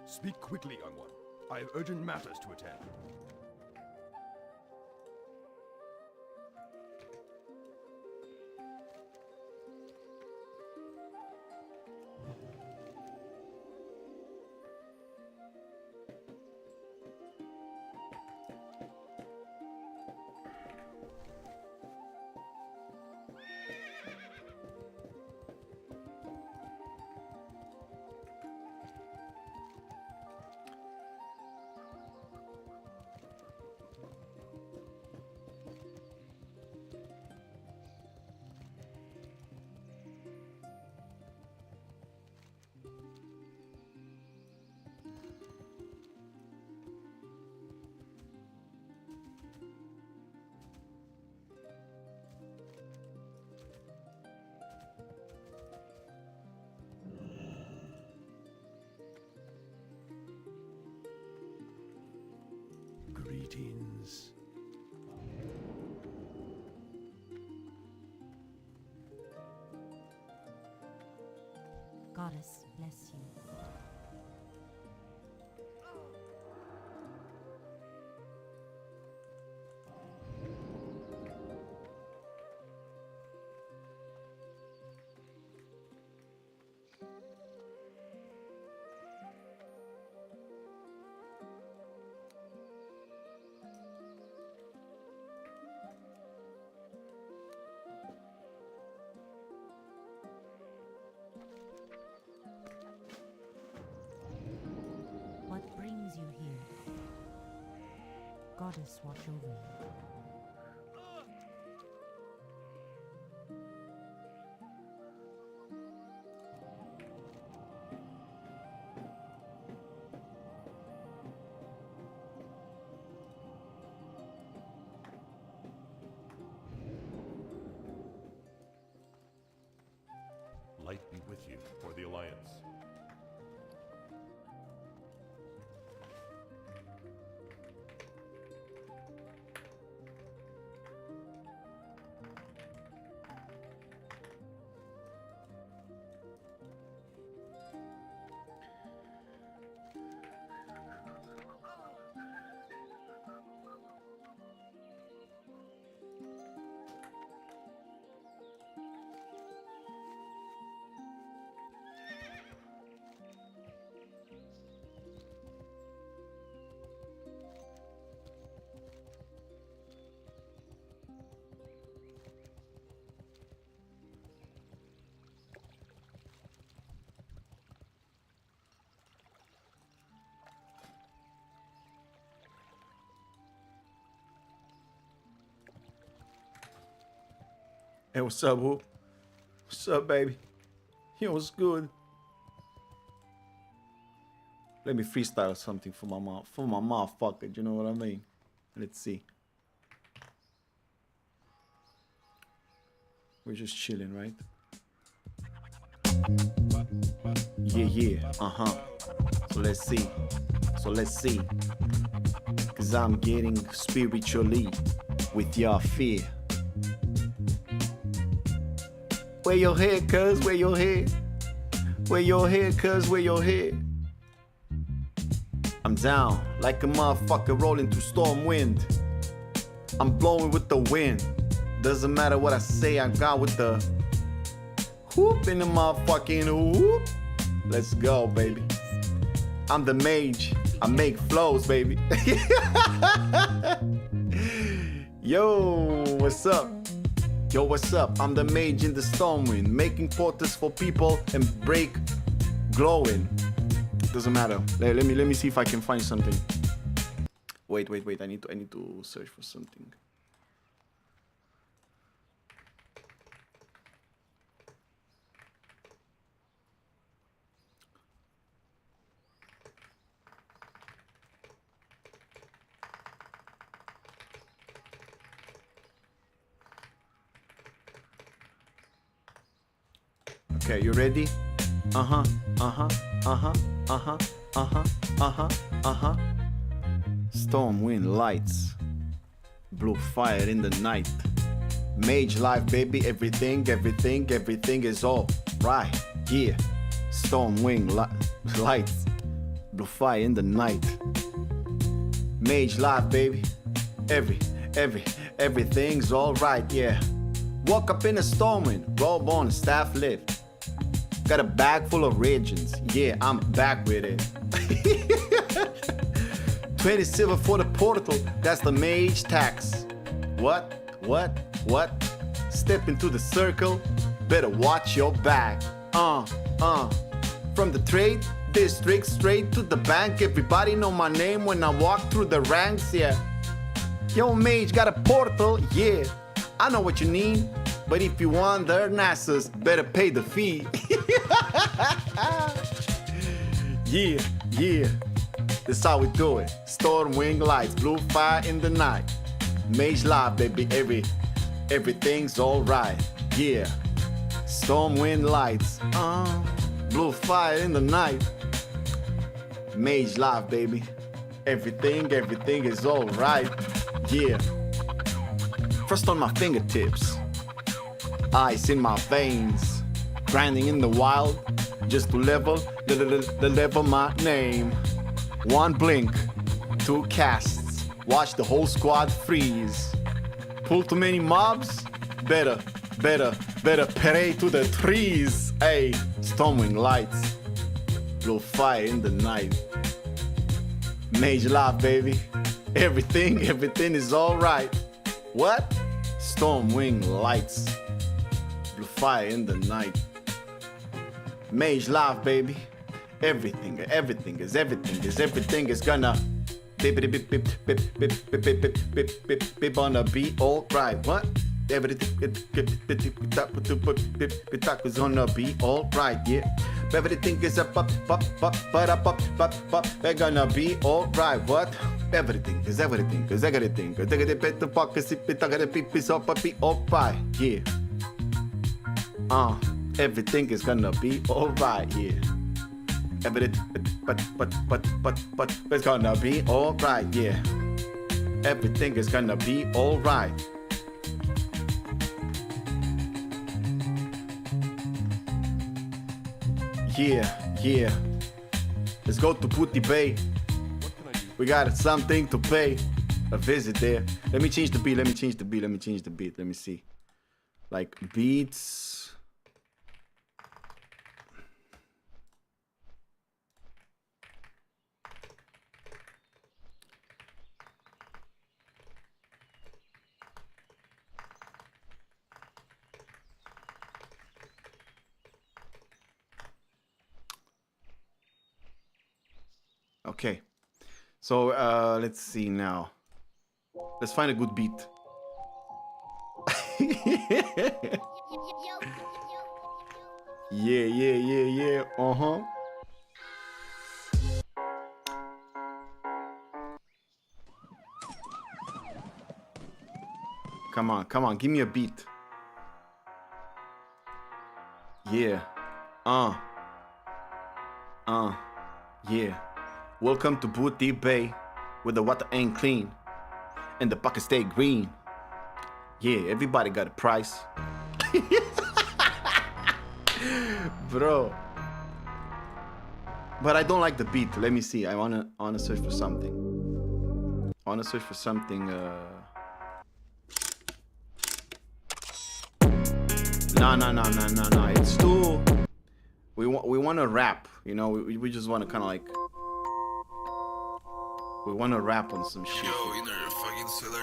Speak quickly, young one. I have urgent matters to attend. Greetings. Goddess bless you. What brings you here? Goddess watch over you. Light be with you for the Alliance. Hey, what's up, who? What's up, baby? Yo, what's good? Let me freestyle something for my motherfucker. You know what I mean? Let's see. We're just chilling, right? Yeah. So let's see. Cause I'm getting spiritually with your fear. Where your head, cuz? Where your head? Where your head, cuz? Where your head? I'm down like a motherfucker rolling through storm wind. I'm blowing with the wind. Doesn't matter what I say, I got with the whoop in the motherfucking whoop. Let's go, baby. I'm the mage. I make flows, baby. Yo, what's up? Yo, what's up? I'm the mage in the storm wind, making portals for people and break glowing. Doesn't matter. Let me see if I can find something. Wait. I need to search for something. Okay, you ready? Storm wind lights, blue fire in the night. Mage life, baby, everything is all right. Yeah, storm wind lights, blue fire in the night. Mage life, baby, everything's all right. Yeah, woke up in a storm wind, robe on, staff lift. Got a bag full of regions. Yeah, I'm back with it. 20 silver for the portal. That's the mage tax. What? Step into the circle. Better watch your back. From the trade district straight to the bank. Everybody know my name when I walk through the ranks. Yeah. Yo, mage got a portal. Yeah. I know what you need. But if you want their NASA's, better pay the fee. Yeah. That's how we do it. Storm wing lights, blue fire in the night. Mage live, baby, everything's alright. Yeah. Storm wind lights, blue fire in the night. Mage live, baby. Everything is alright. Yeah. First on my fingertips. Ice in my veins, grinding in the wild, just to level my name. One blink, 2 casts, watch the whole squad freeze. Pull too many mobs, better pray to the trees. Hey, storming lights, blue fire in the night. Mage life, baby, everything is alright. What? Stormwing lights. Blue fire in the night. Mage life, baby. Everything is gonna gonna be alright. What? Everything is gonna be alright. Yeah. Everything is up. They're gonna be alright. What? Everything is everything. Yeah. Everything is gonna be alright, yeah. Everything, but it's gonna be alright, yeah. Everything is gonna be alright. Yeah. Let's go to Putty Bay. We got something to pay. A visit there. Let me change the beat. Let me see. Like beats. Okay, so let's see now. Let's find a good beat. Yeah. Uh-huh. Come on, give me a beat. Yeah. Yeah. Welcome to Booty Bay, where the water ain't clean and the pockets stay green. Yeah, everybody got a price. Bro. But I don't like the beat. Let me see. I wanna search for something. No. It's too. We want to rap. You know, we just want to kind of like. We want to rap on some shit. Yo, you know you're fucking silly.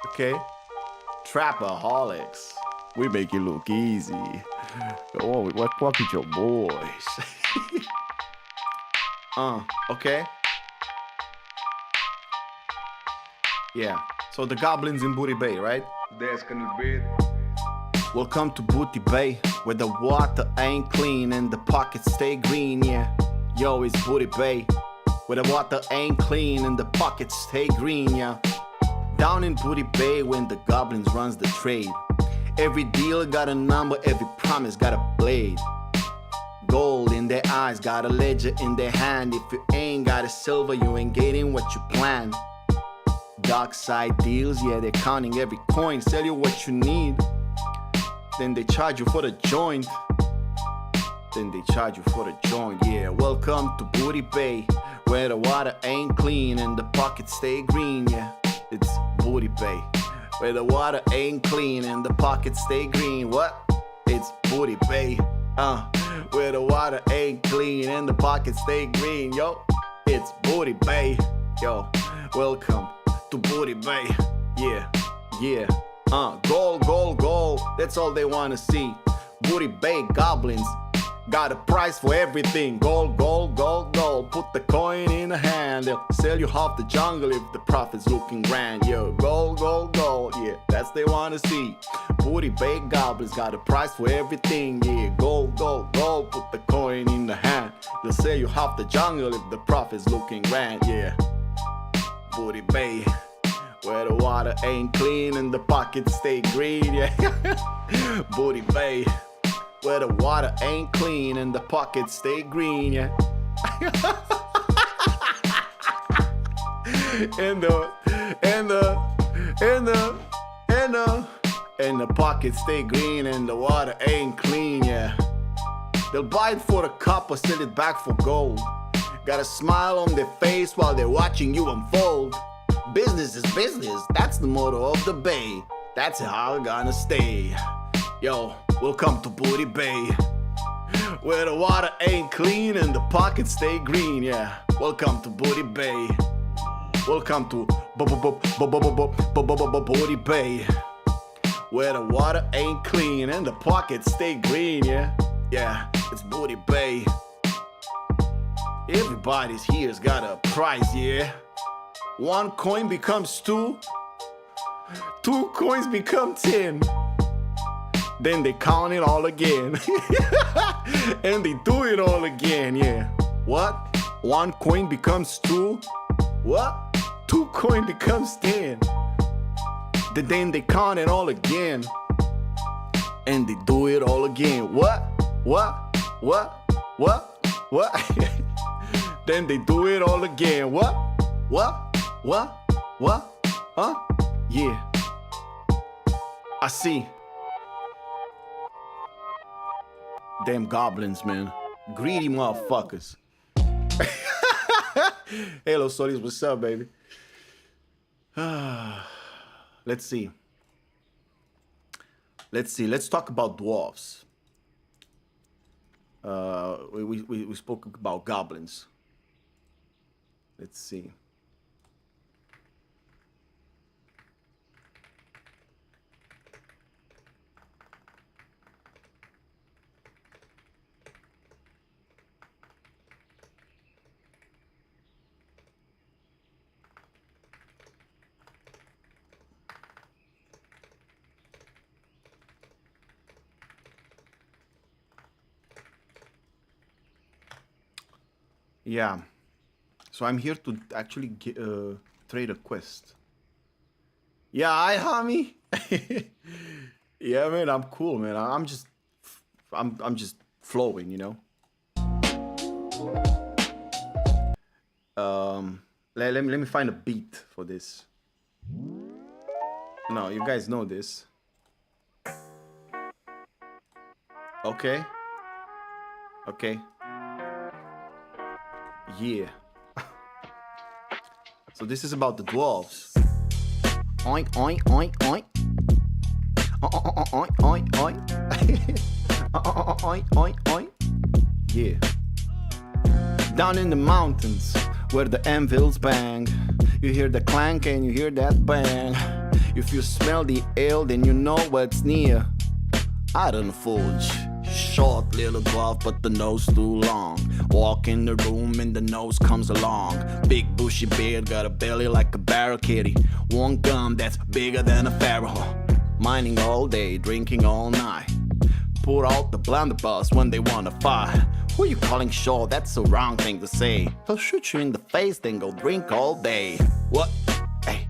Okay. Trapaholics. We make it look easy. Oh, what with your boys? Okay. Yeah. So the goblins in Booty Bay, right? That's gonna be. Welcome to Booty Bay, where the water ain't clean and the pockets stay green, yeah. Yo, it's Booty Bay, where the water ain't clean and the pockets stay green, yeah. Down in Booty Bay, when the goblins runs the trade. Every deal got a number, every promise got a blade. Gold in their eyes, got a ledger in their hand. If you ain't got a silver, you ain't getting what you plan. Dark side deals, yeah, they're counting every coin. Sell you what you need, then they charge you for the joint. Yeah, welcome to Booty Bay, where the water ain't clean and the pockets stay green, yeah. It's Booty Bay, where the water ain't clean and the pockets stay green. What? It's Booty Bay, where the water ain't clean and the pockets stay green, yo. It's Booty Bay, yo. Welcome to Booty Bay, yeah. Gold, that's all they wanna see. Booty Bay goblins got a price for everything. Gold. Put the coin in the hand. They'll sell you half the jungle if the profit's looking grand. Yo, gold, yeah, that's they wanna see. Booty Bay goblins got a price for everything. Yeah, gold. Put the coin in the hand. They'll sell you half the jungle if the profit's looking grand. Yeah, Booty Bay, where the water ain't clean and the pockets stay green, yeah. Booty Bay, where the water ain't clean and the pockets stay green, yeah. and the pockets stay green and the water ain't clean, yeah. They'll buy it for a cup or sell it back for gold. Got a smile on their face while they're watching you unfold. Business is business, that's the motto of the Bay. That's how it's gonna stay. Yo, welcome to Booty Bay, where the water ain't clean and the pockets stay green, yeah. Welcome to Booty Bay. Welcome to Booty Bay, where the water ain't clean and the pockets stay green, yeah. Yeah, it's Booty Bay. Everybody's here's got a price, yeah. 1 coin becomes 2, 2 coins become 10. Then they count it all again. And they do it all again, yeah. What? 1 coin becomes 2? What? 2 coin becomes 10. Then they count it all again. And they do it all again. What? Then they do it all again. What? Huh? Yeah. I see. Damn goblins, man. Greedy motherfuckers. Hello, Solis. What's up, baby? Let's see. Let's talk about dwarves. We spoke about goblins. Let's see. Yeah. So I'm here to actually trade a quest. Yeah, hi, homie. Yeah, man, I'm cool, man. I'm just flowing, you know. Let me find a beat for this. No, you guys know this. Okay. Okay. Yeah. So this is about the dwarves. Oink, oink, oink, oink. Oink, oink, oink. Oink, oink, oink. Yeah. Down in the mountains where the anvils bang, you hear the clank and you hear that bang. If you smell the ale, then you know what's near. Iron Forge. Short little dwarf, but the nose too long. Walk in the room and the nose comes along. Big bushy beard, got a belly like a barrel kitty. One gun that's bigger than a pharaoh. Mining all day, drinking all night. Pour out the blunderbuss when they wanna fight. Who you calling short? That's the wrong thing to say. He'll shoot you in the face, then go drink all day. What? Hey.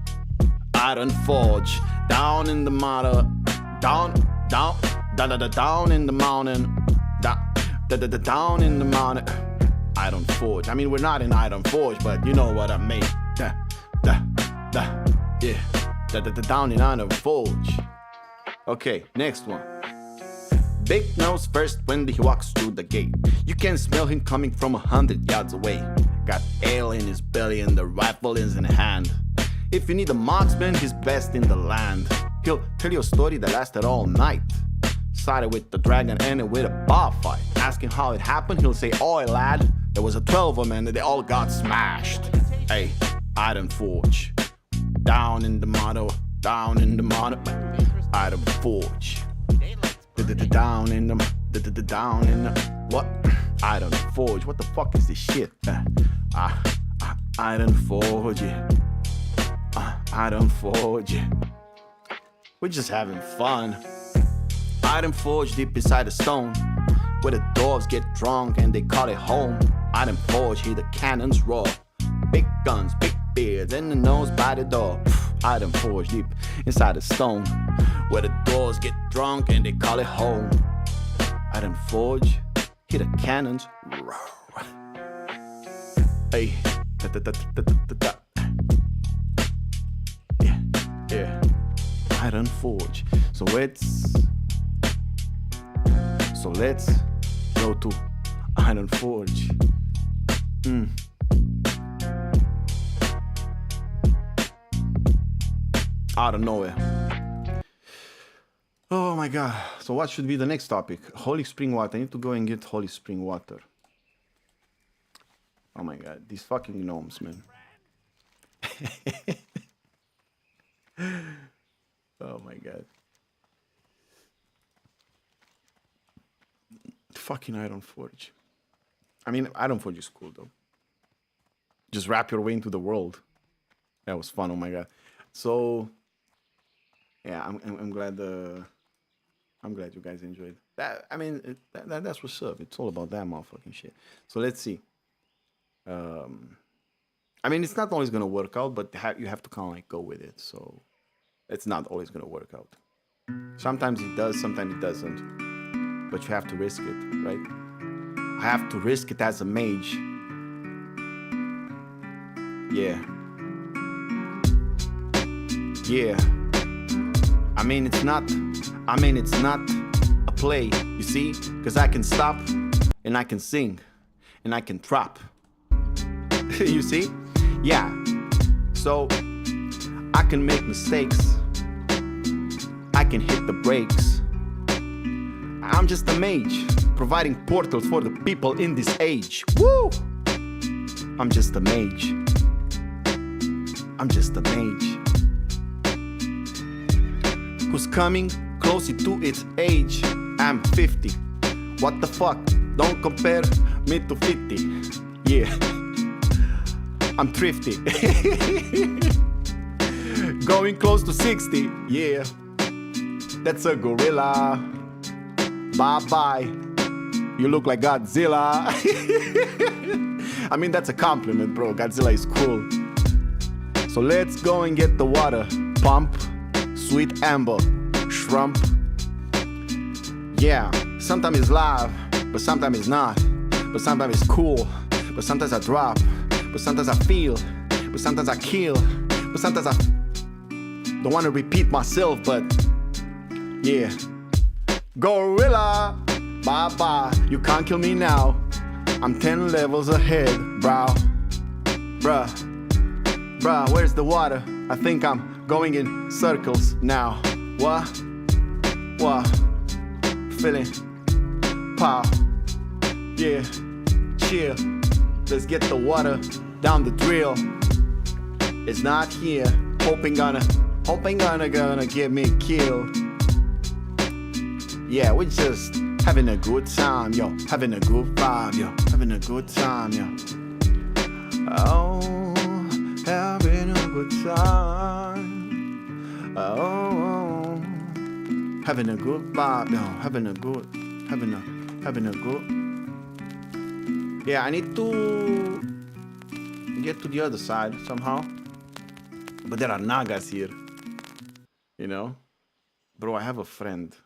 Iron Forge. Down in the mother. Down in the mountain. Down in the mountain. Iron Forge. I mean, we're not in Iron Forge, but you know what I mean. Yeah. Down in Iron Forge. Okay, next one. Big nose first when he walks through the gate. You can smell him coming from 100 yards away. Got ale in his belly and the rifle is in hand. If you need a marksman, he's best in the land. He'll tell you a story that lasted all night. Started with the dragon, ended with a bar fight. Asking how it happened, he'll say, "Oi lad, there was a 12 of them and they all got smashed." Hey, Iron Forge. Down in the motto, Iron Forge. Down in the what? Iron Forge. What the fuck is this shit? Iron Forge. Iron Forge. We're just having fun. Iron Forge deep inside the stone, where the dwarves get drunk and they call it home. Iron Forge, hear the cannons roar. Big guns, big beards, and the nose by the door. Iron Forge deep inside the stone, where the dwarves get drunk and they call it home. Iron Forge, hear the cannons roar. Hey, yeah. Iron Forge. So let's go to Iron Forge. Out of nowhere. Oh my god. So what should be the next topic? Holy spring water. I need to go and get holy spring water. Oh my god. These fucking gnomes, man. Oh my god. Fucking Iron Forge. I mean, Iron Forge is cool though. Just wrap your way into the world. That was fun. Oh my god. So yeah, I'm glad. I'm glad you guys enjoyed that. I mean, that's what's up. It's all about that motherfucking shit. So let's see. I mean, it's not always gonna work out, but you have to kind of like go with it. So it's not always gonna work out. Sometimes it does, sometimes it doesn't. But you have to risk it, right? I have to risk it as a mage. Yeah. Yeah. I mean, it's not a play, you see? Because I can stop, and I can sing, and I can trap. You see? Yeah. So, I can make mistakes. I can hit the brakes. I'm just a mage, providing portals for the people in this age. Woo! I'm just a mage. I'm just a mage. Who's coming closer to its age? I'm 50. What the fuck? Don't compare me to 50. Yeah. I'm thrifty. Going close to 60. Yeah. That's a gorilla. Bye-bye. You look like Godzilla. I mean, that's a compliment, bro. Godzilla is cool. So let's go and get the water. Pump, sweet amber, shrimp. Yeah, sometimes it's live, but sometimes it's not. But sometimes it's cool, but sometimes I drop. But sometimes I feel, but sometimes I kill. But sometimes I don't want to repeat myself, but yeah. Gorilla, bye-bye, you can't kill me now. I'm 10 levels ahead, bro. Bruh, where's the water? I think I'm going in circles now. What? Feeling pow. Yeah, chill. Let's get the water down the drill. It's not here. Hoping gonna get me killed. Yeah, we're just having a good time, yo. Having a good vibe, yo. Having a good time, yo. Oh, having a good time. Oh, having a good vibe, yo. Having a good. Yeah, I need to get to the other side somehow. But there are Nagas here. You know? Bro, I have a friend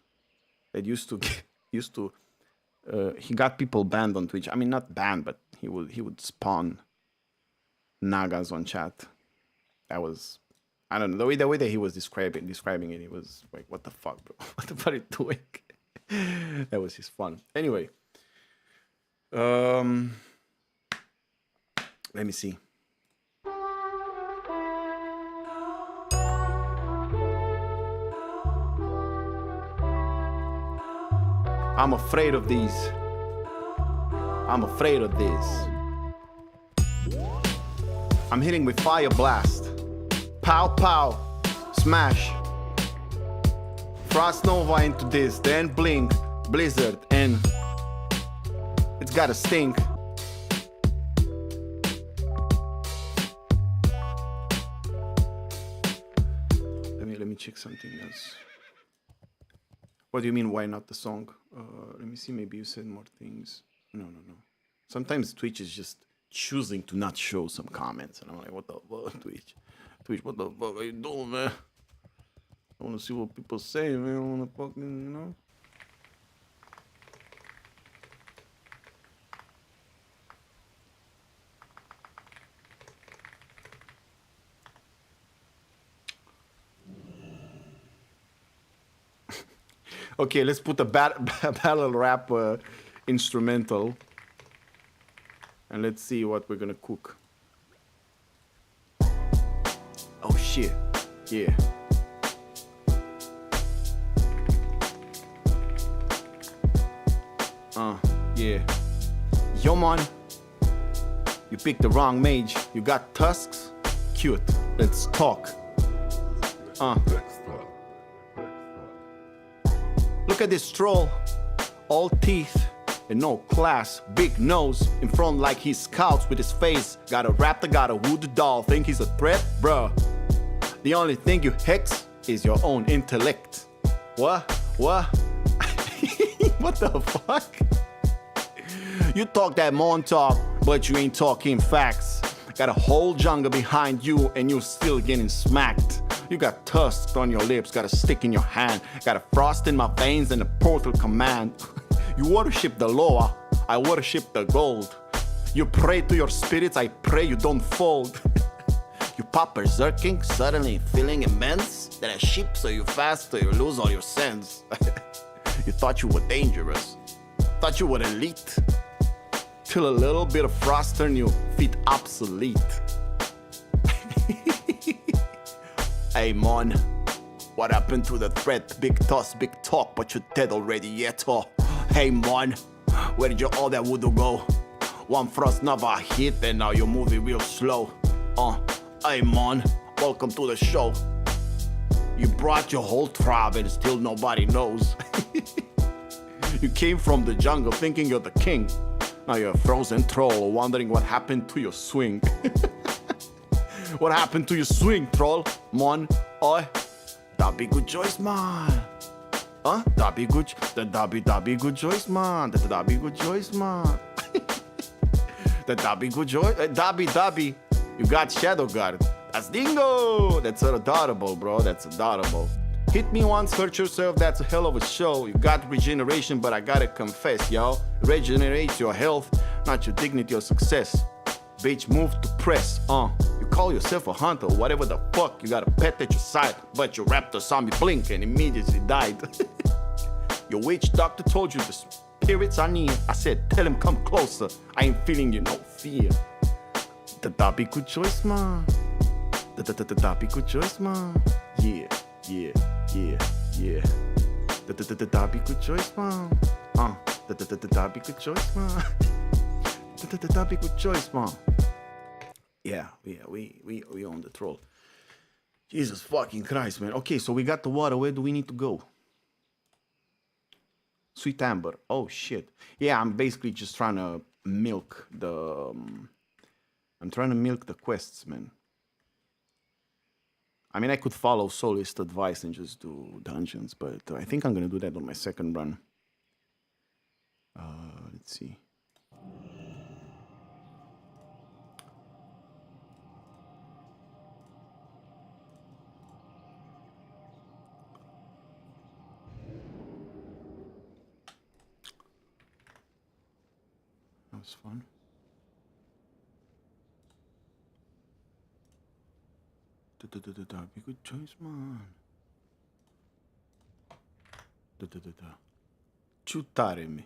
that used to he got people banned on Twitch. I mean, not banned, but he would spawn Nagas on chat. That was, I don't know, the way that he was describing it, he was like, what the fuck, bro? What the fuck are you doing? That was his fun. Anyway, let me see. I'm afraid of these. I'm afraid of this. I'm hitting with fire blast. Pow pow. Smash. Frost Nova into this, then blink, blizzard, and it's gotta stink. Let me check something else. What do you mean, why not the song? Let me see, maybe you said more things. No. Sometimes Twitch is just choosing to not show some comments. And I'm like, what the fuck, Twitch? Twitch, what the fuck are you doing, man? I want to see what people say, man. I want to fucking, you know? Okay, let's put a battle rap instrumental. And let's see what we're gonna cook. Oh shit, yeah. Yeah. Yo man, you picked the wrong mage. You got tusks? Cute, let's talk. Look at this troll, all teeth and no class, big nose, in front like he's scouts with his face. Got a raptor, got a voodoo doll, think he's a threat? Bruh, the only thing you hex is your own intellect. What? What the fuck? You talk that mon talk, but you ain't talking facts. Got a whole jungle behind you and you're still getting smacked. You got tusks on your lips, got a stick in your hand, got a frost in my veins and a portal command. You worship the loa, I worship the gold. You pray to your spirits, I pray you don't fold. You pop berserking, suddenly feeling immense. Then a sheep so you fast till you lose all your sense. You thought you were dangerous, thought you were elite, till a little bit of frost turned your feet obsolete. Hey mon, what happened to the threat? Big toss, big talk, but you're dead already yet. Oh, hey mon, where did all that voodoo go? One frost never hit and now you're moving real slow. Hey mon, welcome to the show. You brought your whole tribe and still nobody knows. You came from the jungle thinking you're the king. Now you're a frozen troll wondering what happened to your swing. What happened to your swing, troll? Mon, oi, that be good choice, man. That be good choice, man. That be good choice, man. The Dobby good joy. Dobby. You got Shadow Guard. That's dingo. That's adorable, bro. That's adorable. Hit me once, hurt yourself. That's a hell of a show. You got regeneration, but I gotta confess, yo. Regenerate your health, not your dignity or success. Bitch, move to press. You call yourself a hunter, whatever the fuck. You got a pet at your side, but your raptor saw me blink and immediately died. Your witch doctor told you the spirits are near. I said, tell him come closer. I ain't feeling you no fear. The Dobby good choice, man. The Dobby good choice, man. Yeah. The Dobby good choice, man. The Dobby good choice, man. The Dobby good choice, man. Yeah, we own the troll. Jesus fucking Christ, man. Okay, so we got the water. Where do we need to go? Sweet Amber. Oh shit. Yeah, I'm basically just trying to milk the. I'm trying to milk the quests, man. I mean, I could follow Soulist advice and just do dungeons, but I think I'm gonna do that on my second run. Let's see. That was fun. Be good choice, man. Ciutaremi.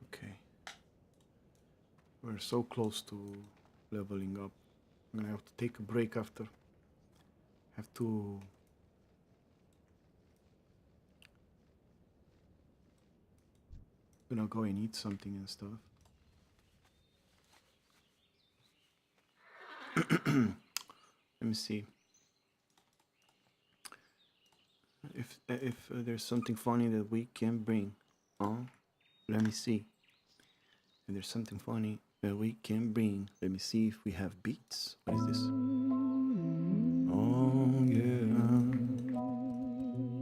Okay. We're so close to leveling up. I'm gonna have to take a break after. Have to gonna go and eat something and stuff. Let me see if there's something funny that we can bring. Let me see if there's something funny that we can bring. Let me see if we have beats. What is this? Oh yeah.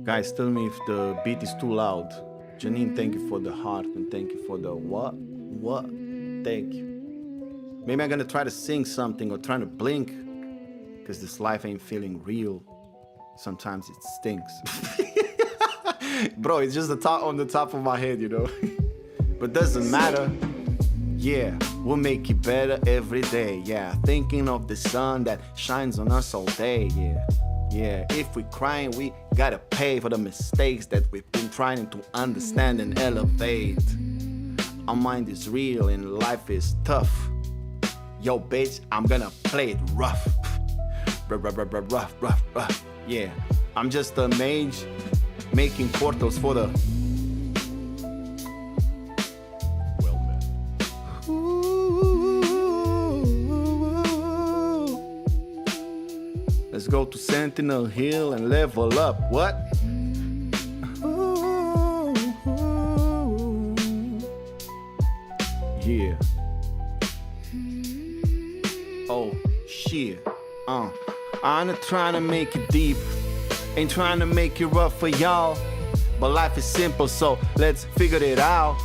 Guys, tell me if the beat is too loud. Janine, thank you for the heart and thank you for the what? Thank you. Maybe I'm gonna try to sing something or try to blink, because this life ain't feeling real. Sometimes it stinks. Bro, it's just on the top of my head, you know. But doesn't matter. Yeah, we'll make it better every day. Yeah, thinking of the sun that shines on us all day. Yeah, if we're crying, we gotta pay for the mistakes that we've been trying to understand and elevate. Our mind is real and life is tough. Yo, bitch, I'm gonna play it rough. Rough. Yeah, I'm just a mage making portals for the. Well met. Let's go to Sentinel Hill and level up. What? Yeah. Oh, shit. I'm not trying to make it deep. Ain't trying to make it rough for y'all. But life is simple, so let's figure it out.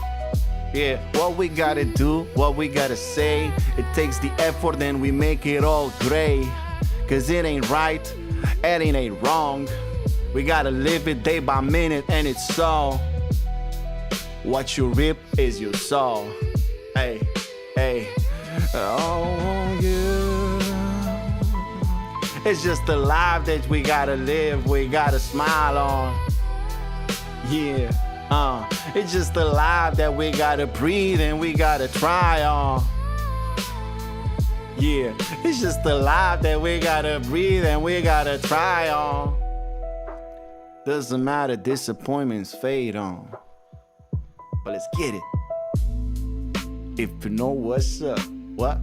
Yeah, what we gotta do, what we gotta say. It takes the effort and we make it all gray. Cause it ain't right, and it ain't wrong. We gotta live it day by minute and it's all. What you reap is your soul. Hey, oh yeah. It's just the life that we gotta live, we gotta smile on. Yeah, it's just the life that we gotta breathe and we gotta try on. Yeah, it's just the life that we gotta breathe and we gotta try on. Doesn't matter, disappointments fade on. But let's get it. If you know what's up, what?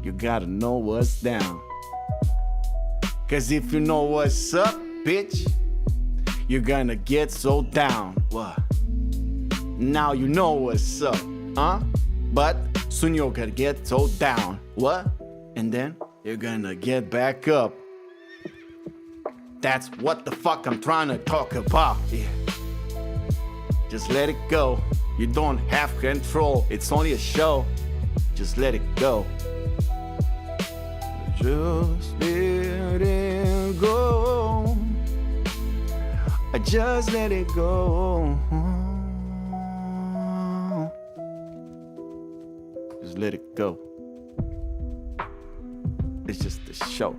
You gotta know what's down. Cause if you know what's up, bitch, you're gonna get so down. What? Now you know what's up, huh? But Soon you're gonna get so down. What? And then you're gonna get back up. That's what the fuck I'm trying to talk about. Yeah. Just let it go. You don't have control. It's only a show. Just let it go. Just let it go. I just let it go. Just let it go. It's just a show.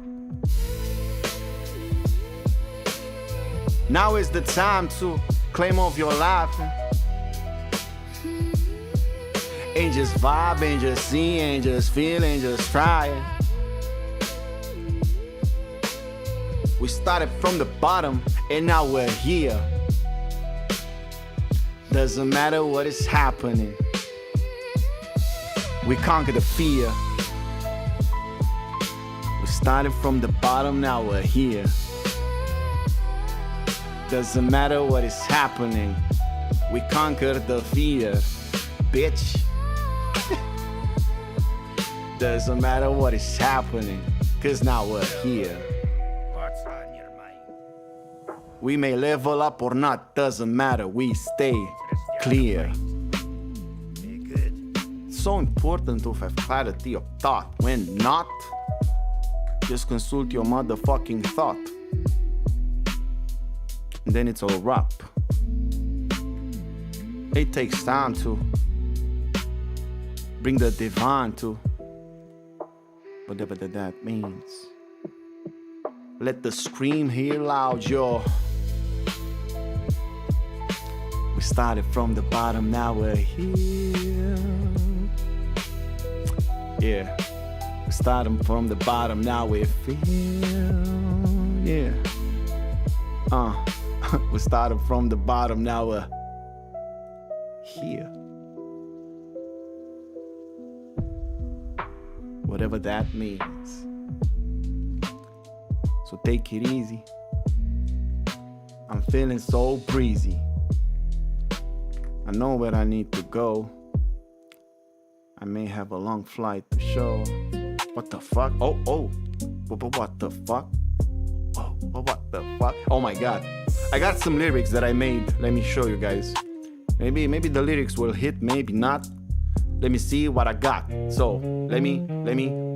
Now is the time to claim of your life. Ain't just vibe, ain't just see, ain't just feel, ain't just try it. We started from the bottom and now we're here. Doesn't matter what is happening. We conquer the fear. We started from the bottom, now we're here. Doesn't matter what is happening. We conquer the fear, bitch. Doesn't matter what is happening, cause now we're here. What's on your mind? We may level up or not, doesn't matter, we stay clear. Be good. It's so important to have clarity of thought. When not, just consult your motherfucking thought. And then it's all wrap. It takes time to bring the divine to whatever that means. Let the scream hear loud, yo. We started from the bottom, now we're here. Yeah. We started from the bottom, now we feel. Yeah. We started from the bottom, now we're here. Whatever that means. So take it easy. I'm feeling so breezy. I know where I need to go. I may have a long flight to show. What the fuck? Oh. What the fuck? Oh, what the fuck? Oh my god. I got some lyrics that I made. Let me show you guys. Maybe the lyrics will hit, maybe not. Let me see what I got. So, let me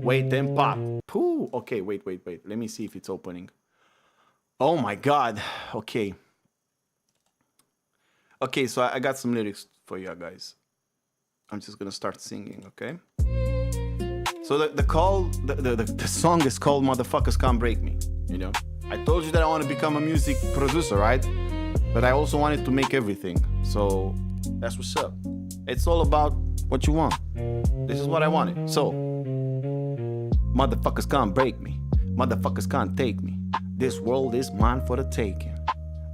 wait and pop. Pooh. Okay, wait. Let me see if it's opening. Oh my god. Okay. Okay, so I got some lyrics for you guys. I'm just gonna start singing, okay? So the song is called Motherfuckers Can't Break Me, you know? I told you that I want to become a music producer, right? But I also wanted to make everything. So that's what's up. It's all about what you want. This is what I wanted. So, motherfuckers can't break me. Motherfuckers can't take me. This world is mine for the taking.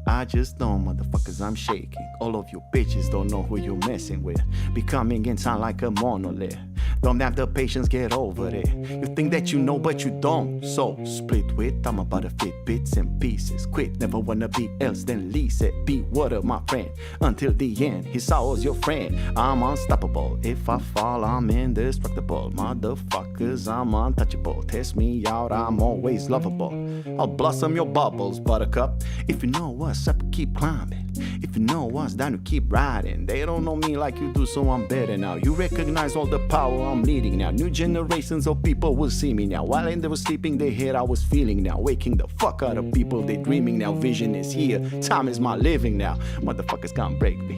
I just know, motherfuckers, I'm shaking. All of you bitches don't know who you're messing with. Becoming inside like a monolith. Don't have the patience, get over it. You think that you know, but you don't. So split wit, I'm about to fit bits and pieces. Quit, never wanna be else than lease it. Be water, my friend, until the end. He's always your friend. I'm unstoppable. If I fall, I'm indestructible. Motherfuckers, I'm untouchable. Test me out, I'm always lovable. I'll blossom your bubbles, buttercup. If you know what's up, keep climbing. If you know what's down, you keep riding. They don't know me like you do, so I'm better now. You recognize all the power I'm leading now. New generations of people will see me now. While they were sleeping, they heard I was feeling now. Waking the fuck out of people, they dreaming now. Vision is here, time is my living now. Motherfuckers can't break me.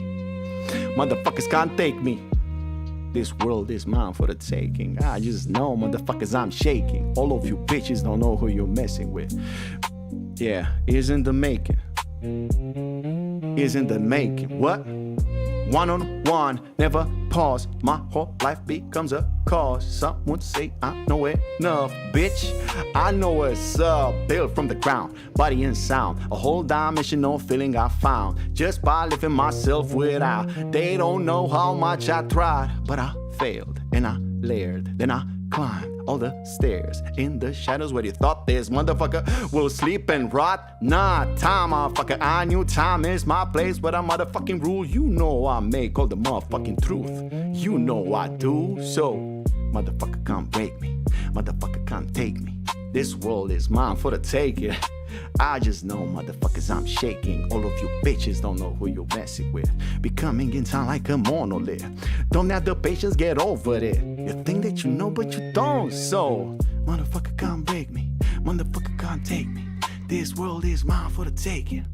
Motherfuckers can't take me. This world is mine for the taking. I just know, motherfuckers, I'm shaking. All of you bitches don't know who you're messing with. Yeah, is in the making. Is in the making. What? One on one, never pause. My whole life becomes a cause. Some would say I know enough, bitch. I know what's up. Built from the ground, body and sound. A whole dimensional feeling I found just by living myself without. They don't know how much I tried, but I failed and I layered. Then I climb all the stairs in the shadows where you thought this motherfucker will sleep and rot. Nah, time, motherfucker. I knew time is my place, but I motherfucking rule. You know I make all the motherfucking truth. You know I do. So, motherfucker can't break me. Motherfucker can't take me. This world is mine for the taking. I just know, motherfuckers, I'm shaking. All of you bitches don't know who you're messing with. Becoming in time like a monolith. Don't have the patience, get over it. You think that you know, but you don't. So, motherfucker can't break me. Motherfucker can't take me. This world is mine for the taking.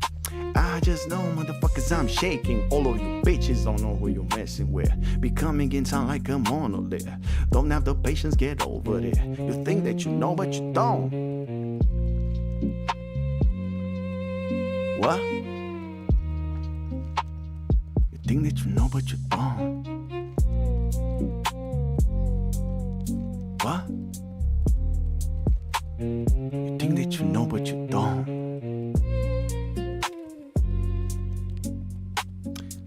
I just know, motherfuckers, I'm shaking. All of you bitches don't know who you're messing with. Becoming in time like a monolith. Don't have the patience, get over it. You think that you know, but you don't. What? You think that you know, but you don't. What? You think that you know, but you don't.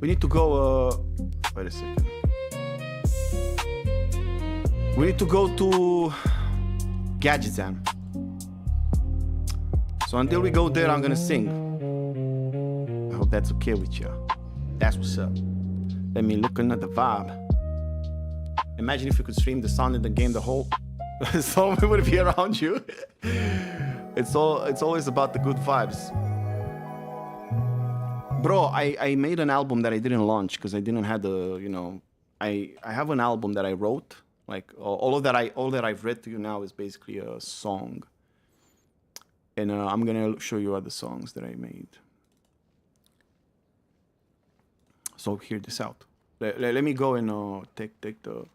We need to go, wait a second. We need to go to Gadgetan. So until we go there, I'm gonna sing. I hope that's okay with you. That's what's up. Let me look another vibe. Imagine if you could stream the sound in the game, the whole song would be around you. It's always about the good vibes. Bro, I made an album that I didn't launch because I didn't have the, you know, I have an album that I wrote. Like all that I've read to you now is basically a song. And I'm gonna show you other songs that I made. So hear this out. Let me go and take the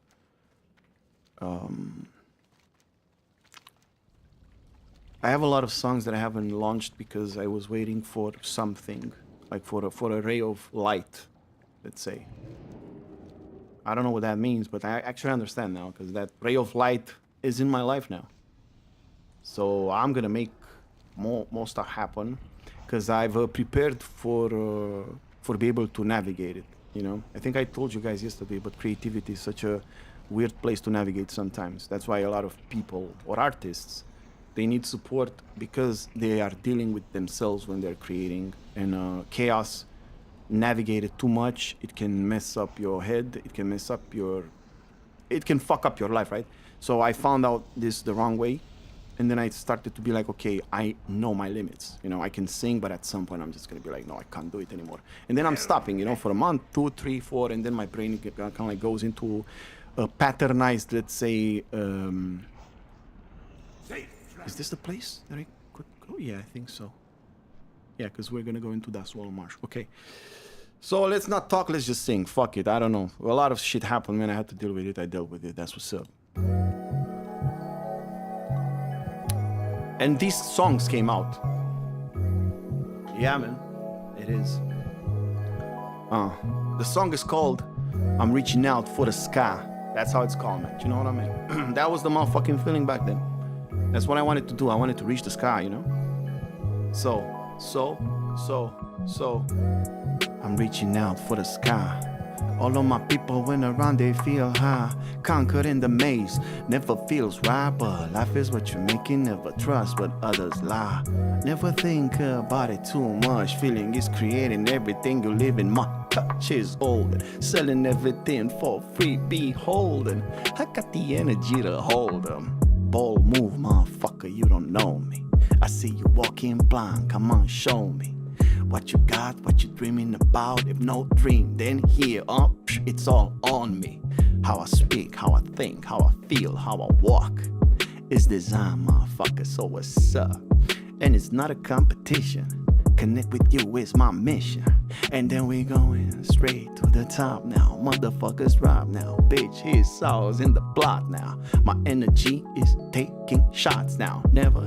I have a lot of songs that I haven't launched because I was waiting for something, like for a ray of light, let's say. I don't know what that means, but I actually understand now because that ray of light is in my life now. So I'm gonna make more stuff happen because I've prepared for be able to navigate it. You know, I think I told you guys yesterday, but creativity is such a weird place to navigate sometimes. That's why a lot of people or artists, they need support because they are dealing with themselves when they're creating. And chaos, navigated too much, it can mess up your head. It can mess up it can fuck up your life, right? So I found out this the wrong way. And then I started to be like, okay, I know my limits. You know, I can sing, but at some point I'm just gonna be like, no, I can't do it anymore. And then I'm stopping, you know, for a month, 2, 3, 4, and then my brain kind of like goes into a patternized, let's say, is this the place that I could go? Yeah, I think so. Yeah, because we're gonna go into Das Wall Marsh. Okay. So let's not talk, let's just sing. Fuck it, I don't know. A lot of shit happened, man. I had to deal with it. I dealt with it. That's what's up. And these songs came out. Yeah, man. It is. The song is called I'm Reaching Out for the Sky. That's how it's called, man. You know what I mean? That was the motherfucking feeling back then. That's what I wanted to do. I wanted to reach the sky, you know? So. I'm reaching out for the sky. All of my people when around they feel high. Conquered in the maze, never feels right. But life is what you're making, never trust what others lie. Never think about it too much. Feeling is creating everything you live in. My touch is old, selling everything for free. Beholden, I got the energy to hold them. Bold move, motherfucker, you don't know me. I see you walking blind, come on, show me. What you got, what you dreaming about. If no dream, then here, it's all on me. How I speak, how I think, how I feel, how I walk. It's design, motherfucker, so what's up? And it's not a competition. Connect with you is my mission. And then we going straight to the top now. Motherfuckers drop now. Bitch, his sauce in the plot now. My energy is taking shots now. Never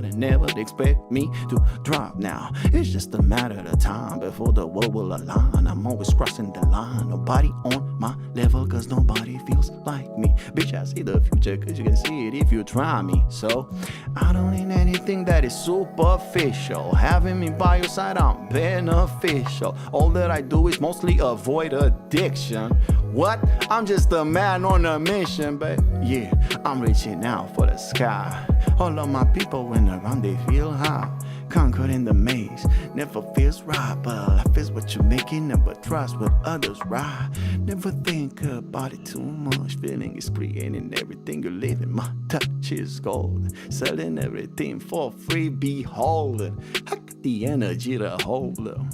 expect me to drop now. It's just a matter of time before the world will align. I'm always crossing the line. Nobody on my level cause nobody feels like me. Bitch, I see the future cause you can see it if you try me. So, I don't need anything that is superficial. Having me by your side, I'm beneficial. All all that I do is mostly avoid addiction. What? I'm just a man on a mission, but yeah, I'm reaching out for the sky. All of my people when around they feel high. Conquered in the maze, never feels right, but life is what you're making, never trust what others write. Never think about it too much, feeling is creating everything you're living. My touch is gold, selling everything for free, beholden. I got the energy to hold them.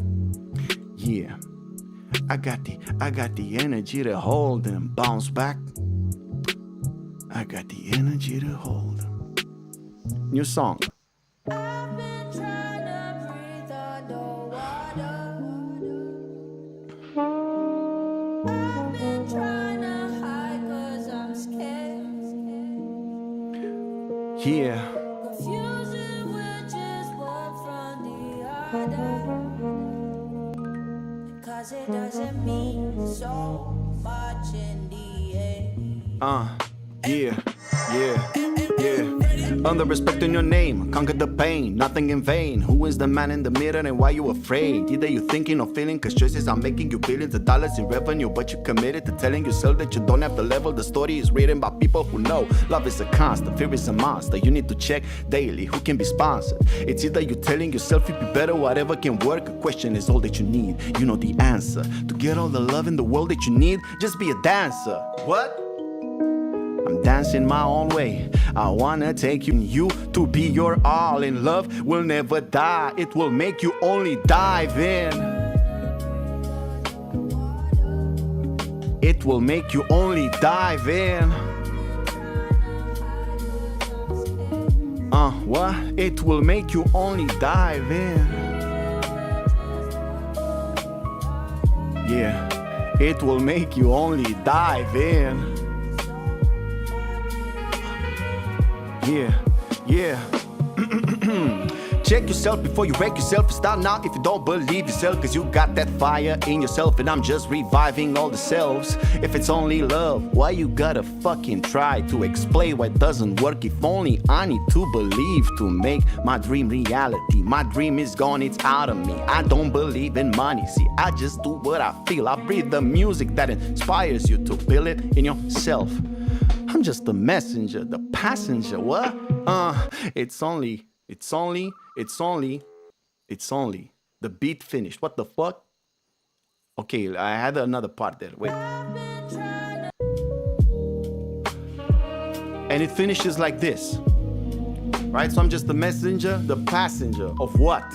Yeah, I got the energy to hold them, bounce back. I got the energy to hold them. New song. I've been trying to breathe underwater. I've been trying to hide 'cause I'm scared. Yeah. Confusing which is one from the other. 'Cause it doesn't mean so much in the end. Yeah. Under respect in your name, conquer the pain, nothing in vain. Who is the man in the mirror and why you afraid? Either you thinking or feeling, cause choices are making you billions of dollars in revenue, but you committed to telling yourself that you don't have the level. The story is written by people who know love is a constant, fear is a monster. You need to check daily who can be sponsored. It's either you telling yourself you'd be better, whatever can work. A question is all that you need, you know the answer. To get all the love in the world that you need, just be a dancer. What? I'm dancing my own way. I wanna take you to be your all. In love will never die. It will make you only dive in. It will make you only dive in. What? It will make you only dive in. Yeah, it will make you only dive in. Yeah. Check yourself before you wreck yourself. Stop now if you don't believe yourself, cause you got that fire in yourself, and I'm just reviving all the selves. If it's only love, why you gotta fucking try to explain why it doesn't work? If only I need to believe to make my dream reality. My dream is gone, it's out of me. I don't believe in money, see, I just do what I feel. I breathe the music that inspires you to build it in yourself. I'm just the messenger, the passenger, what? It's only. The beat finished, what the fuck? Okay, I had another part there, wait. And it finishes like this, right? So I'm just the messenger, the passenger, of what?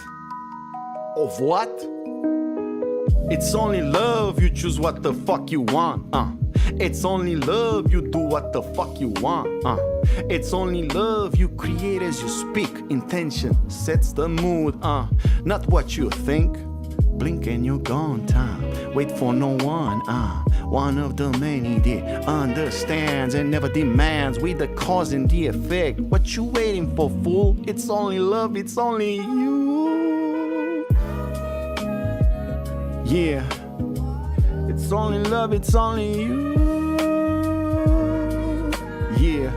Of what? It's only love, you choose what the fuck you want, It's only love, you do what the fuck you want, It's only love, you create as you speak. Intention sets the mood, Not what you think. Blink and you're gone, time. Wait for no one, One of the many that understands and never demands. We the cause and the effect. What you waiting for, fool? It's only love, it's only you. Yeah. It's only love, it's only you. Yeah.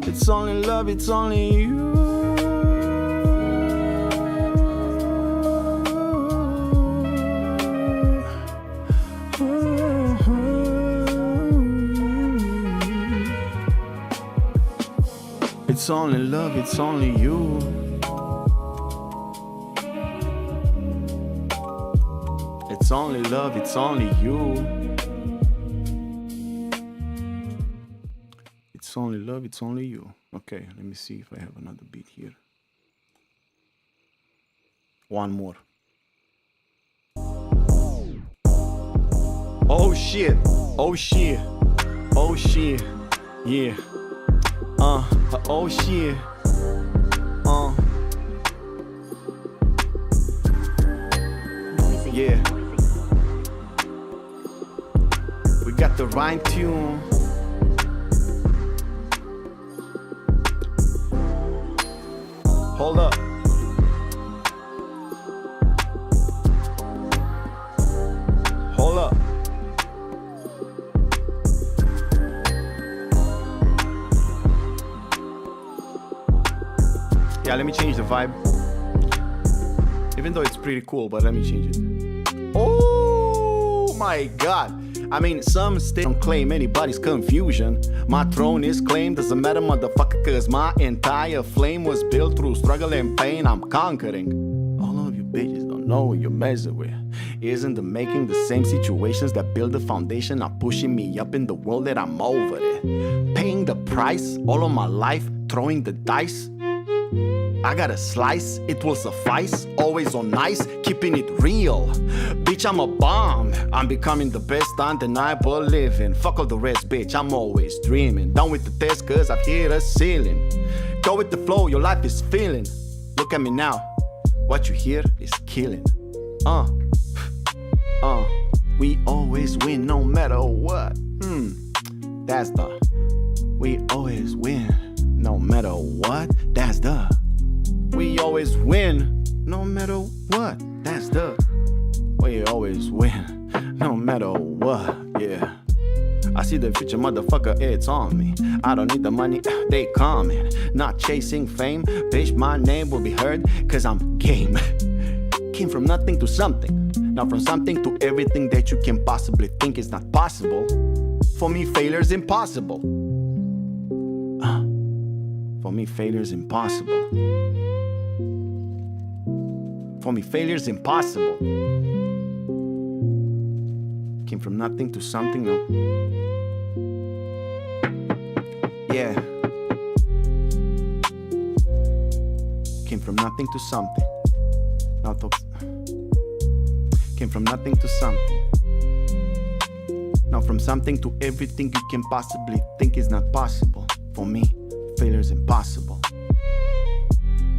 It's only love, it's only you. It's only love, it's only you. It's only love, it's only you. It's only love, it's only you. Okay, let me see if I have another beat here. One more. Oh shit, oh shit, oh shit, yeah. Oh shit, yeah. We got the rhyme tune. Hold up. Hold up. Yeah, let me change the vibe. Even though it's pretty cool, but let me change it. Oh my god. I mean, some still don't claim anybody's confusion. My throne is claimed, doesn't matter, motherfucker, cause my entire flame was built through struggle and pain. I'm conquering. All of you bitches don't know what you're messing with. Isn't the making the same situations that build the foundation are pushing me up in the world that I'm over it. Paying the price all of my life, throwing the dice. I got a slice, it will suffice. Always on ice, keeping it real. Bitch, I'm a bomb. I'm becoming the best undeniable living. Fuck all the rest, bitch, I'm always dreaming. Down with the test, cause I've hit a ceiling. Go with the flow, your life is feeling. Look at me now, what you hear is killing. We always win no matter what. That's the. We always win no matter what. That's the. We always win no matter what. That's the. We always win no matter what. Yeah. I see the future, motherfucker, it's on me. I don't need the money, they coming. Not chasing fame, bitch, my name will be heard, cause I'm game. Came from nothing to something. Now from something to everything that you can possibly think is not possible. For me, failure's impossible. For me, failure's impossible. For me, failure's impossible. Came from nothing to something, no. Yeah. Came from nothing to something. Now came from nothing to something. Now from something to everything you can possibly think is not possible. For me, failure's impossible.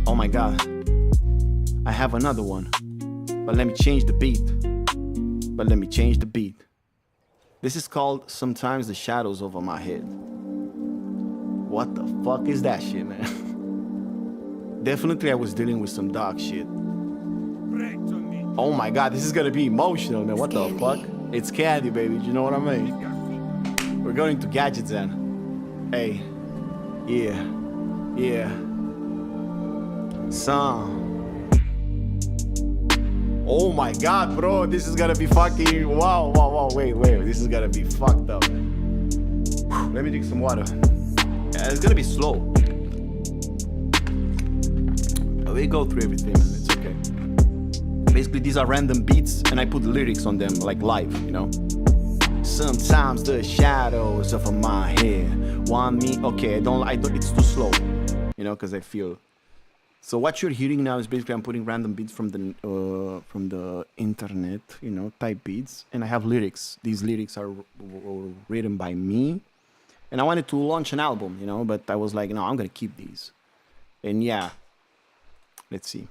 Oh my god. I have another one. But let me change the beat. This is called Sometimes the Shadows Over My Head. What the fuck is that shit, man? Definitely I was dealing with some dark shit. Oh my god, this is gonna be emotional, man. What the fuck? It's candy, baby. Do you know what I mean? We're going to gadgets then. Hey. Yeah. Some. Oh my god, bro, this is gonna be fucking wow, wait, this is gonna be fucked up, man. Let me drink some water. Yeah, it's gonna be slow. We go through everything, man, it's okay. Basically, these are random beats, and I put lyrics on them, like live, you know? Sometimes the shadows of my head want me, okay, I don't, it's too slow, you know, because I feel. So what you're hearing now is basically I'm putting random beats from the internet, you know, type beats, and I have lyrics. These lyrics are written by me, and I wanted to launch an album, you know, but I was like, no, I'm gonna keep these, and yeah, let's see.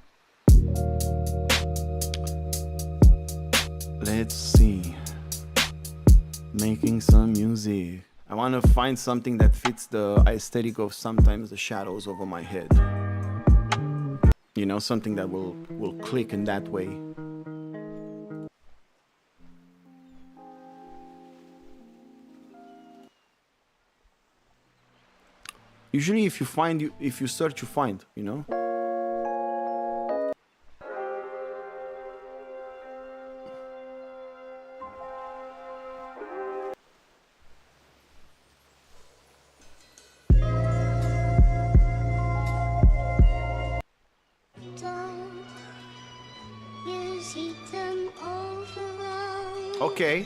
Making some music. I want to find something that fits the aesthetic of sometimes the shadows over my head. You know, something that will click in that way. Usually if you search, you find, you know? Okay.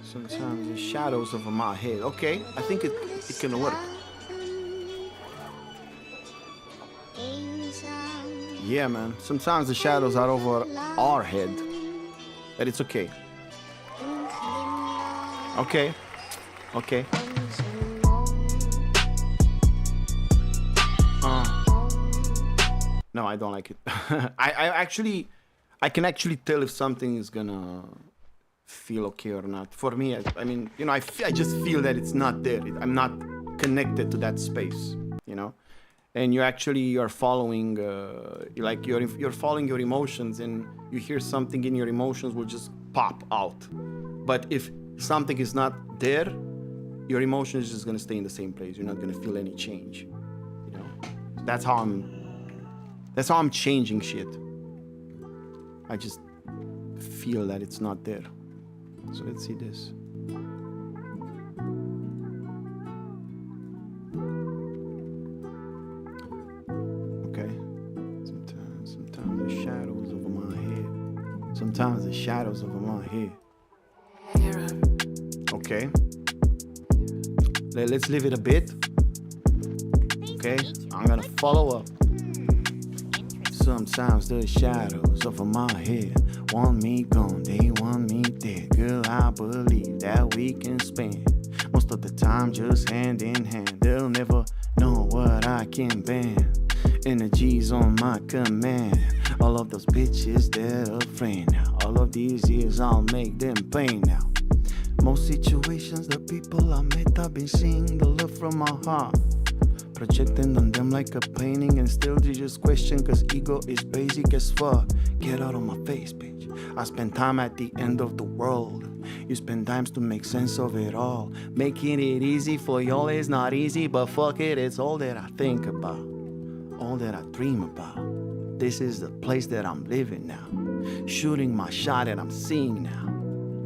Sometimes the shadows over my head. Okay, I think it can work. Yeah, man. Sometimes the shadows are over our head. But it's okay. Okay. No, I don't like it. I can actually tell if something is gonna feel okay or not. For me, I mean, you know, I just feel that it's not there. I'm not connected to that space, you know. And you're following, you're following your emotions, and you hear something in your emotions will just pop out. But if something is not there, your emotion is just gonna stay in the same place. You're not gonna feel any change, you know. That's how I'm changing shit. I just feel that it's not there. So let's see this. Okay. Sometimes the shadows over my head. Sometimes the shadows over my head. Okay. Let's leave it a bit. Okay. I'm gonna follow up. Sometimes the shadows over my head want me gone, they want me dead. Girl, I believe that we can spend most of the time just hand in hand. They'll never know what I can bend. Energy's on my command. All of those bitches, they're a friend now. All of these years, I'll make them pay now. Most situations, the people I met, I've been seeing the love from my heart. Projecting on them like a painting and still they just question cause ego is basic as fuck. Get out of my face, bitch. I spend time at the end of the world. You spend times to make sense of it all. Making it easy for y'all is not easy, but fuck it, it's all that I think about. All that I dream about. This is the place that I'm living now. Shooting my shot that I'm seeing now.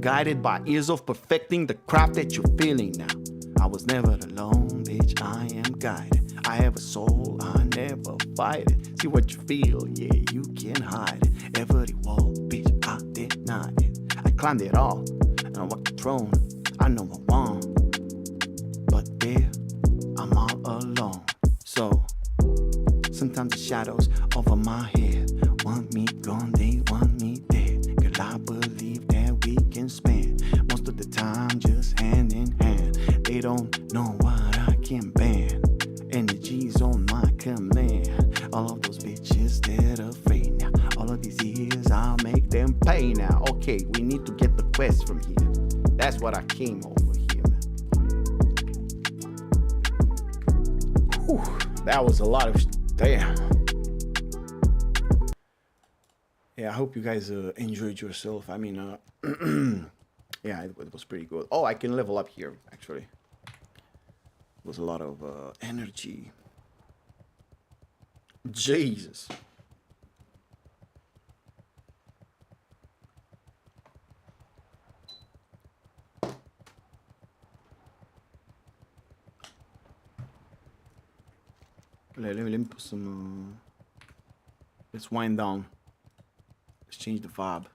Guided by ears of perfecting the craft that you're feeling now. I was never alone, bitch, I am guided. I have a soul, I never fight it. See what you feel, yeah, you can hide it. Every wall, bitch, I denied it. I climbed it all, and I walked the throne. I know I won, but there, I'm all alone. So, sometimes the shadows over my head want me gone, they want me dead. Girl, I believe that we can spend most of the time just hand in hand. They don't know what I can bend. Energy's on my command. All of those bitches, they're afraid now. All of these years, I'll make them pay now. Okay, we need to get the quest from here. That's what I came over here, man. Whew, that was a lot of damn. Yeah, I hope you guys enjoyed yourself. I mean, yeah, it was pretty good. Oh, I can level up here, actually. It was a lot of energy. Jesus. Let me put some... let's wind down. Let's change the vibe.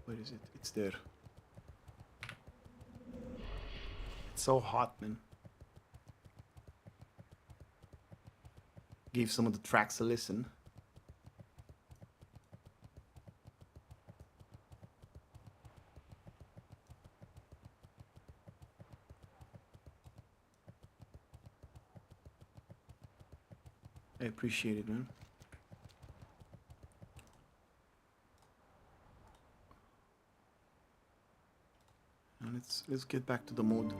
Where is it? It's there. It's so hot, man. Gave some of the tracks a listen. I appreciate it, man. And let's get back to the mode.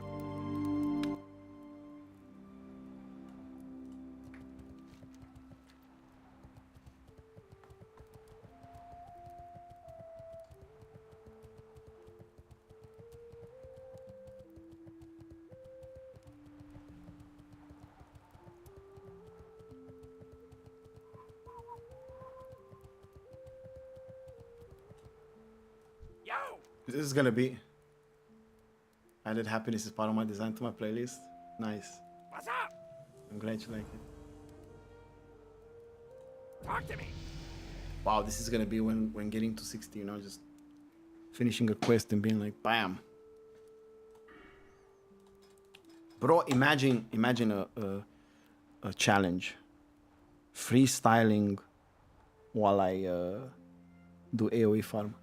Yo! This is gonna be added happiness is part of my design to my playlist. Nice. What's up? I'm glad you like it. Talk to me. Wow, this is gonna be when getting to 60, you know, just finishing a quest and being like, bam. Bro, imagine a challenge. Freestyling while I do AoE farm.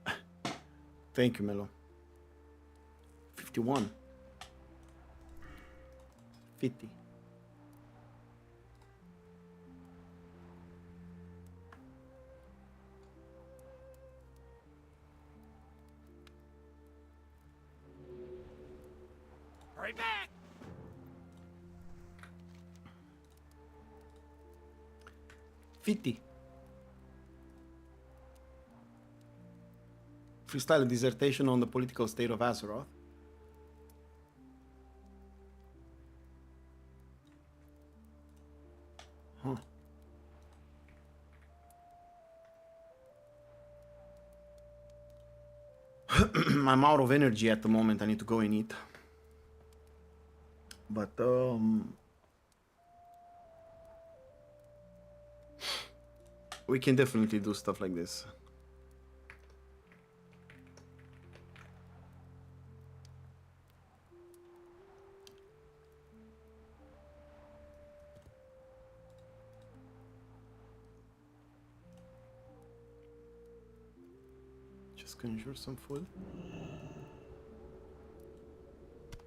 Thank you, Melo. 51. 50. Hurry back! Freestyle a dissertation on the political state of Azeroth. I'm out of energy at the moment. I need to go and eat. But we can definitely do stuff like this. Just conjure some food.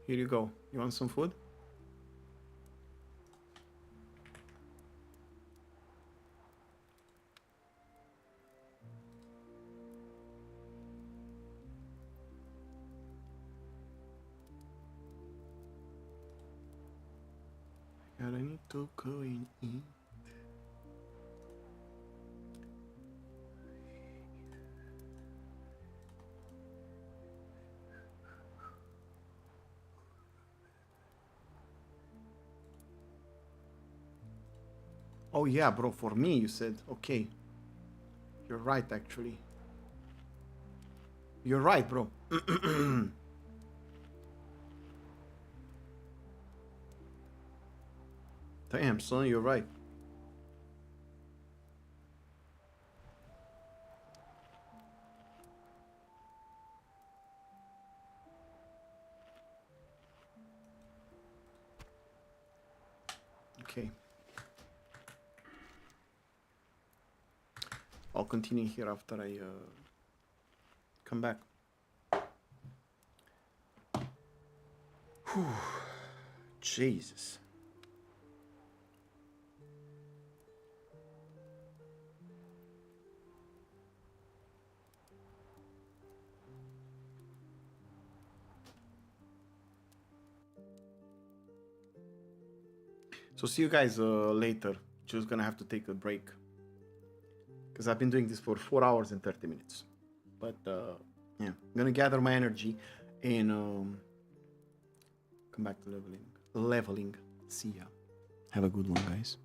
Here you go. You want some food? God, I need to go and eat. Oh yeah, bro, for me, you said. Okay. You're right, actually. You're right, bro. Damn, son, you're right. Okay. I'll continue here after I come back. Whew. Jesus. So see you guys later. Just gonna have to take a break because I've been doing this for 4 hours and 30 minutes. But yeah, I'm gonna gather my energy and come back to leveling. See ya. Have a good one, guys.